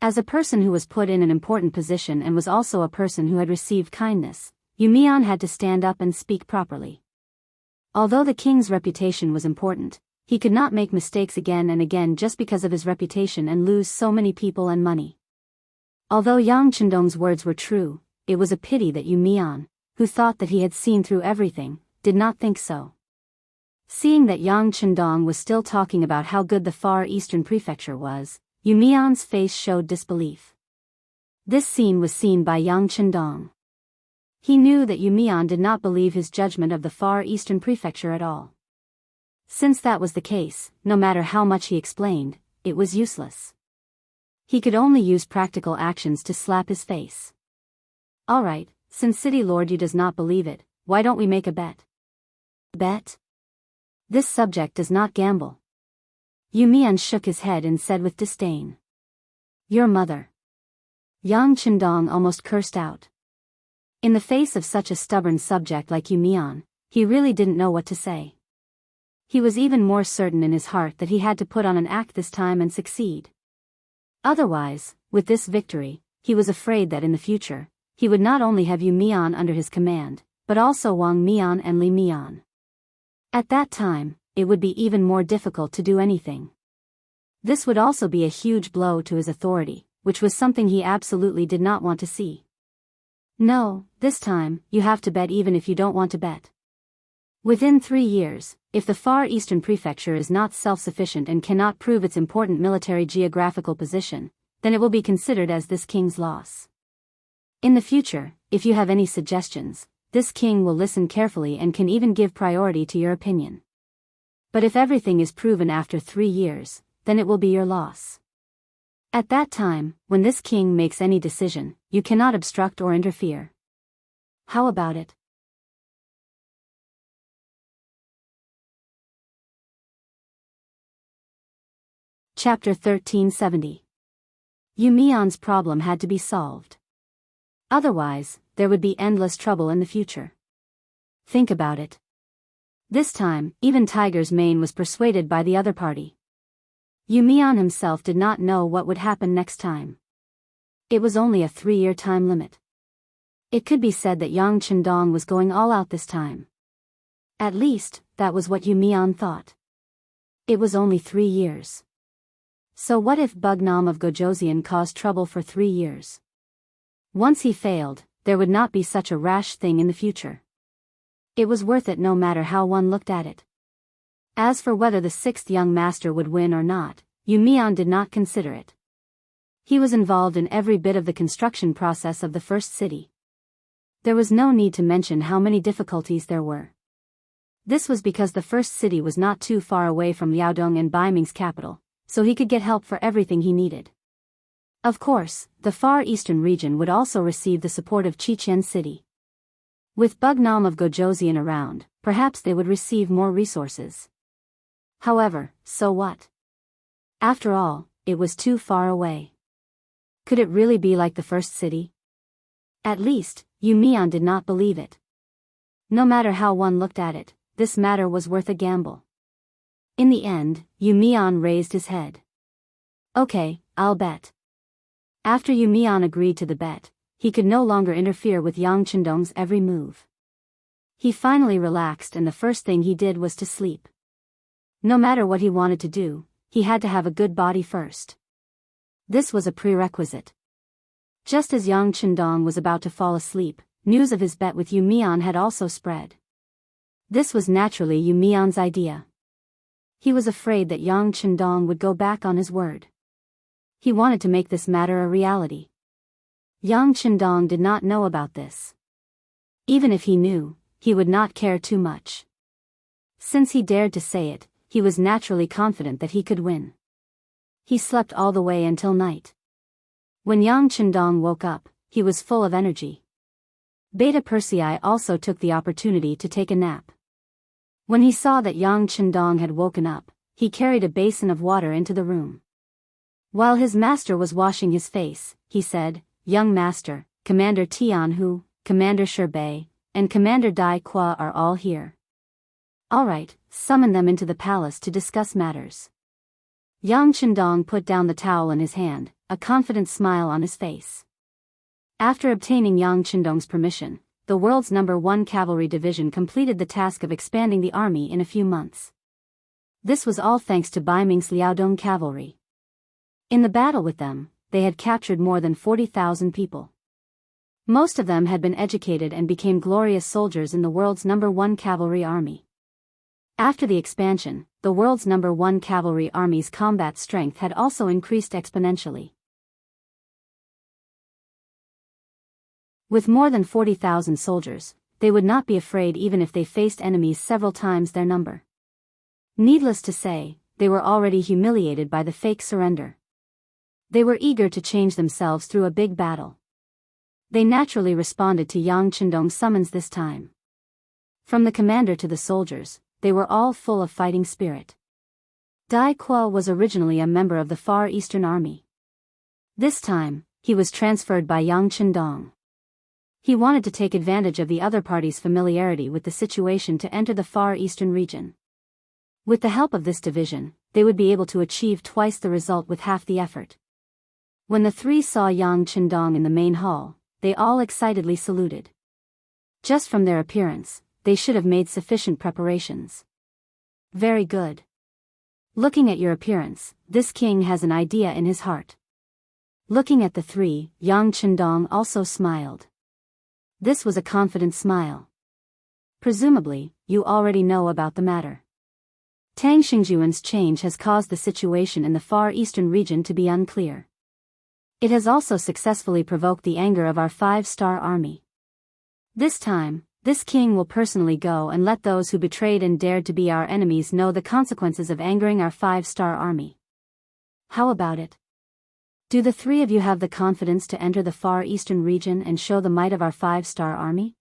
As a person who was put in an important position and was also a person who had received kindness, Yu Mian had to stand up and speak properly. Although the king's reputation was important, he could not make mistakes again and again just because of his reputation and lose so many people and money. Although Yang Qindong's words were true, it was a pity that Yu Mian, who thought that he had seen through everything, did not think so. Seeing that Yang Qindong was still talking about how good the Far Eastern Prefecture was, Yu Mian's face showed disbelief. This scene was seen by Yang Qindong. He knew that Yu Mian did not believe his judgment of the Far Eastern Prefecture at all. Since that was the case, no matter how much he explained, it was useless. He could only use practical actions to slap his face. Alright, since City Lord Yu does not believe it, why don't we make a bet? Bet? This subject does not gamble. Yu Mian shook his head and said with disdain. Your mother. Yang Qindong almost cursed out. In the face of such a stubborn subject like Yu Mian, he really didn't know what to say. He was even more certain in his heart that he had to put on an act this time and succeed. Otherwise, with this victory, he was afraid that in the future, he would not only have Yu Mian under his command, but also Wang Mian and Li Mian. At that time, it would be even more difficult to do anything. This would also be a huge blow to his authority, which was something he absolutely did not want to see. No, this time, you have to bet even if you don't want to bet. Within 3 years, if the Far Eastern Prefecture is not self-sufficient and cannot prove its important military geographical position, then it will be considered as this king's loss. In the future, if you have any suggestions, this king will listen carefully and can even give priority to your opinion. But if everything is proven after 3 years, then it will be your loss. At that time, when this king makes any decision, you cannot obstruct or interfere. How about it? Chapter 1370. Yu Mian's problem had to be solved. Otherwise, there would be endless trouble in the future. Think about it. This time, even Tiger's mane was persuaded by the other party. Yu Mian himself did not know what would happen next time. It was only a 3-year time limit. It could be said that Yang Chendong was going all out this time. At least, that was what Yu Mian thought. It was only 3 years. So what if Bugnam of Gojoseon caused trouble for 3 years? Once he failed, there would not be such a rash thing in the future. It was worth it no matter how one looked at it. As for whether the 6th young master would win or not, Yu Mian did not consider it. He was involved in every bit of the construction process of the first city. There was no need to mention how many difficulties there were. This was because the first city was not too far away from Liaodong and Baiming's capital, so he could get help for everything he needed. Of course, the far eastern region would also receive the support of Qiqian City. With Bugnam of Gojoseon around, perhaps they would receive more resources. However, so what? After all, it was too far away. Could it really be like the first city? At least, Yu Mian did not believe it. No matter how one looked at it, this matter was worth a gamble. In the end, Yu Mian raised his head. Okay, I'll bet. After Yu Mian agreed to the bet, he could no longer interfere with Yang Chendong's every move. He finally relaxed and the first thing he did was to sleep. No matter what he wanted to do, he had to have a good body first. This was a prerequisite. Just as Yang Chendong was about to fall asleep, news of his bet with Yu Mian had also spread. This was naturally Yu Mian's idea. He was afraid that Yang Chendong would go back on his word. He wanted to make this matter a reality. Yang Chendong did not know about this. Even if he knew, he would not care too much. Since he dared to say it, he was naturally confident that he could win. He slept all the way until night. When Yang Chendong woke up, he was full of energy. Beta Persei also took the opportunity to take a nap. When he saw that Yang Chendong had woken up, he carried a basin of water into the room. While his master was washing his face, he said, "Young master, Commander Tianhu, Commander Sherbei, and Commander Dai Qua are all here. All right, summon them into the palace to discuss matters." Yang Chendong put down the towel in his hand, a confident smile on his face. After obtaining Yang Chendong's permission, the world's #1 cavalry division completed the task of expanding the army in a few months. This was all thanks to Baiming's Liaodong cavalry. In the battle with them, they had captured more than 40,000 people. Most of them had been educated and became glorious soldiers in the world's #1 cavalry army. After the expansion, the world's #1 cavalry army's combat strength had also increased exponentially. With more than 40,000 soldiers, they would not be afraid even if they faced enemies several times their number. Needless to say, they were already humiliated by the fake surrender. They were eager to change themselves through a big battle. They naturally responded to Yang Chendong's summons this time. From the commander to the soldiers, they were all full of fighting spirit. Dai Qua was originally a member of the Far Eastern Army. This time, he was transferred by Yang Chendong. He wanted to take advantage of the other party's familiarity with the situation to enter the Far Eastern region. With the help of this division, they would be able to achieve twice the result with half the effort. When the three saw Yang Chendong in the main hall, they all excitedly saluted. Just from their appearance, they should have made sufficient preparations. Very good. Looking at your appearance, this king has an idea in his heart. Looking at the three, Yang Chendong also smiled. This was a confident smile. Presumably, you already know about the matter. Tang Xingjuan's change has caused the situation in the Far Eastern region to be unclear. It has also successfully provoked the anger of our 5-star army. This time, this king will personally go and let those who betrayed and dared to be our enemies know the consequences of angering our 5-star army. How about it? Do the 3 of you have the confidence to enter the Far Eastern region and show the might of our 5-star army?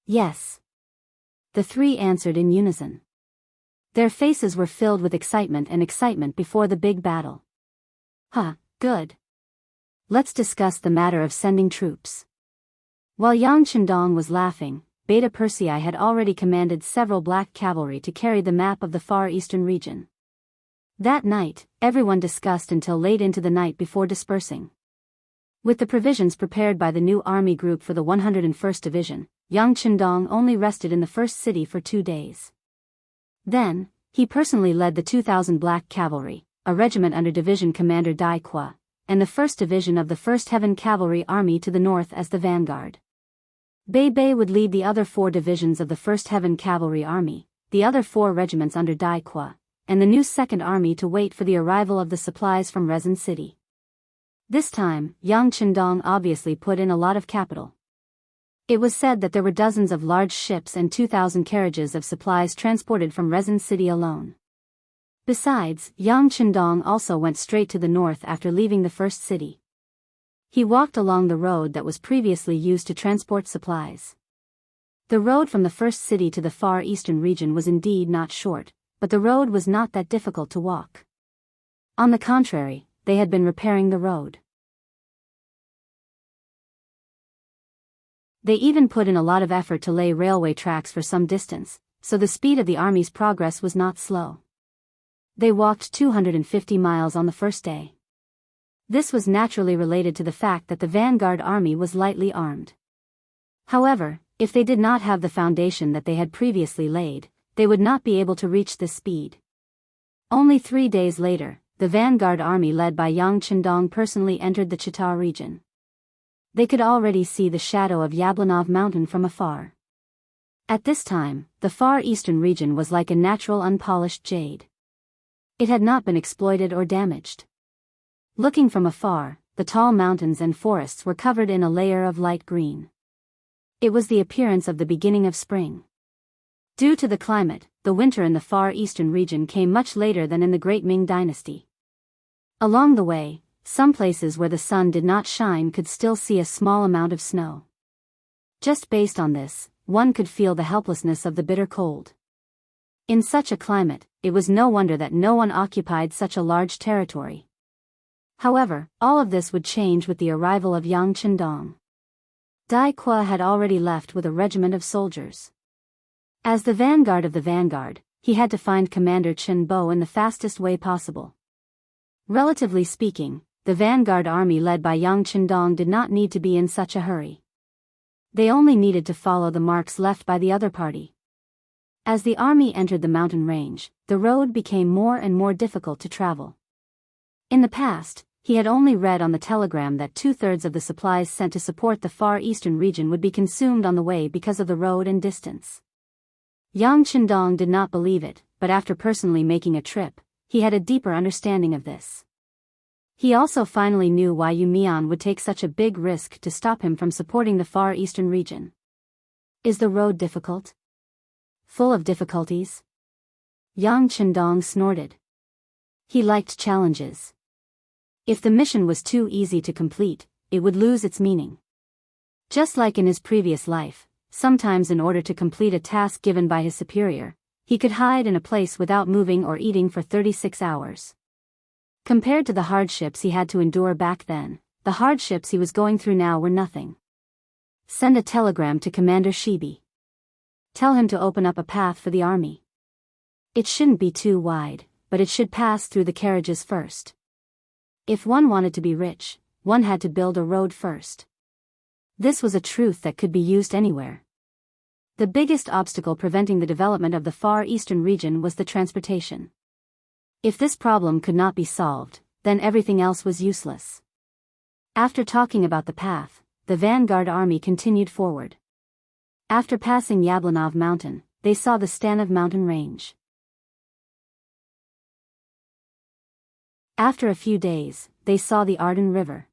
Yes. The 3 answered in unison. Their faces were filled with excitement before the big battle. Good. Let's discuss the matter of sending troops. While Yang Chendong was laughing, Beta Persei had already commanded several black cavalry to carry the map of the Far Eastern region. That night, everyone discussed until late into the night before dispersing. With the provisions prepared by the new army group for the 101st Division, Yang Chendong only rested in the first city for 2 days. Then, he personally led the 2,000 Black Cavalry, a regiment under Division Commander Daoist, and the 1st Division of the 1st Heaven Cavalry Army to the north as the vanguard. Bei would lead the other 4 divisions of the 1st Heaven Cavalry Army, the other 4 regiments under Daoist, and the new 2nd Army to wait for the arrival of the supplies from Resin City. This time, Yang Chendong obviously put in a lot of capital. It was said that there were dozens of large ships and 2,000 carriages of supplies transported from Resin City alone. Besides, Yang Chendong also went straight to the north after leaving the first city. He walked along the road that was previously used to transport supplies. The road from the first city to the Far Eastern region was indeed not short, but the road was not that difficult to walk. On the contrary, they had been repairing the road. They even put in a lot of effort to lay railway tracks for some distance, so the speed of the army's progress was not slow. They walked 250 miles on the first day. This was naturally related to the fact that the vanguard army was lightly armed. However, if they did not have the foundation that they had previously laid, they would not be able to reach this speed. Only 3 days later, the vanguard army led by Yang Chendong personally entered the Chita region. They could already see the shadow of Yablonov Mountain from afar. At this time, the Far Eastern region was like a natural unpolished jade. It had not been exploited or damaged. Looking from afar, the tall mountains and forests were covered in a layer of light green. It was the appearance of the beginning of spring. Due to the climate, the winter in the Far Eastern region came much later than in the Great Ming Dynasty. Along the way, some places where the sun did not shine could still see a small amount of snow. Just based on this, one could feel the helplessness of the bitter cold. In such a climate, it was no wonder that no one occupied such a large territory. However, all of this would change with the arrival of Yang Chendong. Daoist had already left with a regiment of soldiers. As the vanguard of the vanguard, he had to find Commander Chen Bo in the fastest way possible. Relatively speaking, the vanguard army led by Yang Chendong did not need to be in such a hurry. They only needed to follow the marks left by the other party. As the army entered the mountain range, the road became more and more difficult to travel. In the past, he had only read on the telegram that 2/3 of the supplies sent to support the Far Eastern region would be consumed on the way because of the road and distance. Yang Chendong did not believe it, but after personally making a trip, he had a deeper understanding of this. He also finally knew why Yu Mian would take such a big risk to stop him from supporting the Far Eastern region. Is the road difficult? Full of difficulties? Yang Chendong snorted. He liked challenges. If the mission was too easy to complete, it would lose its meaning. Just like in his previous life, sometimes in order to complete a task given by his superior, he could hide in a place without moving or eating for 36 hours. Compared to the hardships he had to endure back then, the hardships he was going through now were nothing. Send a telegram to Commander Shibi. Tell him to open up a path for the army. It shouldn't be too wide, but it should pass through the carriages first. If one wanted to be rich, one had to build a road first. This was a truth that could be used anywhere. The biggest obstacle preventing the development of the Far Eastern region was the transportation. If this problem could not be solved, then everything else was useless. After talking about the path, the vanguard army continued forward. After passing Yablonov Mountain, they saw the Stanov Mountain range. After a few days, they saw the Arden River.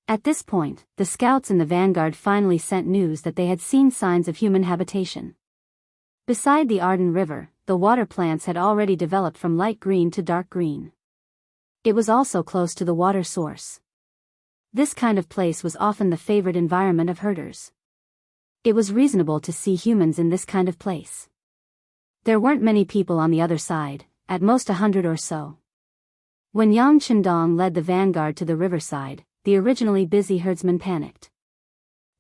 At this point, the scouts in the vanguard finally sent news that they had seen signs of human habitation. Beside the Arden River, the water plants had already developed from light green to dark green. It was also close to the water source. This kind of place was often the favorite environment of herders. It was reasonable to see humans in this kind of place. There weren't many people on the other side, at most 100 or so. When Yang Qindong led the vanguard to the riverside, the originally busy herdsmen panicked.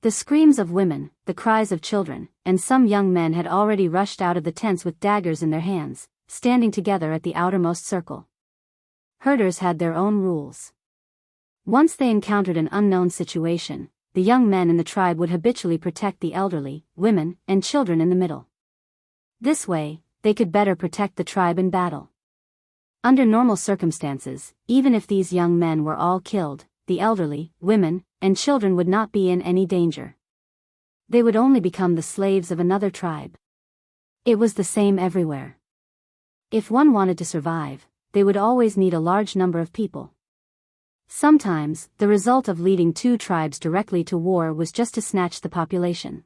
The screams of women, the cries of children, and some young men had already rushed out of the tents with daggers in their hands, standing together at the outermost circle. Herders had their own rules. Once they encountered an unknown situation, the young men in the tribe would habitually protect the elderly, women, and children in the middle. This way, they could better protect the tribe in battle. Under normal circumstances, even if these young men were all killed, the elderly, women, and children would not be in any danger. They would only become the slaves of another tribe. It was the same everywhere. If one wanted to survive, they would always need a large number of people. Sometimes, the result of leading two tribes directly to war was just to snatch the population.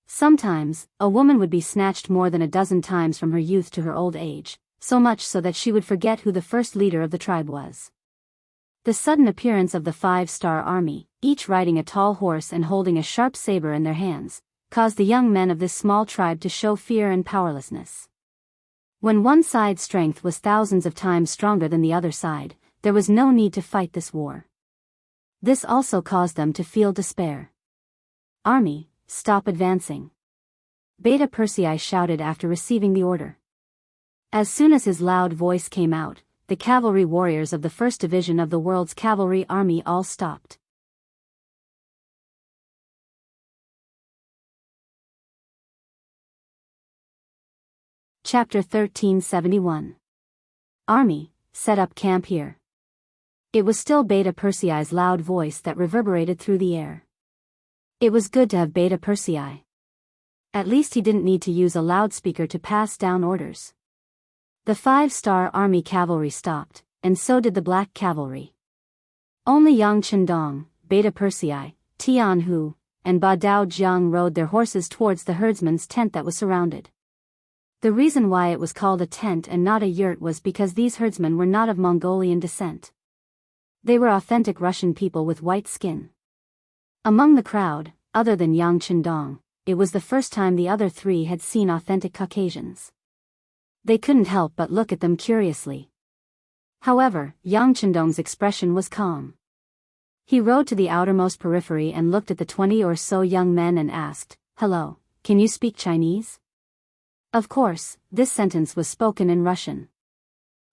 Sometimes, a woman would be snatched more than a dozen times from her youth to her old age, so much so that she would forget who the first leader of the tribe was. The sudden appearance of the 5-star army, each riding a tall horse and holding a sharp saber in their hands, caused the young men of this small tribe to show fear and powerlessness. When one side's strength was thousands of times stronger than the other side, there was no need to fight this war. This also caused them to feel despair. "Army, stop advancing!" Beta Persei shouted after receiving the order. As soon as his loud voice came out, the cavalry warriors of the 1st Division of the world's cavalry army all stopped. Chapter 1371. Army, set up camp here. It was still Beta Persei's loud voice that reverberated through the air. It was good to have Beta Persei. At least he didn't need to use a loudspeaker to pass down orders. The 5-star army cavalry stopped, and so did the black cavalry. Only Yang Qindong, Beta Persei, Tianhu, and Ba Dao Jiang rode their horses towards the herdsman's tent that was surrounded. The reason why it was called a tent and not a yurt was because these herdsmen were not of Mongolian descent. They were authentic Russian people with white skin. Among the crowd, other than Yang Qindong, it was the first time the other three had seen authentic Caucasians. They couldn't help but look at them curiously. However, Yang Qindong's expression was calm. He rode to the outermost periphery and looked at the 20 or so young men and asked, "Hello, can you speak Chinese?" Of course, this sentence was spoken in Russian.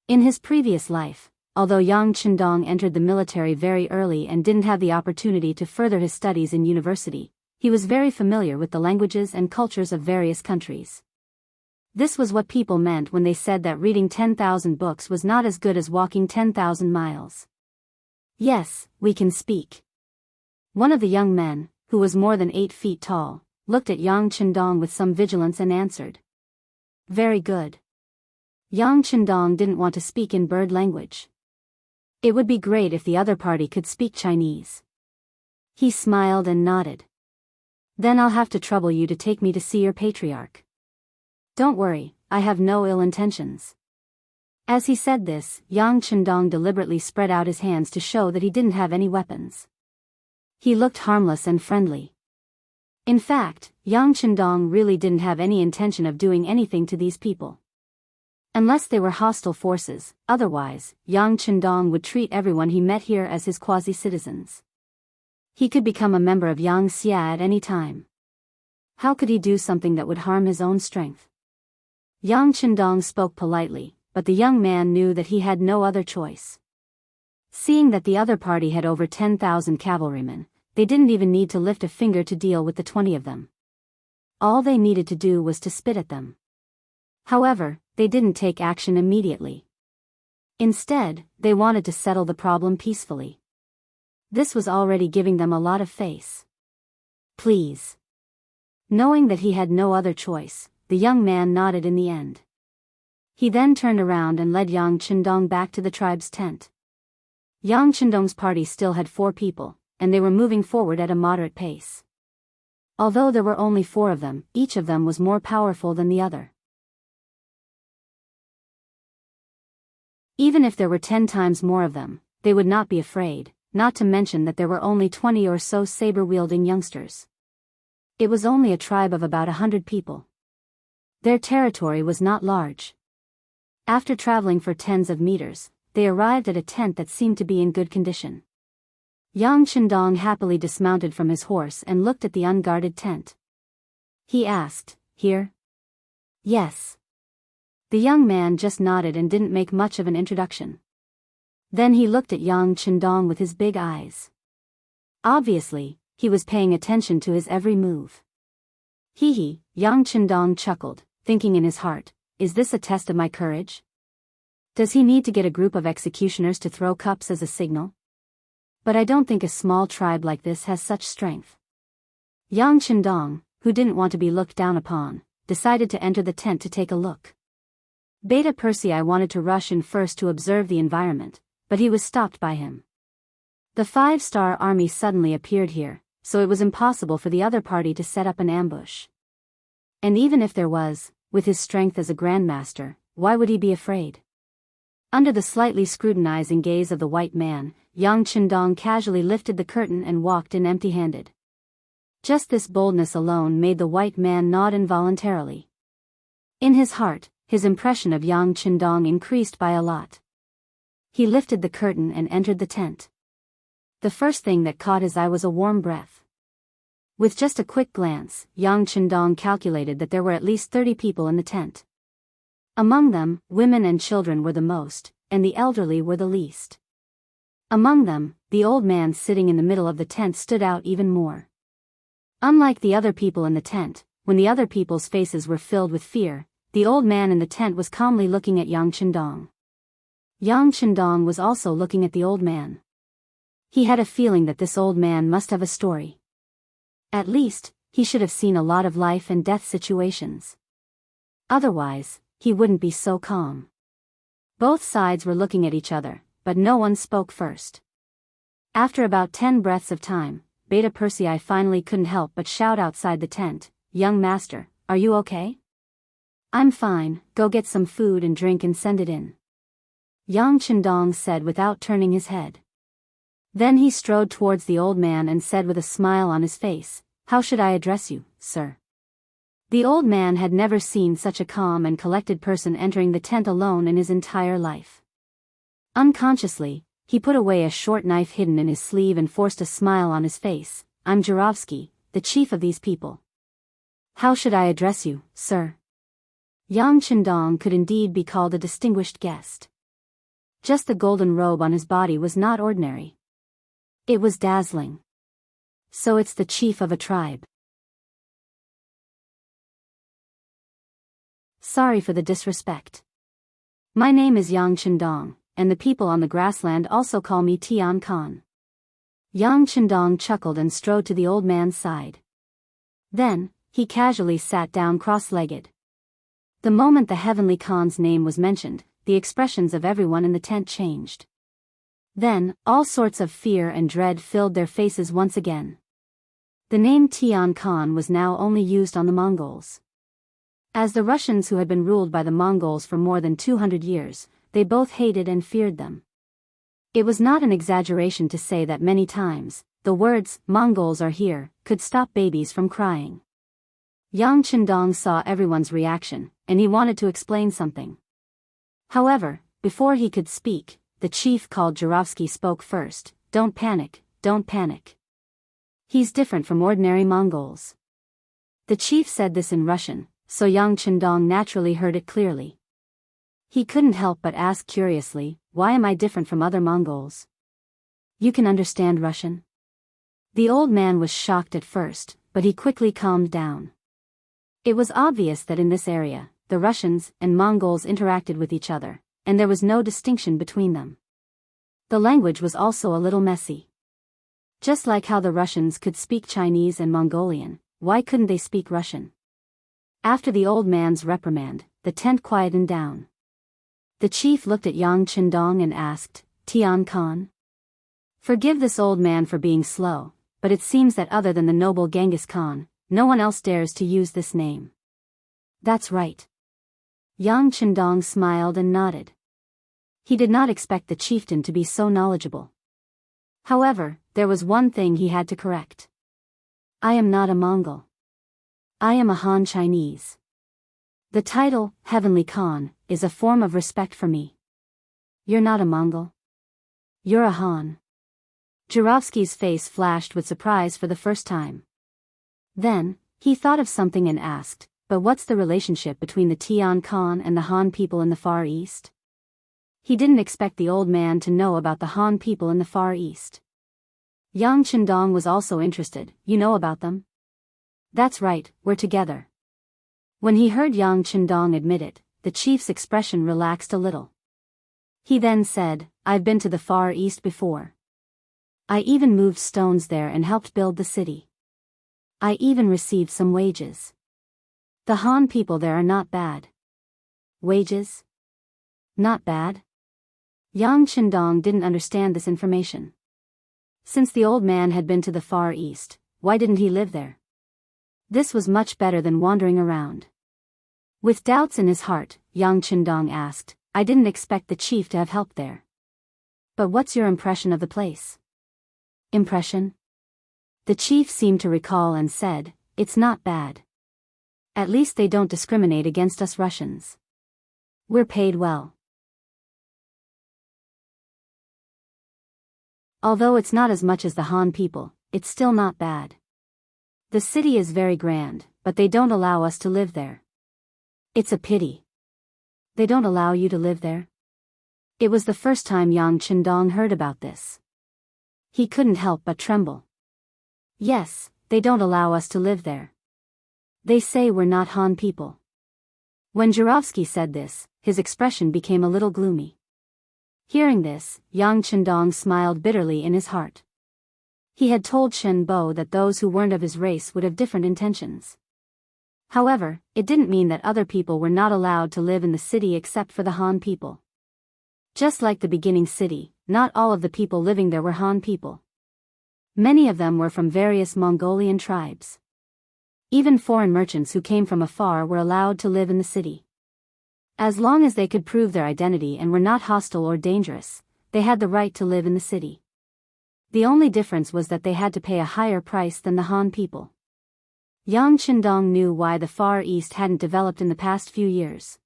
In his previous life, although Yang Qindong entered the military very early and didn't have the opportunity to further his studies in university, he was very familiar with the languages and cultures of various countries. This was what people meant when they said that reading 10,000 books was not as good as walking 10,000 miles. "Yes, we can speak." One of the young men, who was more than 8 feet tall, looked at Yang Qindong with some vigilance and answered. "Very good." Yang Qindong didn't want to speak in bird language. It would be great if the other party could speak Chinese. He smiled and nodded. "Then I'll have to trouble you to take me to see your patriarch." "Don't worry, I have no ill intentions." As he said this, Yang Qindong deliberately spread out his hands to show that he didn't have any weapons. He looked harmless and friendly. In fact, Yang Qindong really didn't have any intention of doing anything to these people. Unless they were hostile forces, otherwise, Yang Qindong would treat everyone he met here as his quasi-citizens. He could become a member of Yang Xia at any time. How could he do something that would harm his own strength? Yang Qindong spoke politely, but the young man knew that he had no other choice. Seeing that the other party had over 10,000 cavalrymen, they didn't even need to lift a finger to deal with the 20 of them. All they needed to do was to spit at them. However, they didn't take action immediately. Instead, they wanted to settle the problem peacefully. This was already giving them a lot of face. "Please." Knowing that he had no other choice, the young man nodded in the end. He then turned around and led Yang Qindong back to the tribe's tent. Yang Qindong's party still had 4 people, and they were moving forward at a moderate pace. Although there were only 4 of them, each of them was more powerful than the other. Even if there were 10 times more of them, they would not be afraid, not to mention that there were only 20 or so saber-wielding youngsters. It was only a tribe of about 100 people. Their territory was not large. After traveling for tens of meters, they arrived at a tent that seemed to be in good condition. Yang Qindong happily dismounted from his horse and looked at the unguarded tent. He asked, "Here?" "Yes." The young man just nodded and didn't make much of an introduction. Then he looked at Yang Qindong with his big eyes. Obviously, he was paying attention to his every move. Hee, Yang Qindong chuckled, thinking in his heart, is this a test of my courage? Does he need to get a group of executioners to throw cups as a signal? But I don't think a small tribe like this has such strength. Yang Qindong, who didn't want to be looked down upon, decided to enter the tent to take a look. Beta Persei wanted to rush in first to observe the environment, but he was stopped by him. The 5-star army suddenly appeared here, so it was impossible for the other party to set up an ambush. And even if there was, with his strength as a grandmaster, why would he be afraid? Under the slightly scrutinizing gaze of the white man, Yang Qindong casually lifted the curtain and walked in empty-handed. Just this boldness alone made the white man nod involuntarily. In his heart, his impression of Yang Qindong increased by a lot. He lifted the curtain and entered the tent. The first thing that caught his eye was a warm breath. With just a quick glance, Yang Qindong calculated that there were at least 30 people in the tent. Among them, women and children were the most, and the elderly were the least. Among them, the old man sitting in the middle of the tent stood out even more. Unlike the other people in the tent, when the other people's faces were filled with fear, the old man in the tent was calmly looking at Yang Qindong. Yang Qindong was also looking at the old man. He had a feeling that this old man must have a story. At least, he should have seen a lot of life and death situations. Otherwise, he wouldn't be so calm. Both sides were looking at each other, but no one spoke first. After about 10 breaths of time, Beta Persei finally couldn't help but shout outside the tent, "Young master, are you okay?" "I'm fine, go get some food and drink and send it in," Yang Qindong said without turning his head. Then he strode towards the old man and said with a smile on his face, "How should I address you, sir?" The old man had never seen such a calm and collected person entering the tent alone in his entire life. Unconsciously, he put away a short knife hidden in his sleeve and forced a smile on his face. "I'm Jurovsky, the chief of these people." "How should I address you, sir?" Yang Qindong could indeed be called a distinguished guest. Just the golden robe on his body was not ordinary. It was dazzling. So it's the chief of a tribe. Sorry for the disrespect. My name is Yang Qindong, and the people on the grassland also call me Tian Khan. Yang Qindong chuckled and strode to the old man's side. Then, he casually sat down cross-legged. The moment the heavenly Khan's name was mentioned, the expressions of everyone in the tent changed. Then, all sorts of fear and dread filled their faces once again. The name Tian Khan was now only used on the Mongols. As the Russians who had been ruled by the Mongols for more than 200 years, they both hated and feared them. It was not an exaggeration to say that many times, the words, "Mongols are here," could stop babies from crying. Yang Qindong saw everyone's reaction, and he wanted to explain something. However, before he could speak, the chief called Jurovsky spoke first. "Don't panic, don't panic. He's different from ordinary Mongols." The chief said this in Russian, so Yang Qindong naturally heard it clearly. He couldn't help but ask curiously, "Why am I different from other Mongols?" "You can understand Russian?" The old man was shocked at first, but he quickly calmed down. It was obvious that in this area, the Russians and Mongols interacted with each other, and there was no distinction between them. The language was also a little messy. Just like how the Russians could speak Chinese and Mongolian, why couldn't they speak Russian? After the old man's reprimand, the tent quietened down. The chief looked at Yang Qindong and asked, "Tian Khan?" Forgive this old man for being slow, but it seems that other than the noble Genghis Khan, no one else dares to use this name. That's right. Yang Chendong smiled and nodded. He did not expect the chieftain to be so knowledgeable. However, there was one thing he had to correct. I am not a Mongol. I am a Han Chinese. The title, Heavenly Khan, is a form of respect for me. You're not a Mongol. You're a Han. Jurovsky's face flashed with surprise for the first time. Then, he thought of something and asked, but what's the relationship between the Tian Khan and the Han people in the Far East? He didn't expect the old man to know about the Han people in the Far East. Yang Chendong was also interested. You know about them? That's right, we're together. When he heard Yang Chendong admit it, the chief's expression relaxed a little. He then said, I've been to the Far East before. I even moved stones there and helped build the city. I even received some wages. The Han people there are not bad. Wages? Not bad? Yang Chendong didn't understand this information. Since the old man had been to the Far East, why didn't he live there? This was much better than wandering around. With doubts in his heart, Yang Chendong asked, I didn't expect the chief to have help there. But what's your impression of the place? Impression? The chief seemed to recall and said, it's not bad. At least they don't discriminate against us Russians. We're paid well. Although it's not as much as the Han people, it's still not bad. The city is very grand, but they don't allow us to live there. It's a pity. They don't allow you to live there? It was the first time Yang Chendong heard about this. He couldn't help but tremble. Yes, they don't allow us to live there. They say we're not Han people. When Jurovsky said this, his expression became a little gloomy. Hearing this, Yang Chendong smiled bitterly in his heart. He had told Shen Bo that those who weren't of his race would have different intentions. However, it didn't mean that other people were not allowed to live in the city except for the Han people. Just like the beginning city, not all of the people living there were Han people. Many of them were from various Mongolian tribes. Even foreign merchants who came from afar were allowed to live in the city. As long as they could prove their identity and were not hostile or dangerous, they had the right to live in the city. The only difference was that they had to pay a higher price than the Han people. Yang Chendong knew why the Far East hadn't developed in the past few years.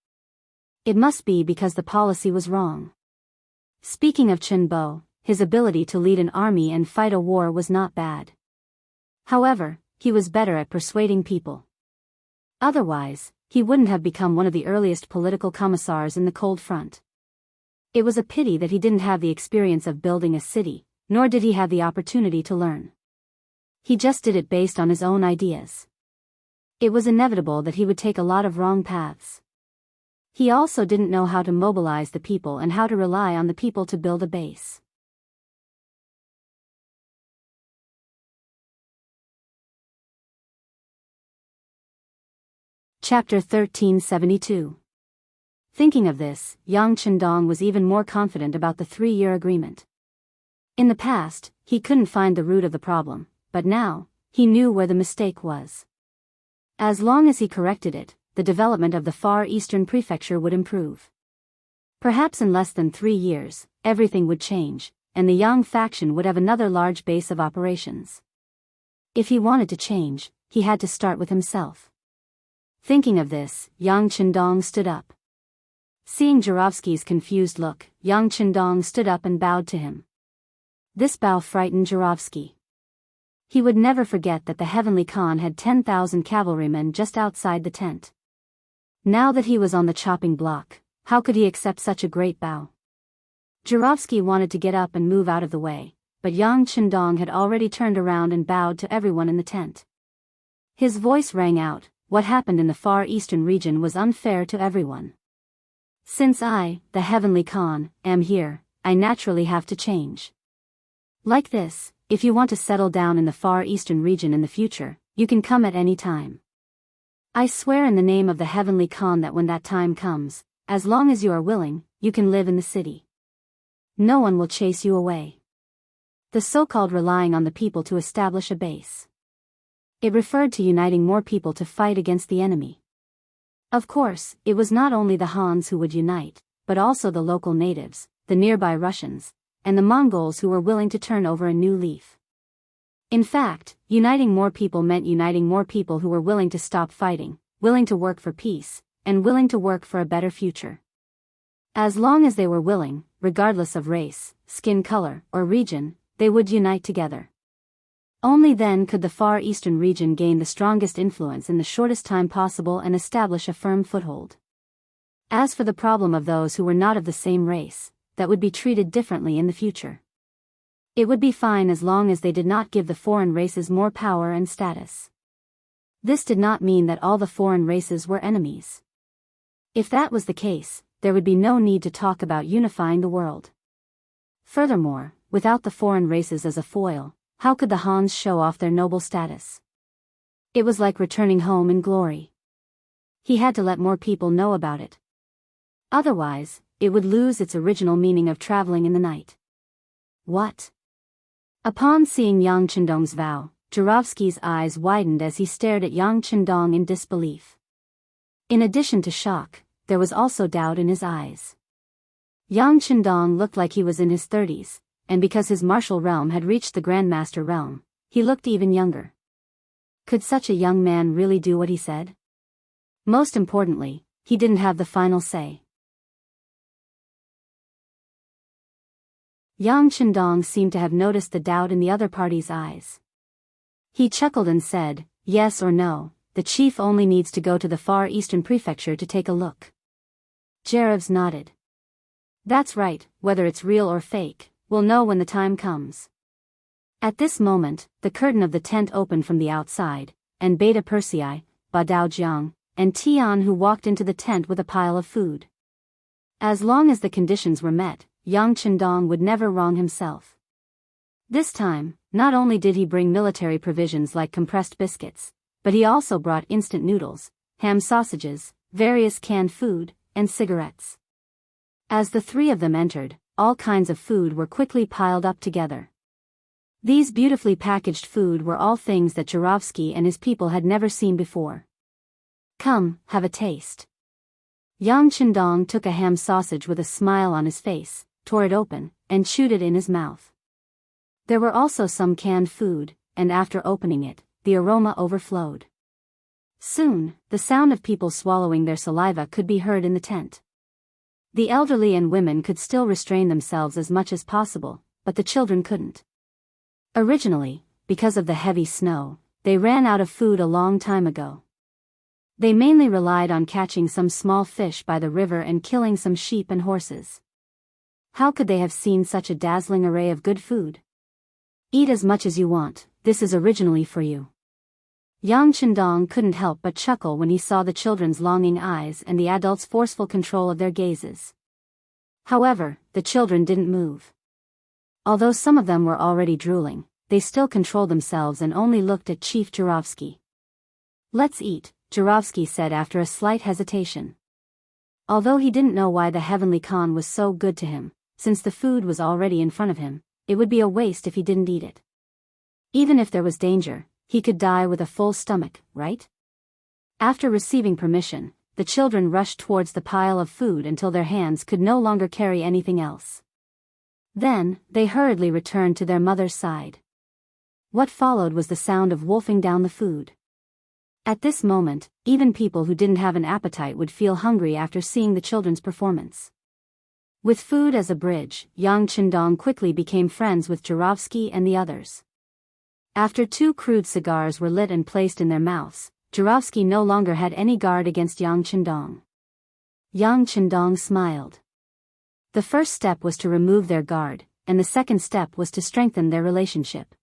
It must be because the policy was wrong. Speaking of Chen Bo, his ability to lead an army and fight a war was not bad. However, he was better at persuading people. Otherwise, he wouldn't have become one of the earliest political commissars in the Cold Front. It was a pity that he didn't have the experience of building a city, nor did he have the opportunity to learn. He just did it based on his own ideas. It was inevitable that he would take a lot of wrong paths. He also didn't know how to mobilize the people and how to rely on the people to build a base. Chapter 1372. Thinking of this, Yang Chendong was even more confident about the 3-year agreement. In the past, he couldn't find the root of the problem, but now, he knew where the mistake was. As long as he corrected it, the development of the Far Eastern Prefecture would improve. Perhaps in less than 3 years, everything would change, and the Yang faction would have another large base of operations. If he wanted to change, he had to start with himself. Thinking of this, Yang Chendong stood up. Seeing Jurovsky's confused look, Yang Chendong stood up and bowed to him. This bow frightened Jurovsky. He would never forget that the Heavenly Khan had 10,000 cavalrymen just outside the tent. Now that he was on the chopping block, how could he accept such a great bow? Jurovsky wanted to get up and move out of the way, but Yang Chendong had already turned around and bowed to everyone in the tent. His voice rang out, what happened in the Far Eastern region was unfair to everyone. Since I, the Heavenly Khan, am here, I naturally have to change. Like this, if you want to settle down in the Far Eastern region in the future, you can come at any time. I swear in the name of the Heavenly Khan that when that time comes, as long as you are willing, you can live in the city. No one will chase you away. The so-called relying on the people to establish a base. It referred to uniting more people to fight against the enemy. Of course, it was not only the Hans who would unite, but also the local natives, the nearby Russians, and the Mongols who were willing to turn over a new leaf. In fact, uniting more people meant uniting more people who were willing to stop fighting, willing to work for peace, and willing to work for a better future. As long as they were willing, regardless of race, skin color, or region, they would unite together. Only then could the Far Eastern region gain the strongest influence in the shortest time possible and establish a firm foothold. As for the problem of those who were not of the same race, that would be treated differently in the future. It would be fine as long as they did not give the foreign races more power and status. This did not mean that all the foreign races were enemies. If that was the case, there would be no need to talk about unifying the world. Furthermore, without the foreign races as a foil, how could the Hans show off their noble status? It was like returning home in glory. He had to let more people know about it. Otherwise, it would lose its original meaning of traveling in the night. What? Upon seeing Yang Chendong's vow, Jurovsky's eyes widened as he stared at Yang Chendong in disbelief. In addition to shock, there was also doubt in his eyes. Yang Chendong looked like he was in his 30s, and because his martial realm had reached the Grandmaster realm, he looked even younger. Could such a young man really do what he said? Most importantly, he didn't have the final say. Yang Chendong seemed to have noticed the doubt in the other party's eyes. He chuckled and said, "Yes or no, the chief only needs to go to the Far Eastern Prefecture to take a look." Jerevs nodded. "That's right, whether it's real or fake, we'll know when the time comes." At this moment, the curtain of the tent opened from the outside, and Beta Persei, Badao Jiang, and Tian Hu walked into the tent with a pile of food. As long as the conditions were met, Yang Chendong would never wrong himself. This time, not only did he bring military provisions like compressed biscuits, but he also brought instant noodles, ham sausages, various canned food, and cigarettes. As the three of them entered, all kinds of food were quickly piled up together. These beautifully packaged food were all things that Jurovsky and his people had never seen before. "Come, have a taste." Yang Chendong took a ham sausage with a smile on his face, tore it open, and chewed it in his mouth. There were also some canned food, and after opening it, the aroma overflowed. Soon, the sound of people swallowing their saliva could be heard in the tent. The elderly and women could still restrain themselves as much as possible, but the children couldn't. Originally, because of the heavy snow, they ran out of food a long time ago. They mainly relied on catching some small fish by the river and killing some sheep and horses. How could they have seen such a dazzling array of good food? "Eat as much as you want, this is originally for you." Yang Chendong couldn't help but chuckle when he saw the children's longing eyes and the adults' forceful control of their gazes. However, the children didn't move. Although some of them were already drooling, they still controlled themselves and only looked at Chief Jurovsky. "Let's eat," Jurovsky said after a slight hesitation. Although he didn't know why the Heavenly Khan was so good to him, since the food was already in front of him, it would be a waste if he didn't eat it. Even if there was danger, he could die with a full stomach, right? After receiving permission, the children rushed towards the pile of food until their hands could no longer carry anything else. Then, they hurriedly returned to their mother's side. What followed was the sound of wolfing down the food. At this moment, even people who didn't have an appetite would feel hungry after seeing the children's performance. With food as a bridge, Yang Chendong quickly became friends with Jurovsky and the others. After 2 crude cigars were lit and placed in their mouths, Jurovsky no longer had any guard against Yang Chendong. Yang Chendong smiled. The first step was to remove their guard, and the second step was to strengthen their relationship.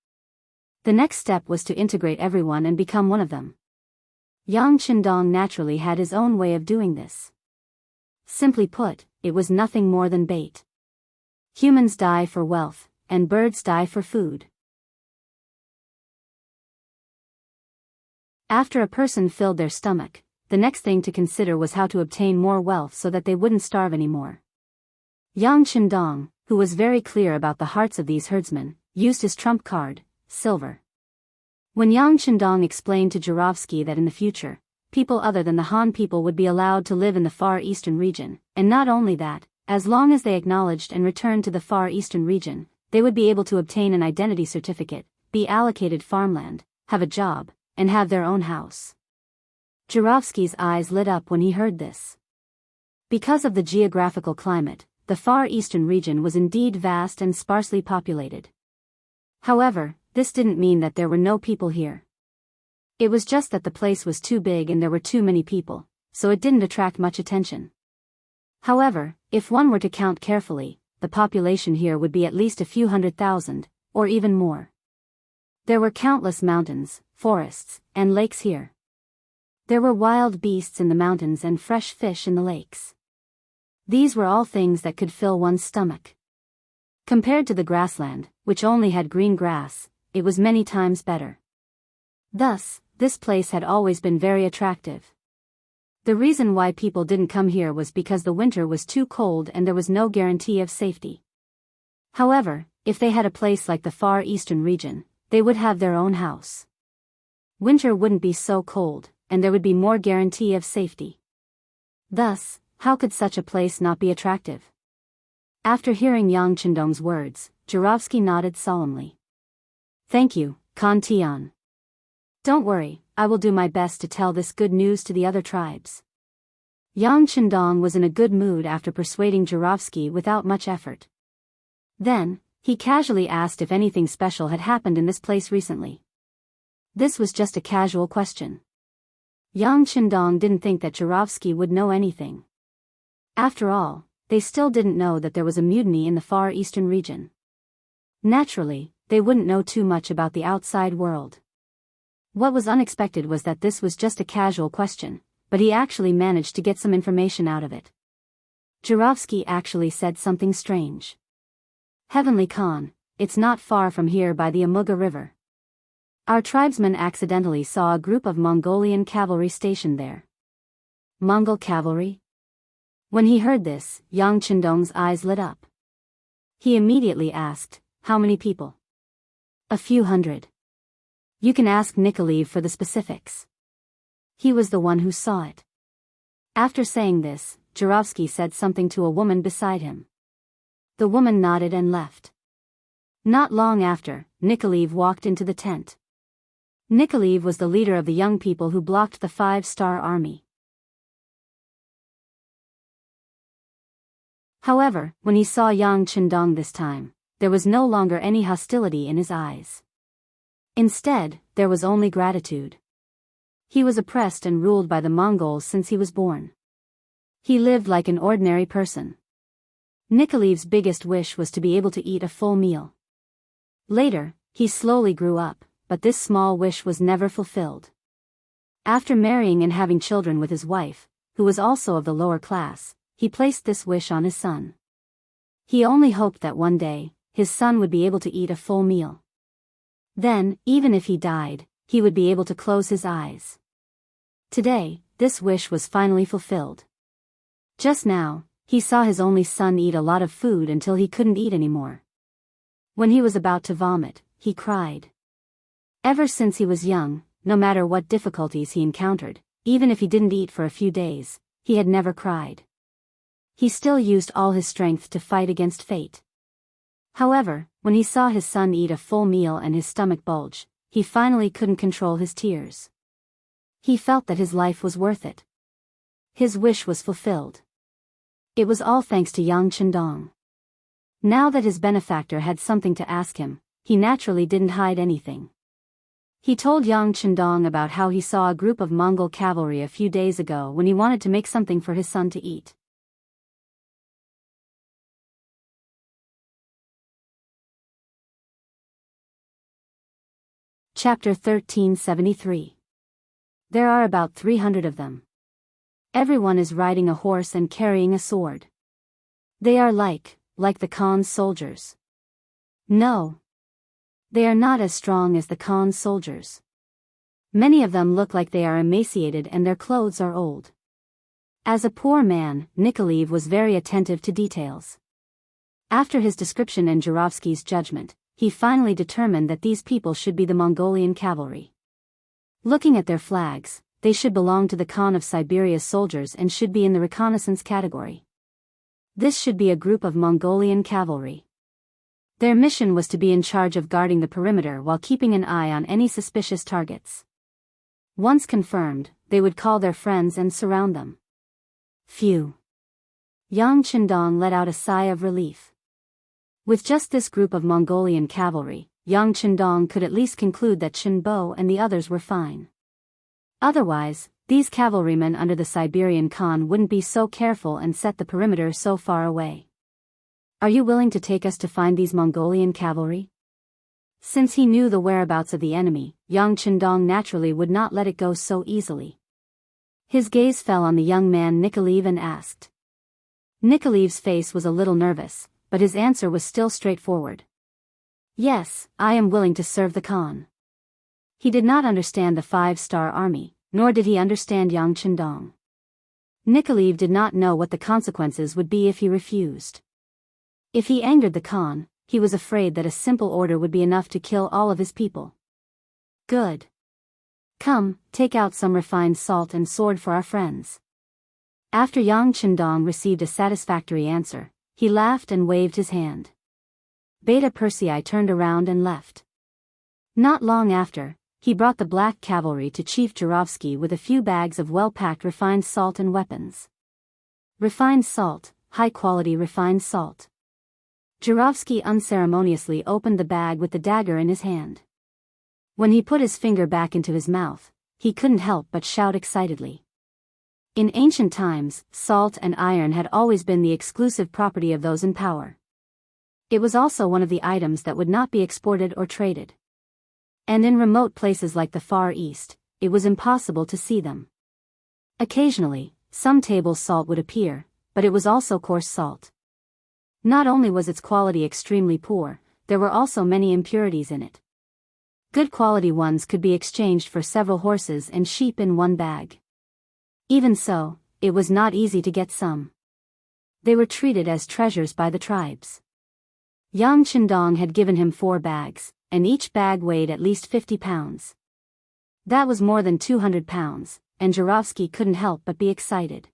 The next step was to integrate everyone and become one of them. Yang Chendong naturally had his own way of doing this. Simply put, it was nothing more than bait. Humans die for wealth, and birds die for food. After a person filled their stomach, the next thing to consider was how to obtain more wealth so that they wouldn't starve anymore. Yang Chendong, who was very clear about the hearts of these herdsmen, used his trump card, silver. When Yang Chendong explained to Jurovsky that in the future, people other than the Han people would be allowed to live in the Far Eastern region, and not only that, as long as they acknowledged and returned to the Far Eastern region, they would be able to obtain an identity certificate, be allocated farmland, have a job, and have their own house. Jurovsky's eyes lit up when he heard this. Because of the geographical climate, the Far Eastern region was indeed vast and sparsely populated. However, this didn't mean that there were no people here. It was just that the place was too big and there were too many people, so it didn't attract much attention. However, if one were to count carefully, the population here would be at least a few 100,000, or even more. There were countless mountains, forests, and lakes here. There were wild beasts in the mountains and fresh fish in the lakes. These were all things that could fill one's stomach. Compared to the grassland, which only had green grass, it was many times better. Thus, this place had always been very attractive. The reason why people didn't come here was because the winter was too cold and there was no guarantee of safety. However, if they had a place like the Far Eastern region, they would have their own house. Winter wouldn't be so cold, and there would be more guarantee of safety. Thus, how could such a place not be attractive? After hearing Yang Chendong's words, Jurovsky nodded solemnly. Thank you, Khan Tian. Don't worry, I will do my best to tell this good news to the other tribes. Yang Chendong was in a good mood after persuading Jurovsky without much effort. Then, he casually asked if anything special had happened in this place recently. This was just a casual question. Yang Chendong didn't think that Jurovsky would know anything. After all, they still didn't know that there was a mutiny in the Far Eastern region. Naturally, they wouldn't know too much about the outside world. What was unexpected was that this was just a casual question, but he actually managed to get some information out of it. Jurovsky actually said something strange. Heavenly Khan, it's not far from here by the Amuga River. Our tribesmen accidentally saw a group of Mongolian cavalry stationed there. Mongol cavalry? When he heard this, Yang Chendong's eyes lit up. He immediately asked, how many people? A few hundred. You can ask Nikolaev for the specifics. He was the one who saw it. After saying this, Jurovsky said something to a woman beside him. The woman nodded and left. Not long after, Nikolaev walked into the tent. Nikolaev was the leader of the young people who blocked the 5-star army. However, when he saw Yang Chendong this time, there was no longer any hostility in his eyes. Instead, there was only gratitude. He was oppressed and ruled by the Mongols since he was born. He lived like an ordinary person. Nikolaev's biggest wish was to be able to eat a full meal. Later, he slowly grew up, but this small wish was never fulfilled. After marrying and having children with his wife, who was also of the lower class, he placed this wish on his son. He only hoped that one day, his son would be able to eat a full meal. Then, even if he died, he would be able to close his eyes. Today, this wish was finally fulfilled. Just now, he saw his only son eat a lot of food until he couldn't eat anymore. When he was about to vomit, he cried. Ever since he was young, no matter what difficulties he encountered, even if he didn't eat for a few days, he had never cried. He still used all his strength to fight against fate. However, when he saw his son eat a full meal and his stomach bulge, he finally couldn't control his tears. He felt that his life was worth it. His wish was fulfilled. It was all thanks to Yang Chendong. Now that his benefactor had something to ask him, he naturally didn't hide anything. He told Yang Chendong about how he saw a group of Mongol cavalry a few days ago when he wanted to make something for his son to eat. Chapter 1373. There are about 300 of them. Everyone is riding a horse and carrying a sword. They are like the Khan's soldiers. No. They are not as strong as the Khan's soldiers. Many of them look like they are emaciated and their clothes are old. As a poor man, Nikolaev was very attentive to details. After his description and Jurovsky's judgment, he finally determined that these people should be the Mongolian cavalry. Looking at their flags, they should belong to the Khan of Siberia's soldiers and should be in the reconnaissance category. This should be a group of Mongolian cavalry. Their mission was to be in charge of guarding the perimeter while keeping an eye on any suspicious targets. Once confirmed, they would call their friends and surround them. Phew. Yang Qindong let out a sigh of relief. With just this group of Mongolian cavalry, Yang Qindong could at least conclude that Qinbo and the others were fine. Otherwise, these cavalrymen under the Siberian Khan wouldn't be so careful and set the perimeter so far away. Are you willing to take us to find these Mongolian cavalry? Since he knew the whereabouts of the enemy, Yang Qindong naturally would not let it go so easily. His gaze fell on the young man Nikolaev and asked. Nikolaev's face was a little nervous, but his answer was still straightforward. Yes, I am willing to serve the Khan. He did not understand the 5-star army, nor did he understand Yang Qindong. Nikolaev did not know what the consequences would be if he refused. If he angered the Khan, he was afraid that a simple order would be enough to kill all of his people. Good. Come, take out some refined salt and sword for our friends. After Yang Qindong received a satisfactory answer, he laughed and waved his hand. Beta Persei turned around and left. Not long after, he brought the black cavalry to Chief Jurovsky with a few bags of well-packed refined salt and weapons. Refined salt, high-quality refined salt. Jurovsky unceremoniously opened the bag with the dagger in his hand. When he put his finger back into his mouth, he couldn't help but shout excitedly. In ancient times, salt and iron had always been the exclusive property of those in power. It was also one of the items that would not be exported or traded. And in remote places like the Far East, it was impossible to see them. Occasionally, some table salt would appear, but it was also coarse salt. Not only was its quality extremely poor, there were also many impurities in it. Good quality ones could be exchanged for several horses and sheep in one bag. Even so, it was not easy to get some. They were treated as treasures by the tribes. Yang Qindong had given him 4 bags, and each bag weighed at least 50 pounds. That was more than 200 pounds, and Jurovsky couldn't help but be excited.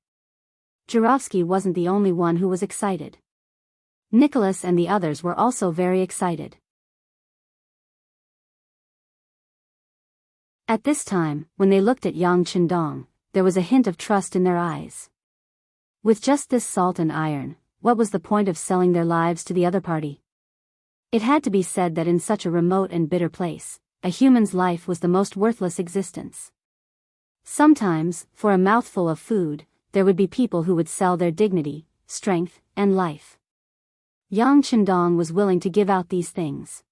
Jurovsky wasn't the only one who was excited. Nicholas and the others were also very excited. At this time, when they looked at Yang Qindong, there was a hint of trust in their eyes. With just this salt and iron, what was the point of selling their lives to the other party? It had to be said that in such a remote and bitter place, a human's life was the most worthless existence. Sometimes, for a mouthful of food, there would be people who would sell their dignity, strength, and life. Yang Qindong was willing to give out these things.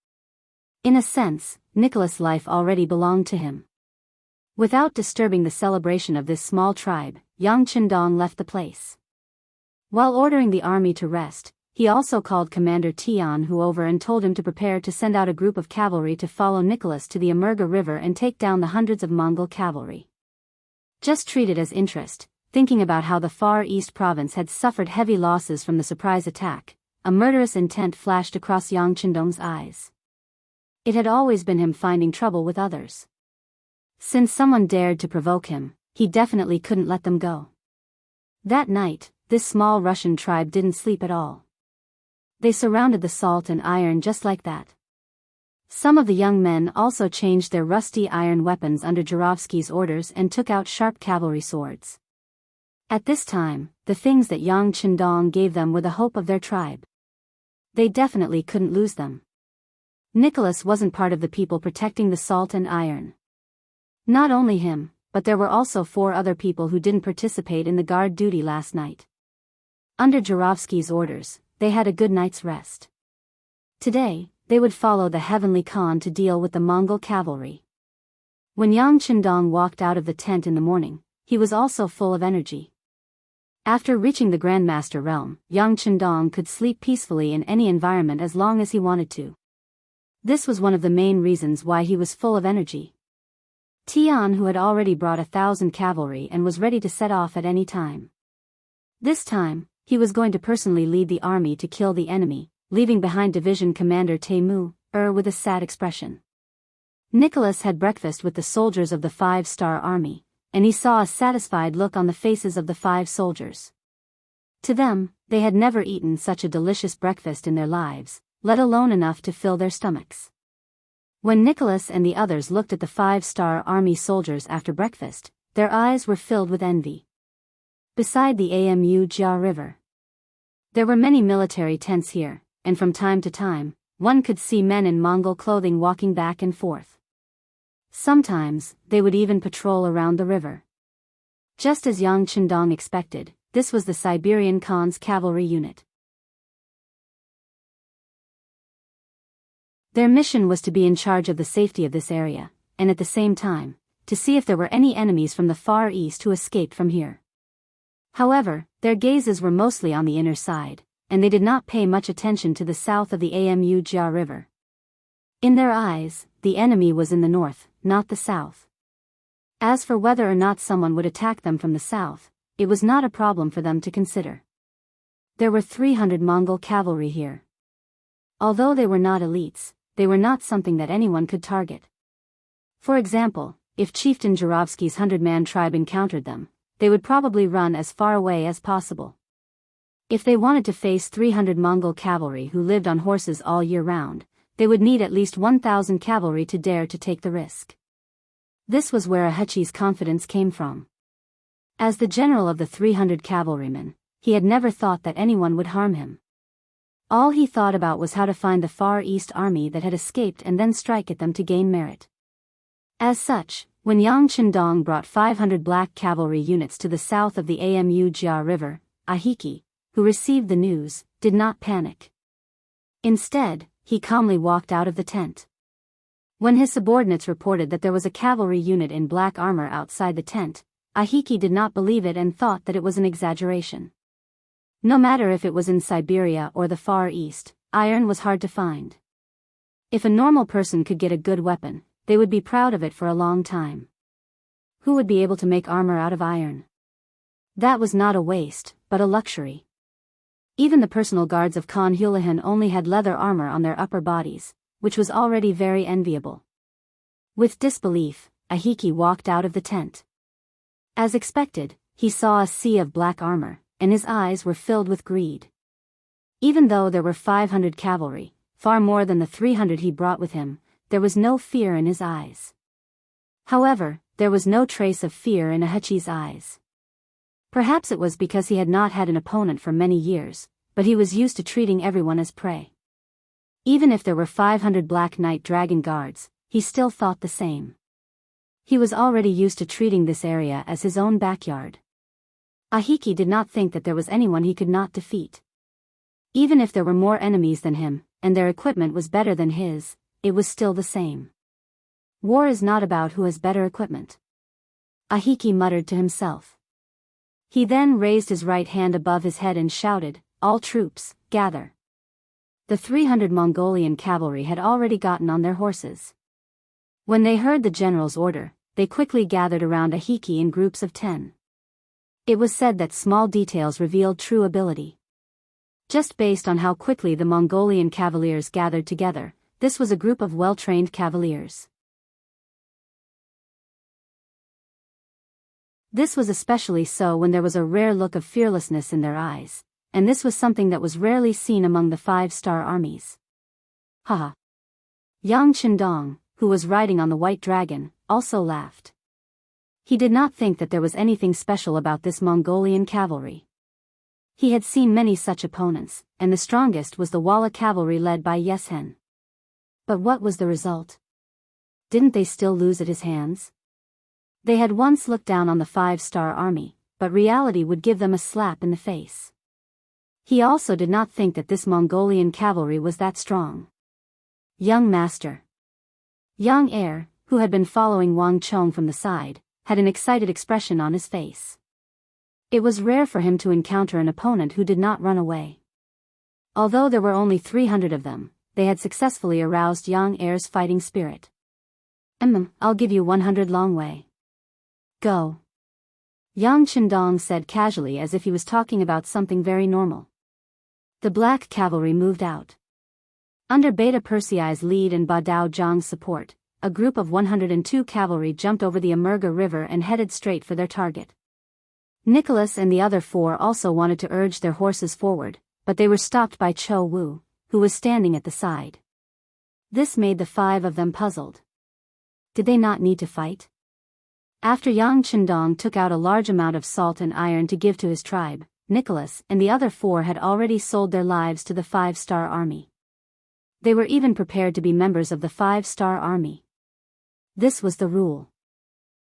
In a sense, Nicholas' life already belonged to him. Without disturbing the celebration of this small tribe, Yang Qindong left the place. While ordering the army to rest, he also called Commander Tianhu over and told him to prepare to send out a group of cavalry to follow Nicholas to the Amurga River and take down the hundreds of Mongol cavalry. Just treat it as interest, thinking about how the Far East province had suffered heavy losses from the surprise attack, a murderous intent flashed across Yang Qindong's eyes. It had always been him finding trouble with others. Since someone dared to provoke him, he definitely couldn't let them go. That night, this small Russian tribe didn't sleep at all. They surrounded the salt and iron just like that. Some of the young men also changed their rusty iron weapons under Jurovsky's orders and took out sharp cavalry swords. At this time, the things that Yang Qindong gave them were the hope of their tribe. They definitely couldn't lose them. Nicholas wasn't part of the people protecting the salt and iron. Not only him, but there were also 4 other people who didn't participate in the guard duty last night. Under Jurovsky's orders, they had a good night's rest. Today, they would follow the Heavenly Khan to deal with the Mongol cavalry. When Yang Qindong walked out of the tent in the morning, he was also full of energy. After reaching the Grandmaster realm, Yang Qindong could sleep peacefully in any environment as long as he wanted to. This was one of the main reasons why he was full of energy. Tian, who had already brought 1,000 cavalry and was ready to set off at any time. This time, he was going to personally lead the army to kill the enemy, leaving behind Division Commander Temu, with a sad expression. Nicholas had breakfast with the soldiers of the 5-star army, and he saw a satisfied look on the faces of the 5 soldiers. To them, they had never eaten such a delicious breakfast in their lives, let alone enough to fill their stomachs. When Nicholas and the others looked at the 5-star army soldiers after breakfast, their eyes were filled with envy. Beside the Amu River, there were many military tents here, and from time to time, one could see men in Mongol clothing walking back and forth. Sometimes, they would even patrol around the river. Just as Yang Chendong expected, this was the Siberian Khan's cavalry unit. Their mission was to be in charge of the safety of this area, and at the same time, to see if there were any enemies from the Far East who escaped from here. However, their gazes were mostly on the inner side, and they did not pay much attention to the south of the Amu River. In their eyes, the enemy was in the north, not the south. As for whether or not someone would attack them from the south, it was not a problem for them to consider. There were 300 Mongol cavalry here. Although they were not elites, they were not something that anyone could target. For example, if Chieftain Jurovsky's 100-man tribe encountered them, they would probably run as far away as possible. If they wanted to face 300 Mongol cavalry who lived on horses all year round, they would need at least 1,000 cavalry to dare to take the risk. This was where Ahechi's confidence came from. As the general of the 300 cavalrymen, he had never thought that anyone would harm him. All he thought about was how to find the Far East army that had escaped and then strike at them to gain merit. As such, when Yang Chendong brought 500 black cavalry units to the south of the Amu River, Ahiki, who received the news, did not panic. Instead, he calmly walked out of the tent. When his subordinates reported that there was a cavalry unit in black armor outside the tent, Ahiki did not believe it and thought that it was an exaggeration. No matter if it was in Siberia or the Far East, iron was hard to find. If a normal person could get a good weapon, they would be proud of it for a long time. Who would be able to make armor out of iron? That was not a waste, but a luxury. Even the personal guards of Khan Hulahan only had leather armor on their upper bodies, which was already very enviable. With disbelief, Ahiki walked out of the tent. As expected, he saw a sea of black armor, and his eyes were filled with greed. Even though there were 500 cavalry, far more than the 300 he brought with him, there was no fear in his eyes. However, there was no trace of fear in Ahechi's eyes. Perhaps it was because he had not had an opponent for many years, but he was used to treating everyone as prey. Even if there were 500 Black Knight Dragon Guards, he still thought the same. He was already used to treating this area as his own backyard. Ahiki did not think that there was anyone he could not defeat. Even if there were more enemies than him, and their equipment was better than his, it was still the same. War is not about who has better equipment. Ahiki muttered to himself. He then raised his right hand above his head and shouted, "All troops, gather." The 300 Mongolian cavalry had already gotten on their horses. When they heard the general's order, they quickly gathered around Ahiki in groups of 10. It was said that small details revealed true ability. Just based on how quickly the Mongolian cavaliers gathered together, this was a group of well-trained cavaliers. This was especially so when there was a rare look of fearlessness in their eyes, and this was something that was rarely seen among the 5-star armies. Haha. Yang Chendong, who was riding on the white dragon, also laughed. He did not think that there was anything special about this Mongolian cavalry. He had seen many such opponents, and the strongest was the Walla cavalry led by Yeshen. But what was the result? Didn't they still lose at his hands? They had once looked down on the 5-star army, but reality would give them a slap in the face. He also did not think that this Mongolian cavalry was that strong. Young master. Young heir, who had been following Wang Chong from the side, had an excited expression on his face. It was rare for him to encounter an opponent who did not run away. Although there were only 300 of them, they had successfully aroused Young heir's fighting spirit. I'll give you 100 long way. Go. Yang Chendong said casually as if he was talking about something very normal. The black cavalry moved out. Under Beta Persei's lead and Badao Zhang's support, a group of 102 cavalry jumped over the Amerga River and headed straight for their target. Nicholas and the other 4 also wanted to urge their horses forward, but they were stopped by Chou Wu, who was standing at the side. This made the 5 of them puzzled. Did they not need to fight? After Yang Chendong took out a large amount of salt and iron to give to his tribe, Nicholas and the other 4 had already sold their lives to the 5-star army. They were even prepared to be members of the 5-star army. This was the rule.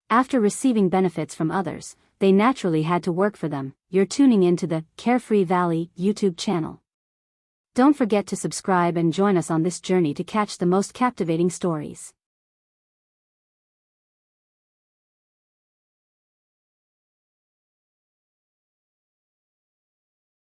After receiving benefits from others, they naturally had to work for them. You're tuning into the Carefree Valley YouTube channel. Don't forget to subscribe and join us on this journey to catch the most captivating stories.